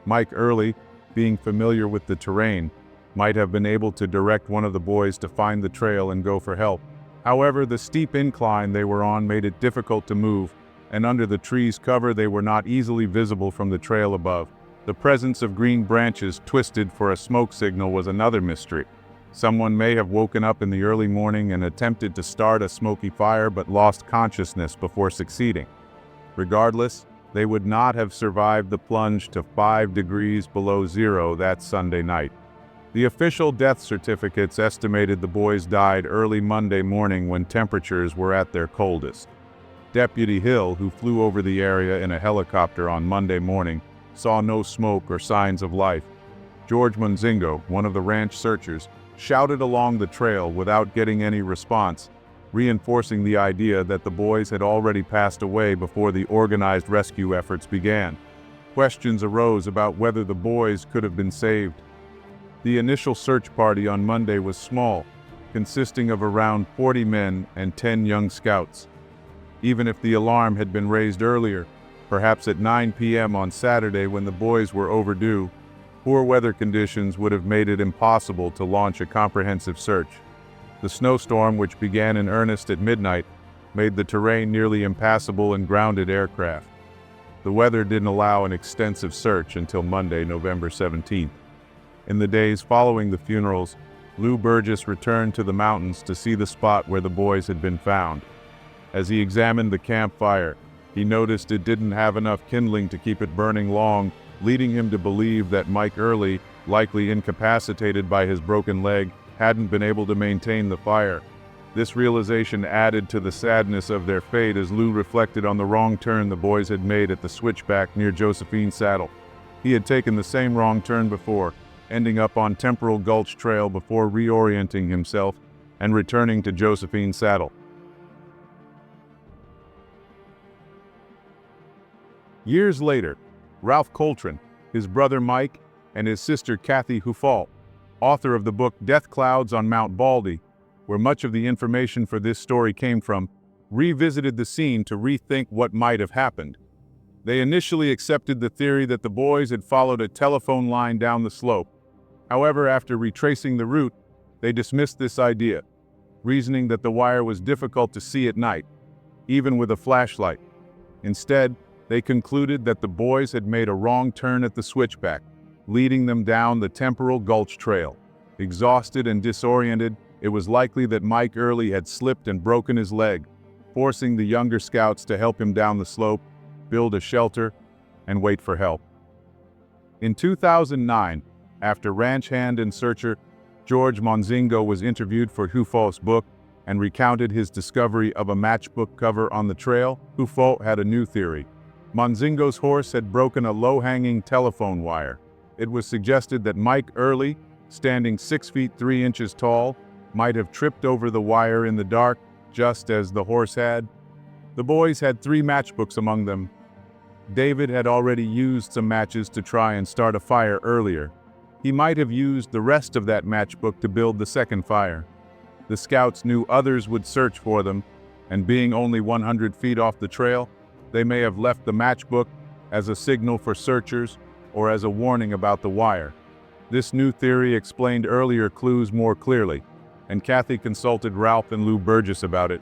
Mike Early, being familiar with the terrain, might have been able to direct one of the boys to find the trail and go for help. However, the steep incline they were on made it difficult to move, and under the tree's cover they were not easily visible from the trail above. The presence of green branches twisted for a smoke signal was another mystery. Someone may have woken up in the early morning and attempted to start a smoky fire but lost consciousness before succeeding. Regardless, they would not have survived the plunge to 5 degrees below zero that Sunday night. The official death certificates estimated the boys died early Monday morning when temperatures were at their coldest. Deputy Hill, who flew over the area in a helicopter on Monday morning, saw no smoke or signs of life. George Monzingo, one of the ranch searchers, shouted along the trail without getting any response, reinforcing the idea that the boys had already passed away before the organized rescue efforts began. Questions arose about whether the boys could have been saved. The initial search party on Monday was small, consisting of around 40 men and 10 young scouts. Even if the alarm had been raised earlier, perhaps at 9 p.m. on Saturday when the boys were overdue, poor weather conditions would have made it impossible to launch a comprehensive search. The snowstorm, which began in earnest at midnight, made the terrain nearly impassable and grounded aircraft. The weather didn't allow an extensive search until Monday, November 17th. In the days following the funerals, Lou Burgess returned to the mountains to see the spot where the boys had been found. As he examined the campfire, he noticed it didn't have enough kindling to keep it burning long, leading him to believe that Mike Early, likely incapacitated by his broken leg, hadn't been able to maintain the fire. This realization added to the sadness of their fate as Lou reflected on the wrong turn the boys had made at the switchback near Josephine Saddle. He had taken the same wrong turn before, ending up on Temporal Gulch Trail before reorienting himself and returning to Josephine Saddle. Years later, Ralph Coltrane, his brother Mike, and his sister Kathy Huffall, author of the book Death Clouds on Mount Baldy, where much of the information for this story came from, revisited the scene to rethink what might have happened. They initially accepted the theory that the boys had followed a telephone line down the slope. However, after retracing the route, they dismissed this idea, reasoning that the wire was difficult to see at night, even with a flashlight. Instead, they concluded that the boys had made a wrong turn at the switchback, leading them down the Temporal Gulch Trail. Exhausted and disoriented, it was likely that Mike Early had slipped and broken his leg, forcing the younger scouts to help him down the slope, build a shelter, and wait for help. In 2009, after ranch hand and searcher George Monzingo was interviewed for Huffall's book and recounted his discovery of a matchbook cover on the trail, Huffall had a new theory. Monzingo's horse had broken a low-hanging telephone wire. It was suggested that Mike Early, standing 6 feet 3 inches tall, might have tripped over the wire in the dark, just as the horse had. The boys had 3 matchbooks among them. David had already used some matches to try and start a fire earlier. He might have used the rest of that matchbook to build the second fire. The scouts knew others would search for them, and being only 100 feet off the trail, they may have left the matchbook as a signal for searchers or as a warning about the wire. This new theory explained earlier clues more clearly, and Kathy consulted Ralph and Lou Burgess about it.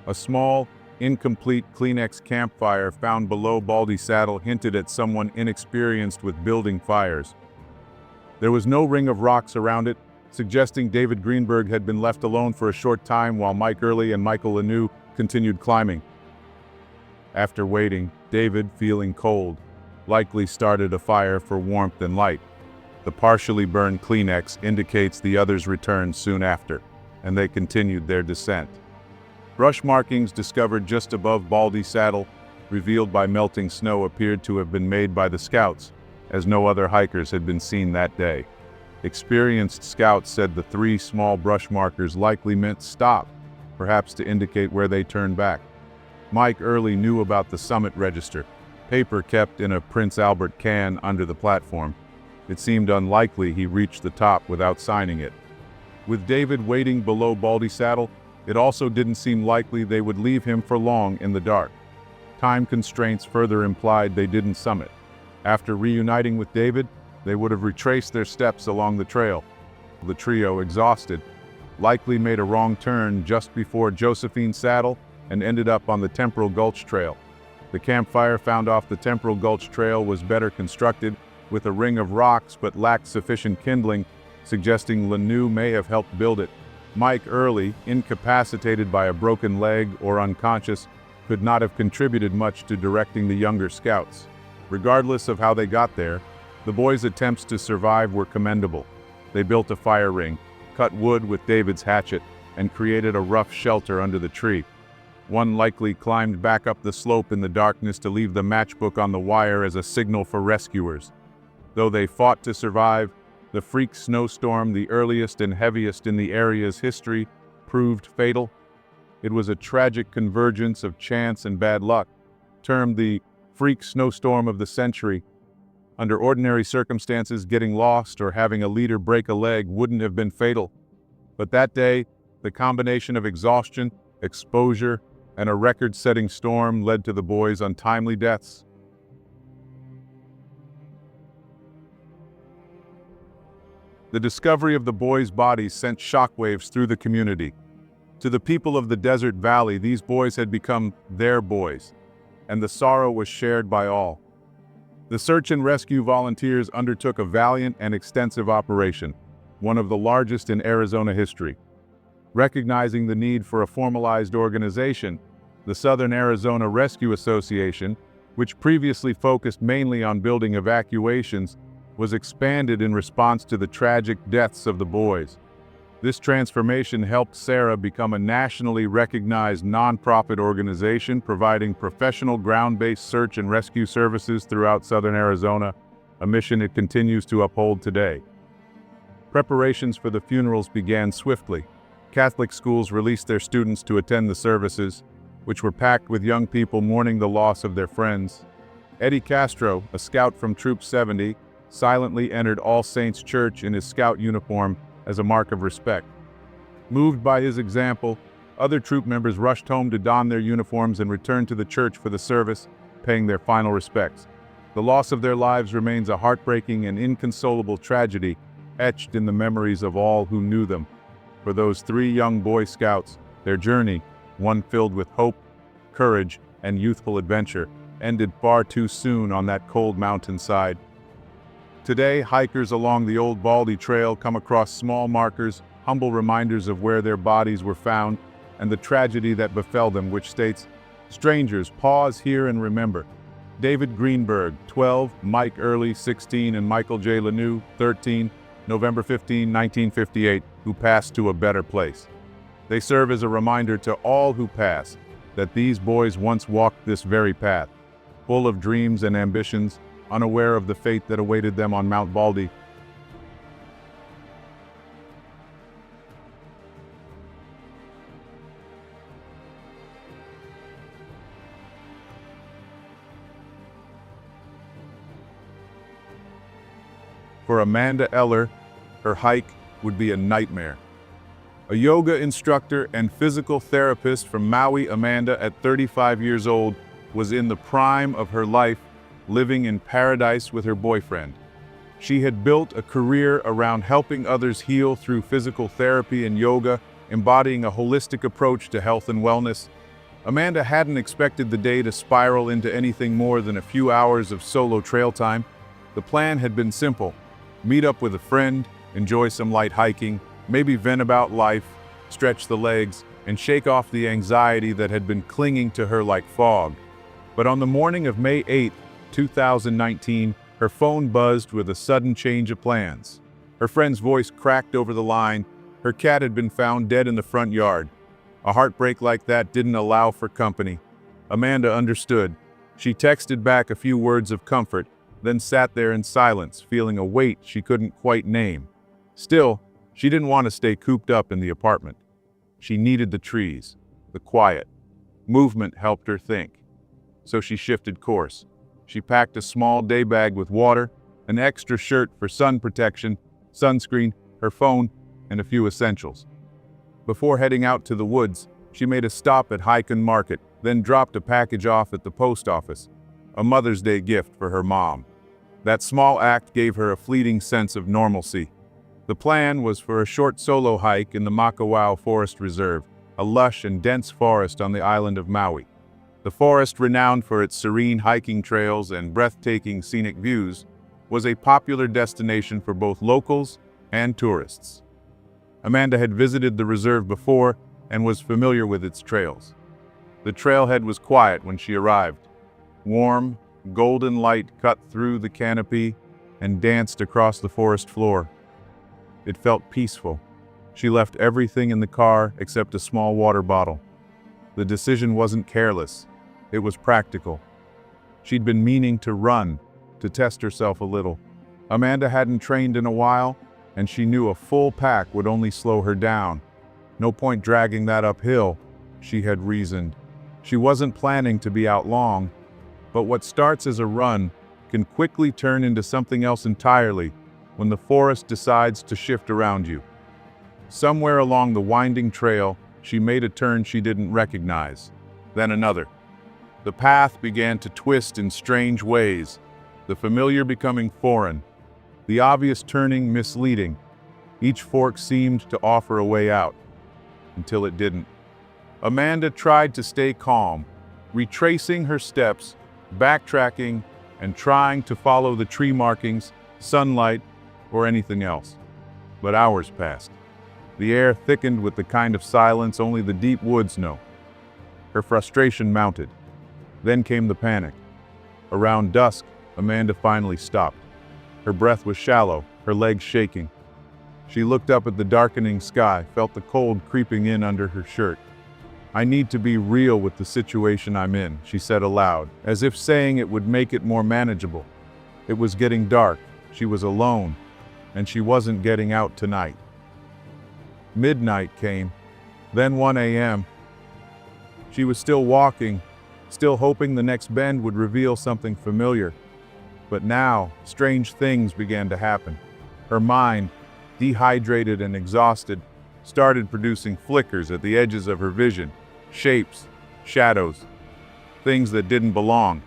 A small, incomplete Kleenex campfire found below Baldy Saddle hinted at someone inexperienced with building fires. There was no ring of rocks around it, suggesting David Greenberg had been left alone for a short time while Mike Early and Michael Lanou continued climbing. After waiting, David, feeling cold, likely started a fire for warmth and light. The partially burned Kleenex indicates the others returned soon after, and they continued their descent. Brush markings discovered just above Baldy Saddle, revealed by melting snow, appeared to have been made by the scouts, as no other hikers had been seen that day. Experienced scouts said the 3 small brush markers likely meant stop, perhaps to indicate where they turned back. Mike Early knew about the summit register, paper kept in a Prince Albert can under the platform. It seemed unlikely he reached the top without signing it. With David waiting below Baldy Saddle, it also didn't seem likely they would leave him for long in the dark. Time constraints further implied they didn't summit. After reuniting with David, they would have retraced their steps along the trail. The trio, exhausted, likely made a wrong turn just before Josephine Saddle and ended up on the Temporal Gulch Trail. The campfire found off the Temporal Gulch Trail was better constructed, with a ring of rocks but lacked sufficient kindling, suggesting Lanou may have helped build it. Mike Early, incapacitated by a broken leg or unconscious, could not have contributed much to directing the younger scouts. Regardless of how they got there, the boys' attempts to survive were commendable. They built a fire ring, cut wood with David's hatchet, and created a rough shelter under the tree. One likely climbed back up the slope in the darkness to leave the matchbook on the wire as a signal for rescuers. Though they fought to survive, the freak snowstorm, the earliest and heaviest in the area's history, proved fatal. It was a tragic convergence of chance and bad luck, termed the freak snowstorm of the century. Under ordinary circumstances, getting lost or having a leader break a leg wouldn't have been fatal. But that day, the combination of exhaustion, exposure, and a record-setting storm led to the boys' untimely deaths. The discovery of the boys' bodies sent shockwaves through the community. To the people of the desert valley, these boys had become their boys, and the sorrow was shared by all. The search and rescue volunteers undertook a valiant and extensive operation, one of the largest in Arizona history. Recognizing the need for a formalized organization, the Southern Arizona Rescue Association, which previously focused mainly on building evacuations, was expanded in response to the tragic deaths of the boys. This transformation helped Sarah become a nationally recognized nonprofit organization providing professional ground-based search and rescue services throughout Southern Arizona, a mission it continues to uphold today. Preparations for the funerals began swiftly. Catholic schools released their students to attend the services, which were packed with young people mourning the loss of their friends. Eddie Castro, a scout from Troop 70, silently entered All Saints Church in his scout uniform as a mark of respect. Moved by his example, other troop members rushed home to don their uniforms and return to the church for the service, paying their final respects. The loss of their lives remains a heartbreaking and inconsolable tragedy, etched in the memories of all who knew them. For those 3 young Boy Scouts, their journey, one filled with hope, courage, and youthful adventure, ended far too soon on that cold mountainside. Today, hikers along the old Baldy Trail come across small markers, humble reminders of where their bodies were found and the tragedy that befell them, which states, "Strangers, pause here and remember. David Greenberg, 12, Mike Early, 16, and Michael J. Lanou, 13, November 15, 1958, who passed to a better place." They serve as a reminder to all who pass that these boys once walked this very path, full of dreams and ambitions, unaware of the fate that awaited them on Mount Baldy. For Amanda Eller, her hike would be a nightmare. A yoga instructor and physical therapist from Maui, Amanda, at 35 years old, was in the prime of her life, living in paradise with her boyfriend. She had built a career around helping others heal through physical therapy and yoga, embodying a holistic approach to health and wellness. Amanda hadn't expected the day to spiral into anything more than a few hours of solo trail time. The plan had been simple: meet up with a friend, enjoy some light hiking, maybe vent about life, stretch the legs, and shake off the anxiety that had been clinging to her like fog. But on the morning of May 8, 2019, her phone buzzed with a sudden change of plans. Her friend's voice cracked over the line. Her cat had been found dead in the front yard. A heartbreak like that didn't allow for company. Amanda understood. She texted back a few words of comfort, then sat there in silence, feeling a weight she couldn't quite name. Still, she didn't want to stay cooped up in the apartment. She needed the trees, the quiet. Movement helped her think. So she shifted course. She packed a small day bag with water, an extra shirt for sun protection, sunscreen, her phone, and a few essentials. Before heading out to the woods, she made a stop at Hiken Market, then dropped a package off at the post office, a Mother's Day gift for her mom. That small act gave her a fleeting sense of normalcy. The plan was for a short solo hike in the Makawao Forest Reserve, a lush and dense forest on the island of Maui. The forest, renowned for its serene hiking trails and breathtaking scenic views, was a popular destination for both locals and tourists. Amanda had visited the reserve before and was familiar with its trails. The trailhead was quiet when she arrived. Warm, golden light cut through the canopy and danced across the forest floor. It felt peaceful. She left everything in the car except a small water bottle. The decision wasn't careless. It was practical. She'd been meaning to run, to test herself a little. Amanda hadn't trained in a while, and she knew a full pack would only slow her down. No point dragging that uphill, she had reasoned. She wasn't planning to be out long, but what starts as a run can quickly turn into something else entirely when the forest decides to shift around you. Somewhere along the winding trail, she made a turn she didn't recognize, then another. The path began to twist in strange ways, the familiar becoming foreign, the obvious turning misleading. Each fork seemed to offer a way out, until it didn't. Amanda tried to stay calm, retracing her steps, backtracking, and trying to follow the tree markings, sunlight, or anything else. But hours passed. The air thickened with the kind of silence only the deep woods know. Her frustration mounted. Then came the panic. Around dusk, Amanda finally stopped. Her breath was shallow, her legs shaking. She looked up at the darkening sky, felt the cold creeping in under her shirt. "I need to be real with the situation I'm in," she said aloud, as if saying it would make it more manageable. It was getting dark, she was alone, and she wasn't getting out tonight. Midnight came, then 1 a.m. She was still walking, still hoping the next bend would reveal something familiar. But now, strange things began to happen. Her mind, dehydrated and exhausted, started producing flickers at the edges of her vision, shapes, shadows, things that didn't belong.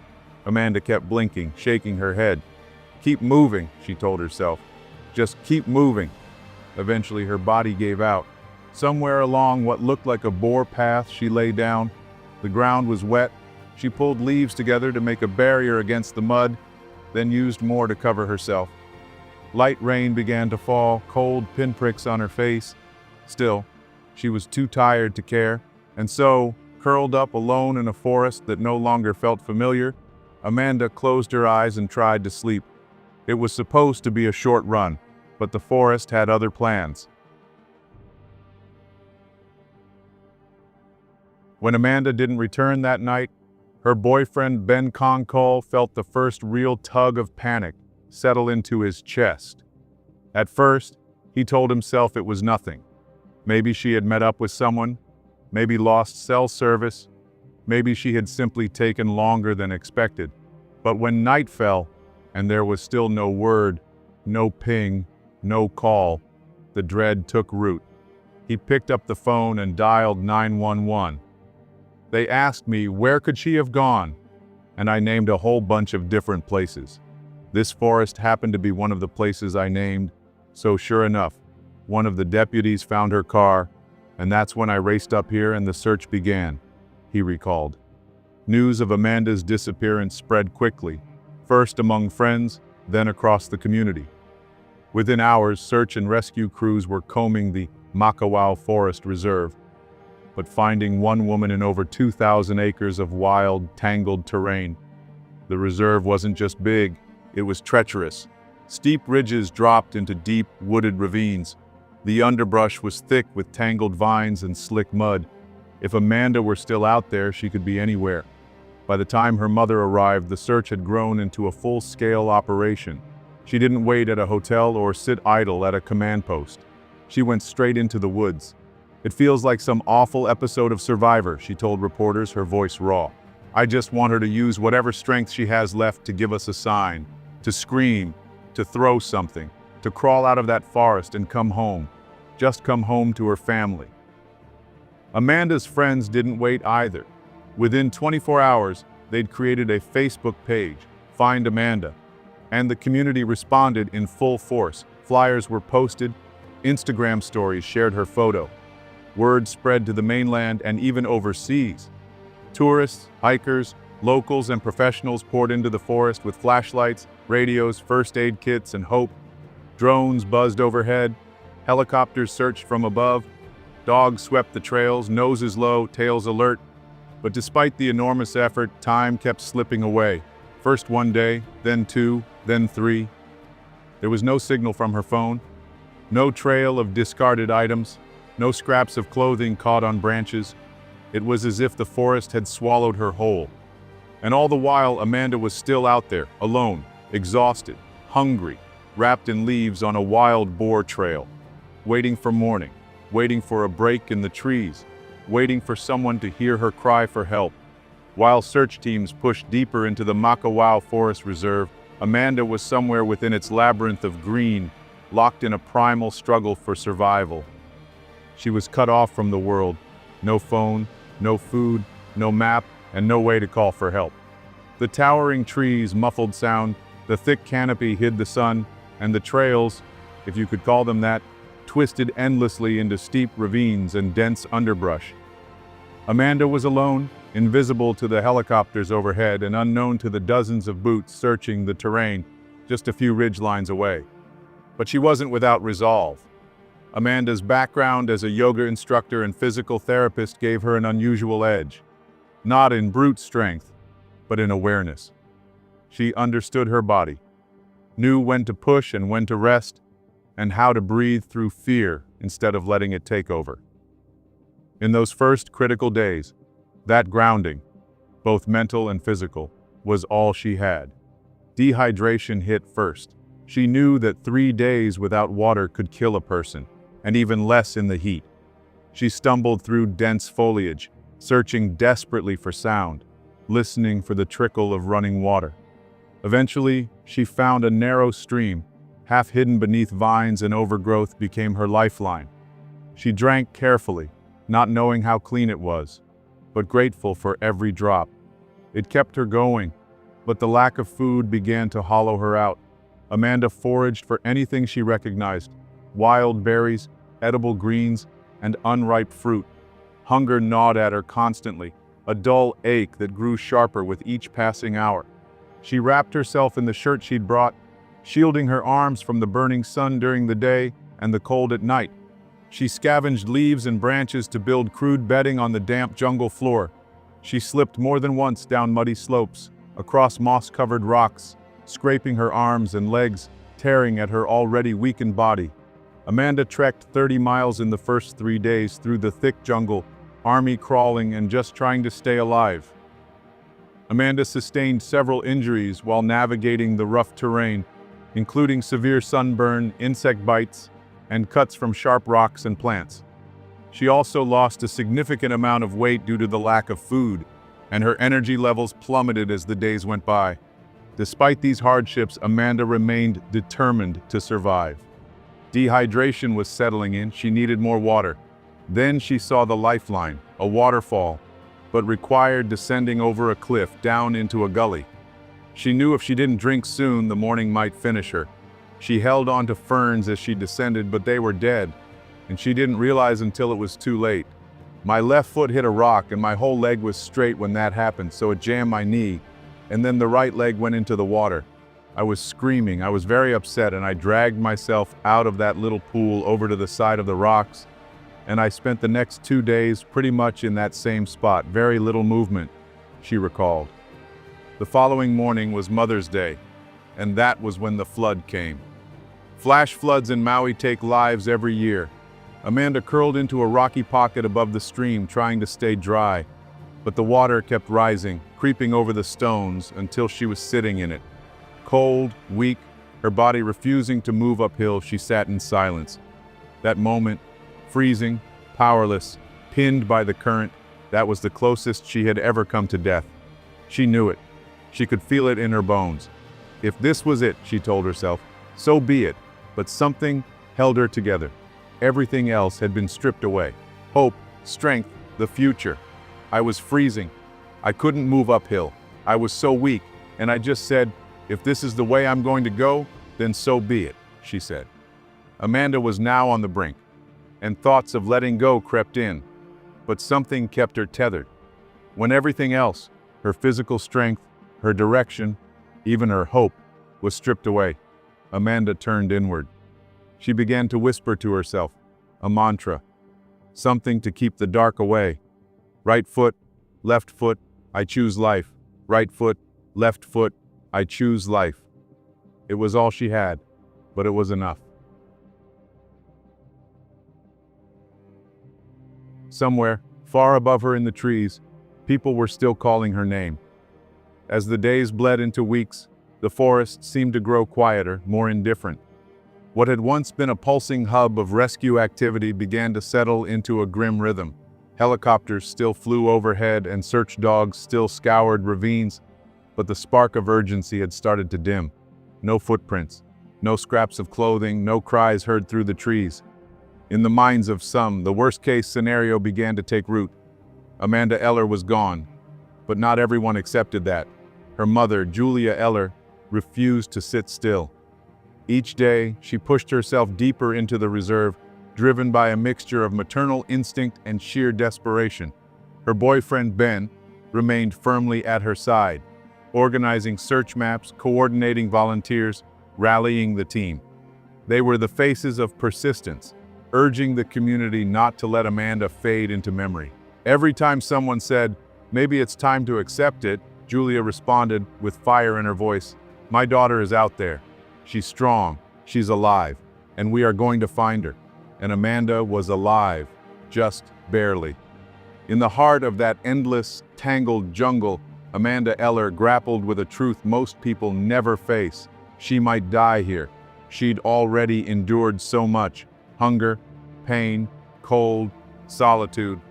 Amanda kept blinking, shaking her head. "Keep moving," she told herself. "Just keep moving." Eventually, her body gave out. Somewhere along what looked like a boar path, she lay down. The ground was wet. She pulled leaves together to make a barrier against the mud, then used more to cover herself. Light rain began to fall, cold pinpricks on her face. Still, she was too tired to care, and so, curled up alone in a forest that no longer felt familiar, Amanda closed her eyes and tried to sleep. It was supposed to be a short run, but the forest had other plans. When Amanda didn't return that night, her boyfriend Ben Concol felt the first real tug of panic settle into his chest. At first, he told himself it was nothing. Maybe she had met up with someone, maybe lost cell service, maybe she had simply taken longer than expected. But when night fell, and there was still no word, no ping, no call. The dread took root. He picked up the phone and dialed 911. They asked me where could she have gone, and I named a whole bunch of different places. This forest happened to be one of the places I named, so sure enough, one of the deputies found her car, and that's when I raced up here and the search began, he recalled. News of Amanda's disappearance spread quickly, first among friends, then across the community. Within hours, search and rescue crews were combing the Makawao Forest Reserve, but finding one woman in over 2,000 acres of wild, tangled terrain. The reserve wasn't just big, it was treacherous. Steep ridges dropped into deep, wooded ravines. The underbrush was thick with tangled vines and slick mud. If Amanda were still out there, she could be anywhere. By the time her mother arrived, the search had grown into a full-scale operation. She didn't wait at a hotel or sit idle at a command post. She went straight into the woods. "It feels like some awful episode of Survivor," she told reporters, her voice raw. "I just want her to use whatever strength she has left to give us a sign, to scream, to throw something, to crawl out of that forest and come home. Just come home to her family." Amanda's friends didn't wait either. Within 24 hours, they'd created a Facebook page, Find Amanda, and the community responded in full force. Flyers were posted, Instagram stories shared her photo. Word spread to the mainland and even overseas. Tourists, hikers, locals, and professionals poured into the forest with flashlights, radios, first aid kits, and hope. Drones buzzed overhead, helicopters searched from above, dogs swept the trails, noses low, tails alert. But despite the enormous effort, time kept slipping away. First one day, then two, then three. There was no signal from her phone, no trail of discarded items, no scraps of clothing caught on branches. It was as if the forest had swallowed her whole. And all the while, Amanda was still out there, alone, exhausted, hungry, wrapped in leaves on a wild boar trail, waiting for morning, waiting for a break in the trees, waiting for someone to hear her cry for help. While search teams pushed deeper into the Makawao Forest Reserve, Amanda was somewhere within its labyrinth of green, locked in a primal struggle for survival. She was cut off from the world. No phone, no food, no map, and no way to call for help. The towering trees muffled sound, the thick canopy hid the sun, and the trails, if you could call them that, twisted endlessly into steep ravines and dense underbrush. Amanda was alone, invisible to the helicopters overhead and unknown to the dozens of boots searching the terrain just a few ridgelines away. But she wasn't without resolve. Amanda's background as a yoga instructor and physical therapist gave her an unusual edge. Not in brute strength, but in awareness. She understood her body, knew when to push and when to rest, and how to breathe through fear instead of letting it take over. In those first critical days, that grounding, both mental and physical, was all she had. Dehydration hit first. She knew that 3 days without water could kill a person, and even less in the heat. She stumbled through dense foliage, searching desperately for sound, listening for the trickle of running water. Eventually, she found a narrow stream, half hidden beneath vines and overgrowth became her lifeline. She drank carefully, not knowing how clean it was, but grateful for every drop. It kept her going, but the lack of food began to hollow her out. Amanda foraged for anything she recognized: wild berries, edible greens, and unripe fruit. Hunger gnawed at her constantly, a dull ache that grew sharper with each passing hour. She wrapped herself in the shirt she'd brought, shielding her arms from the burning sun during the day and the cold at night. She scavenged leaves and branches to build crude bedding on the damp jungle floor. She slipped more than once down muddy slopes, across moss-covered rocks, scraping her arms and legs, tearing at her already weakened body. Amanda trekked 30 miles in the first 3 days through the thick jungle, army crawling and just trying to stay alive. Amanda sustained several injuries while navigating the rough terrain, including severe sunburn, insect bites, and cuts from sharp rocks and plants. She also lost a significant amount of weight due to the lack of food, and her energy levels plummeted as the days went by. Despite these hardships, Amanda remained determined to survive. Dehydration was settling in, she needed more water. Then she saw the lifeline, a waterfall, but required descending over a cliff down into a gully. She knew if she didn't drink soon, the morning might finish her. She held on to ferns as she descended, but they were dead, and she didn't realize until it was too late. My left foot hit a rock and my whole leg was straight when that happened, so it jammed my knee, and then the right leg went into the water. I was screaming, I was very upset, and I dragged myself out of that little pool over to the side of the rocks, and I spent the next 2 days pretty much in that same spot, very little movement, she recalled. The following morning was Mother's Day, and that was when the flood came. Flash floods in Maui take lives every year. Amanda curled into a rocky pocket above the stream, trying to stay dry, but the water kept rising, creeping over the stones until she was sitting in it. Cold, weak, her body refusing to move uphill, she sat in silence. That moment, freezing, powerless, pinned by the current, that was the closest she had ever come to death. She knew it. She could feel it in her bones. If this was it, she told herself, so be it, but something held her together. Everything else had been stripped away. Hope, strength, the future. I was freezing. I couldn't move uphill. I was so weak, and I just said, if this is the way I'm going to go, then so be it, she said. Amanda was now on the brink, and thoughts of letting go crept in, but something kept her tethered. When everything else, her physical strength, her direction, even her hope, was stripped away, Amanda turned inward. She began to whisper to herself, a mantra, something to keep the dark away. Right foot, left foot, I choose life. Right foot, left foot, I choose life. It was all she had, but it was enough. Somewhere, far above her in the trees, people were still calling her name. As the days bled into weeks, the forest seemed to grow quieter, more indifferent. What had once been a pulsing hub of rescue activity began to settle into a grim rhythm. Helicopters still flew overhead and search dogs still scoured ravines, but the spark of urgency had started to dim. No footprints, no scraps of clothing, no cries heard through the trees. In the minds of some, the worst-case scenario began to take root. Amanda Eller was gone, but not everyone accepted that. Her mother, Julia Eller, refused to sit still. Each day, she pushed herself deeper into the reserve, driven by a mixture of maternal instinct and sheer desperation. Her boyfriend, Ben, remained firmly at her side, organizing search maps, coordinating volunteers, rallying the team. They were the faces of persistence, urging the community not to let Amanda fade into memory. Every time someone said, "Maybe it's time to accept it," Julia responded with fire in her voice, "My daughter is out there. She's strong, she's alive, and we are going to find her." And Amanda was alive, just barely. In the heart of that endless, tangled jungle, Amanda Eller grappled with a truth most people never face. She might die here. She'd already endured so much: hunger, pain, cold, solitude.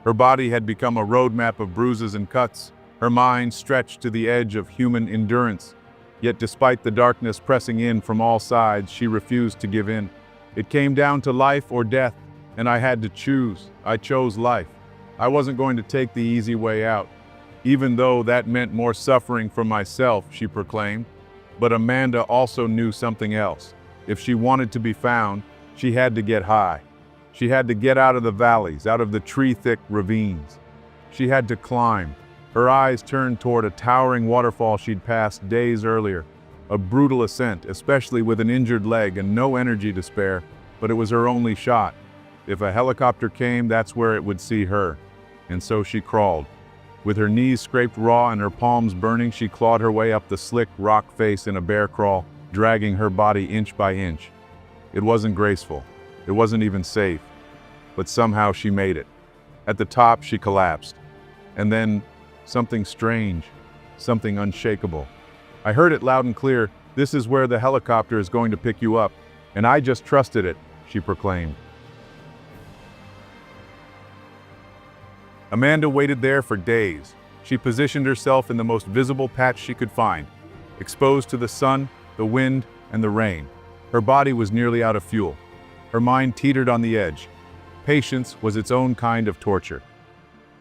Her body had become a roadmap of bruises and cuts, her mind stretched to the edge of human endurance. Yet despite the darkness pressing in from all sides, she refused to give in. It came down to life or death, and I had to choose. I chose life. I wasn't going to take the easy way out, even though that meant more suffering for myself, she proclaimed. But Amanda also knew something else. If she wanted to be found, she had to get high. She had to get out of the valleys, out of the tree-thick ravines. She had to climb. Her eyes turned toward a towering waterfall she'd passed days earlier. A brutal ascent, especially with an injured leg and no energy to spare, but it was her only shot. If a helicopter came, that's where it would see her. And so she crawled. With her knees scraped raw and her palms burning, she clawed her way up the slick rock face in a bear crawl, dragging her body inch by inch. It wasn't graceful. It wasn't even safe. But somehow she made it. At the top, she collapsed. And then, something strange, something unshakable. I heard it loud and clear, "This is where the helicopter is going to pick you up." And I just trusted it, she proclaimed. Amanda waited there for days. She positioned herself in the most visible patch she could find. exposed to the sun, the wind, and the rain. Her body was nearly out of fuel. Her mind teetered on the edge. Patience was its own kind of torture.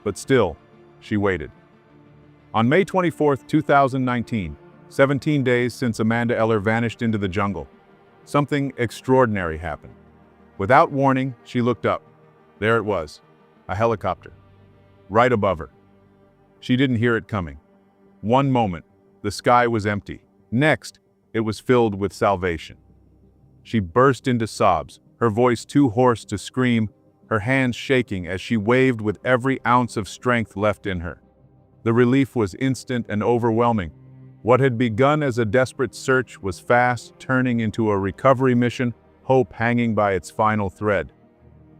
But still, she waited. On May 24, 2019, 17 days since Amanda Eller vanished into the jungle, something extraordinary happened. Without warning, she looked up. There it was, a helicopter, right above her. She didn't hear it coming. One moment, the sky was empty. Next, it was filled with salvation. She burst into sobs, her voice too hoarse to scream, her hands shaking as she waved with every ounce of strength left in her. The relief was instant and overwhelming. What had begun as a desperate search was fast turning into a recovery mission, hope hanging by its final thread.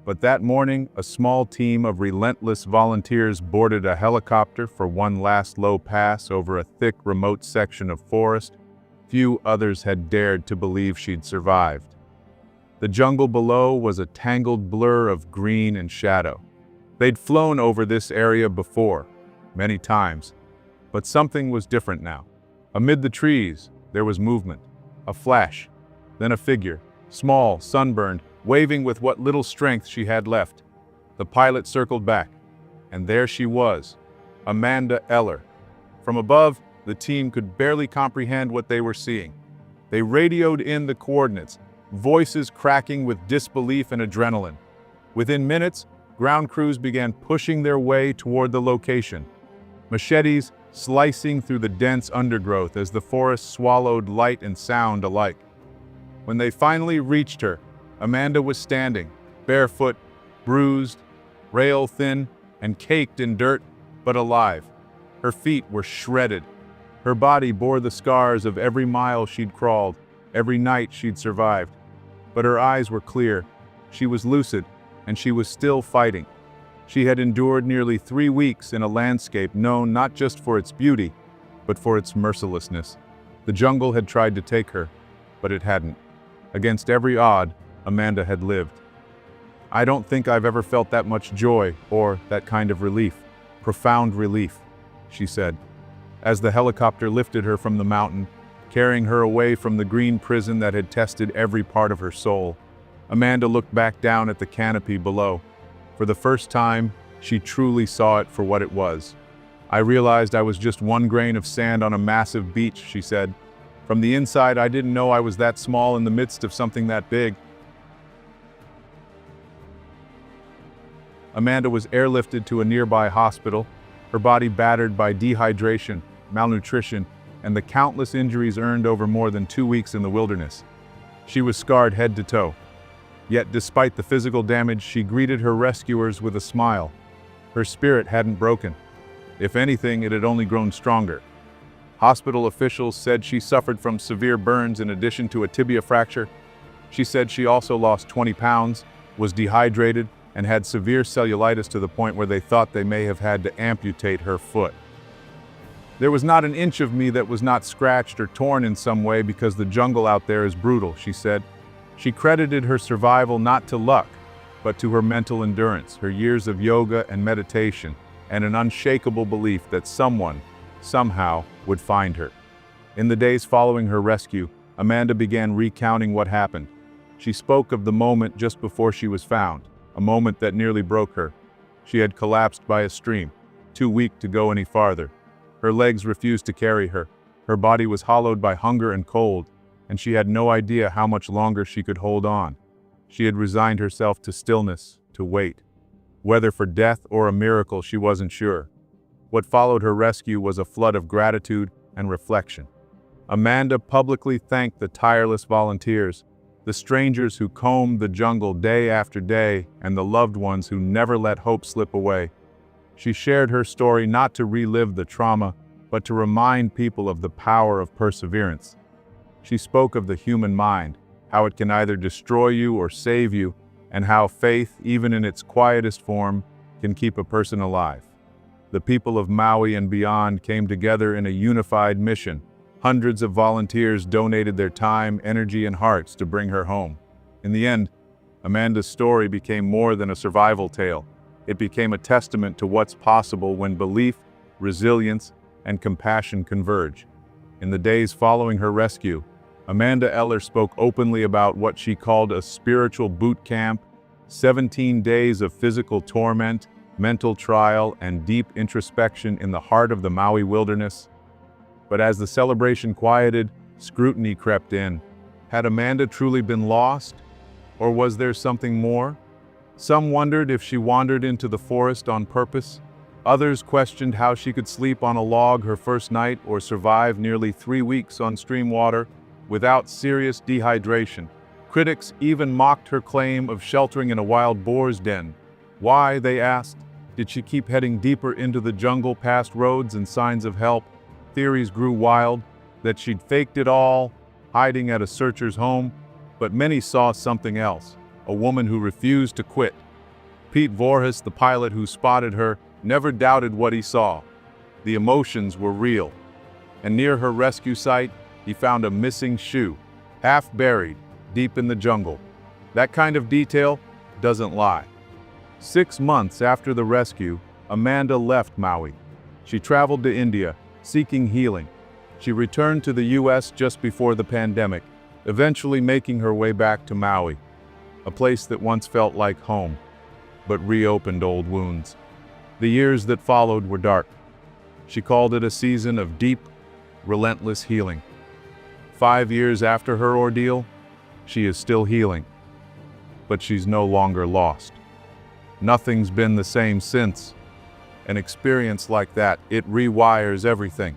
But that morning, a small team of relentless volunteers boarded a helicopter for one last low pass over a thick, remote section of forest. Few others had dared to believe she'd survived. The jungle below was a tangled blur of green and shadow. They'd flown over this area before, many times, but something was different now. Amid the trees, there was movement, a flash, then a figure, small, sunburned, waving with what little strength she had left. The pilot circled back, and there she was, Amanda Eller. From above, the team could barely comprehend what they were seeing. They radioed in the coordinates, voices cracking with disbelief and adrenaline. Within minutes, ground crews began pushing their way toward the location, machetes slicing through the dense undergrowth as the forest swallowed light and sound alike. When they finally reached her, Amanda was standing, barefoot, bruised, rail-thin, and caked in dirt, but alive. Her feet were shredded. Her body bore the scars of every mile she'd crawled, every night she'd survived. But her eyes were clear. She was lucid, and she was still fighting. She had endured nearly 3 weeks in a landscape known not just for its beauty, but for its mercilessness. The jungle had tried to take her, but it hadn't. Against every odd, Amanda had lived. I don't think I've ever felt that much joy or that kind of relief. Profound relief, she said, as the helicopter lifted her from the mountain, carrying her away from the green prison that had tested every part of her soul. Amanda looked back down at the canopy below. For the first time, she truly saw it for what it was. I realized I was just one grain of sand on a massive beach, she said. From the inside, I didn't know I was that small in the midst of something that big. Amanda was airlifted to a nearby hospital, her body battered by dehydration, malnutrition, and the countless injuries earned over more than 2 weeks in the wilderness. She was scarred head to toe. Yet despite the physical damage, she greeted her rescuers with a smile. Her spirit hadn't broken. If anything, it had only grown stronger. Hospital officials said she suffered from severe burns in addition to a tibia fracture. She said she also lost 20 pounds, was dehydrated, and had severe cellulitis to the point where they thought they may have had to amputate her foot. There was not an inch of me that was not scratched or torn in some way because the jungle out there is brutal, she said. She credited her survival not to luck, but to her mental endurance, her years of yoga and meditation, and an unshakable belief that someone, somehow, would find her. In the days following her rescue, Amanda began recounting what happened. She spoke of the moment just before she was found, a moment that nearly broke her. She had collapsed by a stream, too weak to go any farther. Her legs refused to carry her. Her body was hollowed by hunger and cold, and she had no idea how much longer she could hold on. She had resigned herself to stillness, to wait. Whether for death or a miracle, she wasn't sure. What followed her rescue was a flood of gratitude and reflection. Amanda publicly thanked the tireless volunteers, the strangers who combed the jungle day after day, and the loved ones who never let hope slip away. She shared her story not to relive the trauma, but to remind people of the power of perseverance. She spoke of the human mind, how it can either destroy you or save you, and how faith, even in its quietest form, can keep a person alive. The people of Maui and beyond came together in a unified mission. Hundreds of volunteers donated their time, energy, and hearts to bring her home. In the end, Amanda's story became more than a survival tale. It became a testament to what's possible when belief, resilience, and compassion converge. In the days following her rescue, Amanda Eller spoke openly about what she called a spiritual boot camp, 17 days of physical torment, mental trial, and deep introspection in the heart of the Maui wilderness. But as the celebration quieted, scrutiny crept in. Had Amanda truly been lost? Or was there something more? Some wondered if she wandered into the forest on purpose. Others questioned how she could sleep on a log her first night or survive nearly 3 weeks on stream water without serious dehydration. Critics even mocked her claim of sheltering in a wild boar's den. Why, they asked, did she keep heading deeper into the jungle past roads and signs of help? Theories grew wild that she'd faked it all, hiding at a searcher's home, but many saw something else, a woman who refused to quit. Pete Voorhis, the pilot who spotted her, never doubted what he saw. The emotions were real. And near her rescue site, he found a missing shoe, half buried, deep in the jungle. That kind of detail doesn't lie. 6 months after the rescue, Amanda left Maui. She traveled to India, seeking healing. She returned to the U.S. just before the pandemic, eventually making her way back to Maui, a place that once felt like home, but reopened old wounds. The years that followed were dark. She called it a season of deep, relentless healing. 5 years after her ordeal, she is still healing, but she's no longer lost. Nothing's been the same since. An experience like that, it rewires everything.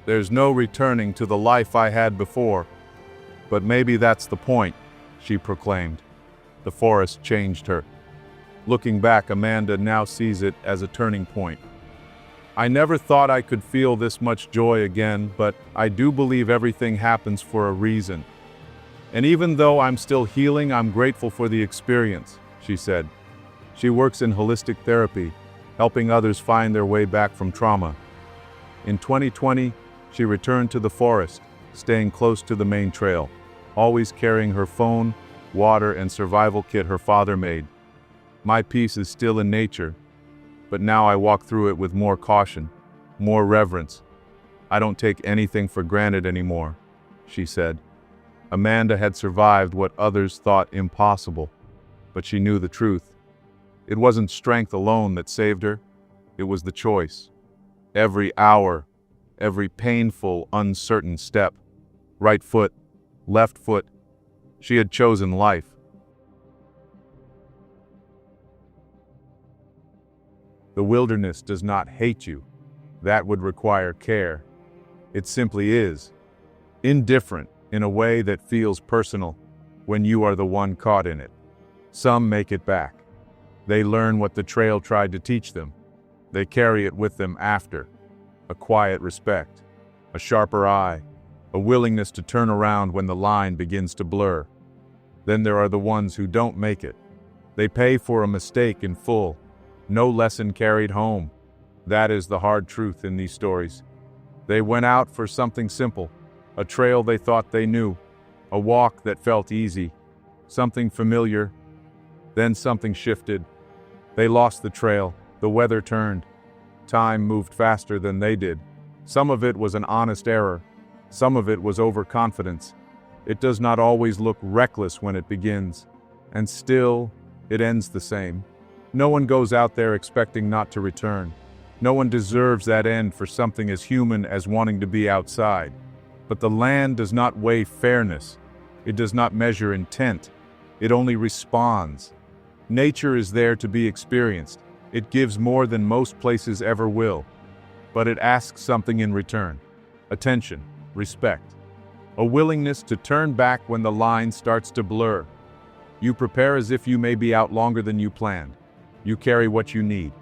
There's no returning to the life I had before. But maybe that's the point, she proclaimed. The forest changed her. Looking back, Amanda now sees it as a turning point. I never thought I could feel this much joy again, but I do believe everything happens for a reason. And even though I'm still healing, I'm grateful for the experience, she said. She works in holistic therapy, helping others find their way back from trauma. In 2020, she returned to the forest, staying close to the main trail, always carrying her phone, water, and survival kit her father made. My peace is still in nature, but now I walk through it with more caution, more reverence. I don't take anything for granted anymore, she said. Amanda had survived what others thought impossible, but she knew the truth. It wasn't strength alone that saved her, it was the choice. Every hour, every painful, uncertain step, right foot, left foot, she had chosen life. The wilderness does not hate you. That would require care. It simply is. Indifferent in a way that feels personal when you are the one caught in it. Some make it back. They learn what the trail tried to teach them. They carry it with them after. A quiet respect, a sharper eye, a willingness to turn around when the line begins to blur. Then there are the ones who don't make it. They pay for a mistake in full. No lesson carried home. That is the hard truth in these stories. They went out for something simple, a trail they thought they knew, a walk that felt easy, something familiar. Then something shifted. They lost the trail, the weather turned. Time moved faster than they did. Some of it was an honest error. Some of it was overconfidence. It does not always look reckless when it begins, and still, it ends the same. No one goes out there expecting not to return. No one deserves that end for something as human as wanting to be outside. But the land does not weigh fairness. It does not measure intent. It only responds. Nature is there to be experienced. It gives more than most places ever will. But it asks something in return. Attention, respect, a willingness to turn back when the line starts to blur. You prepare as if you may be out longer than you planned. You carry what you need.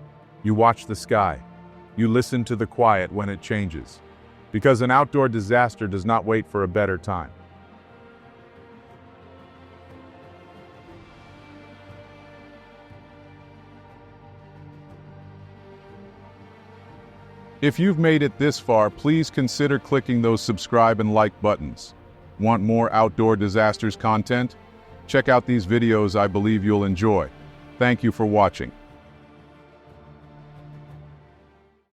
You watch the sky. You listen to the quiet when it changes. Because an outdoor disaster does not wait for a better time. If you've made it this far, please consider clicking those subscribe and like buttons. Want more outdoor disasters content? Check out these videos I believe you'll enjoy. Thank you for watching.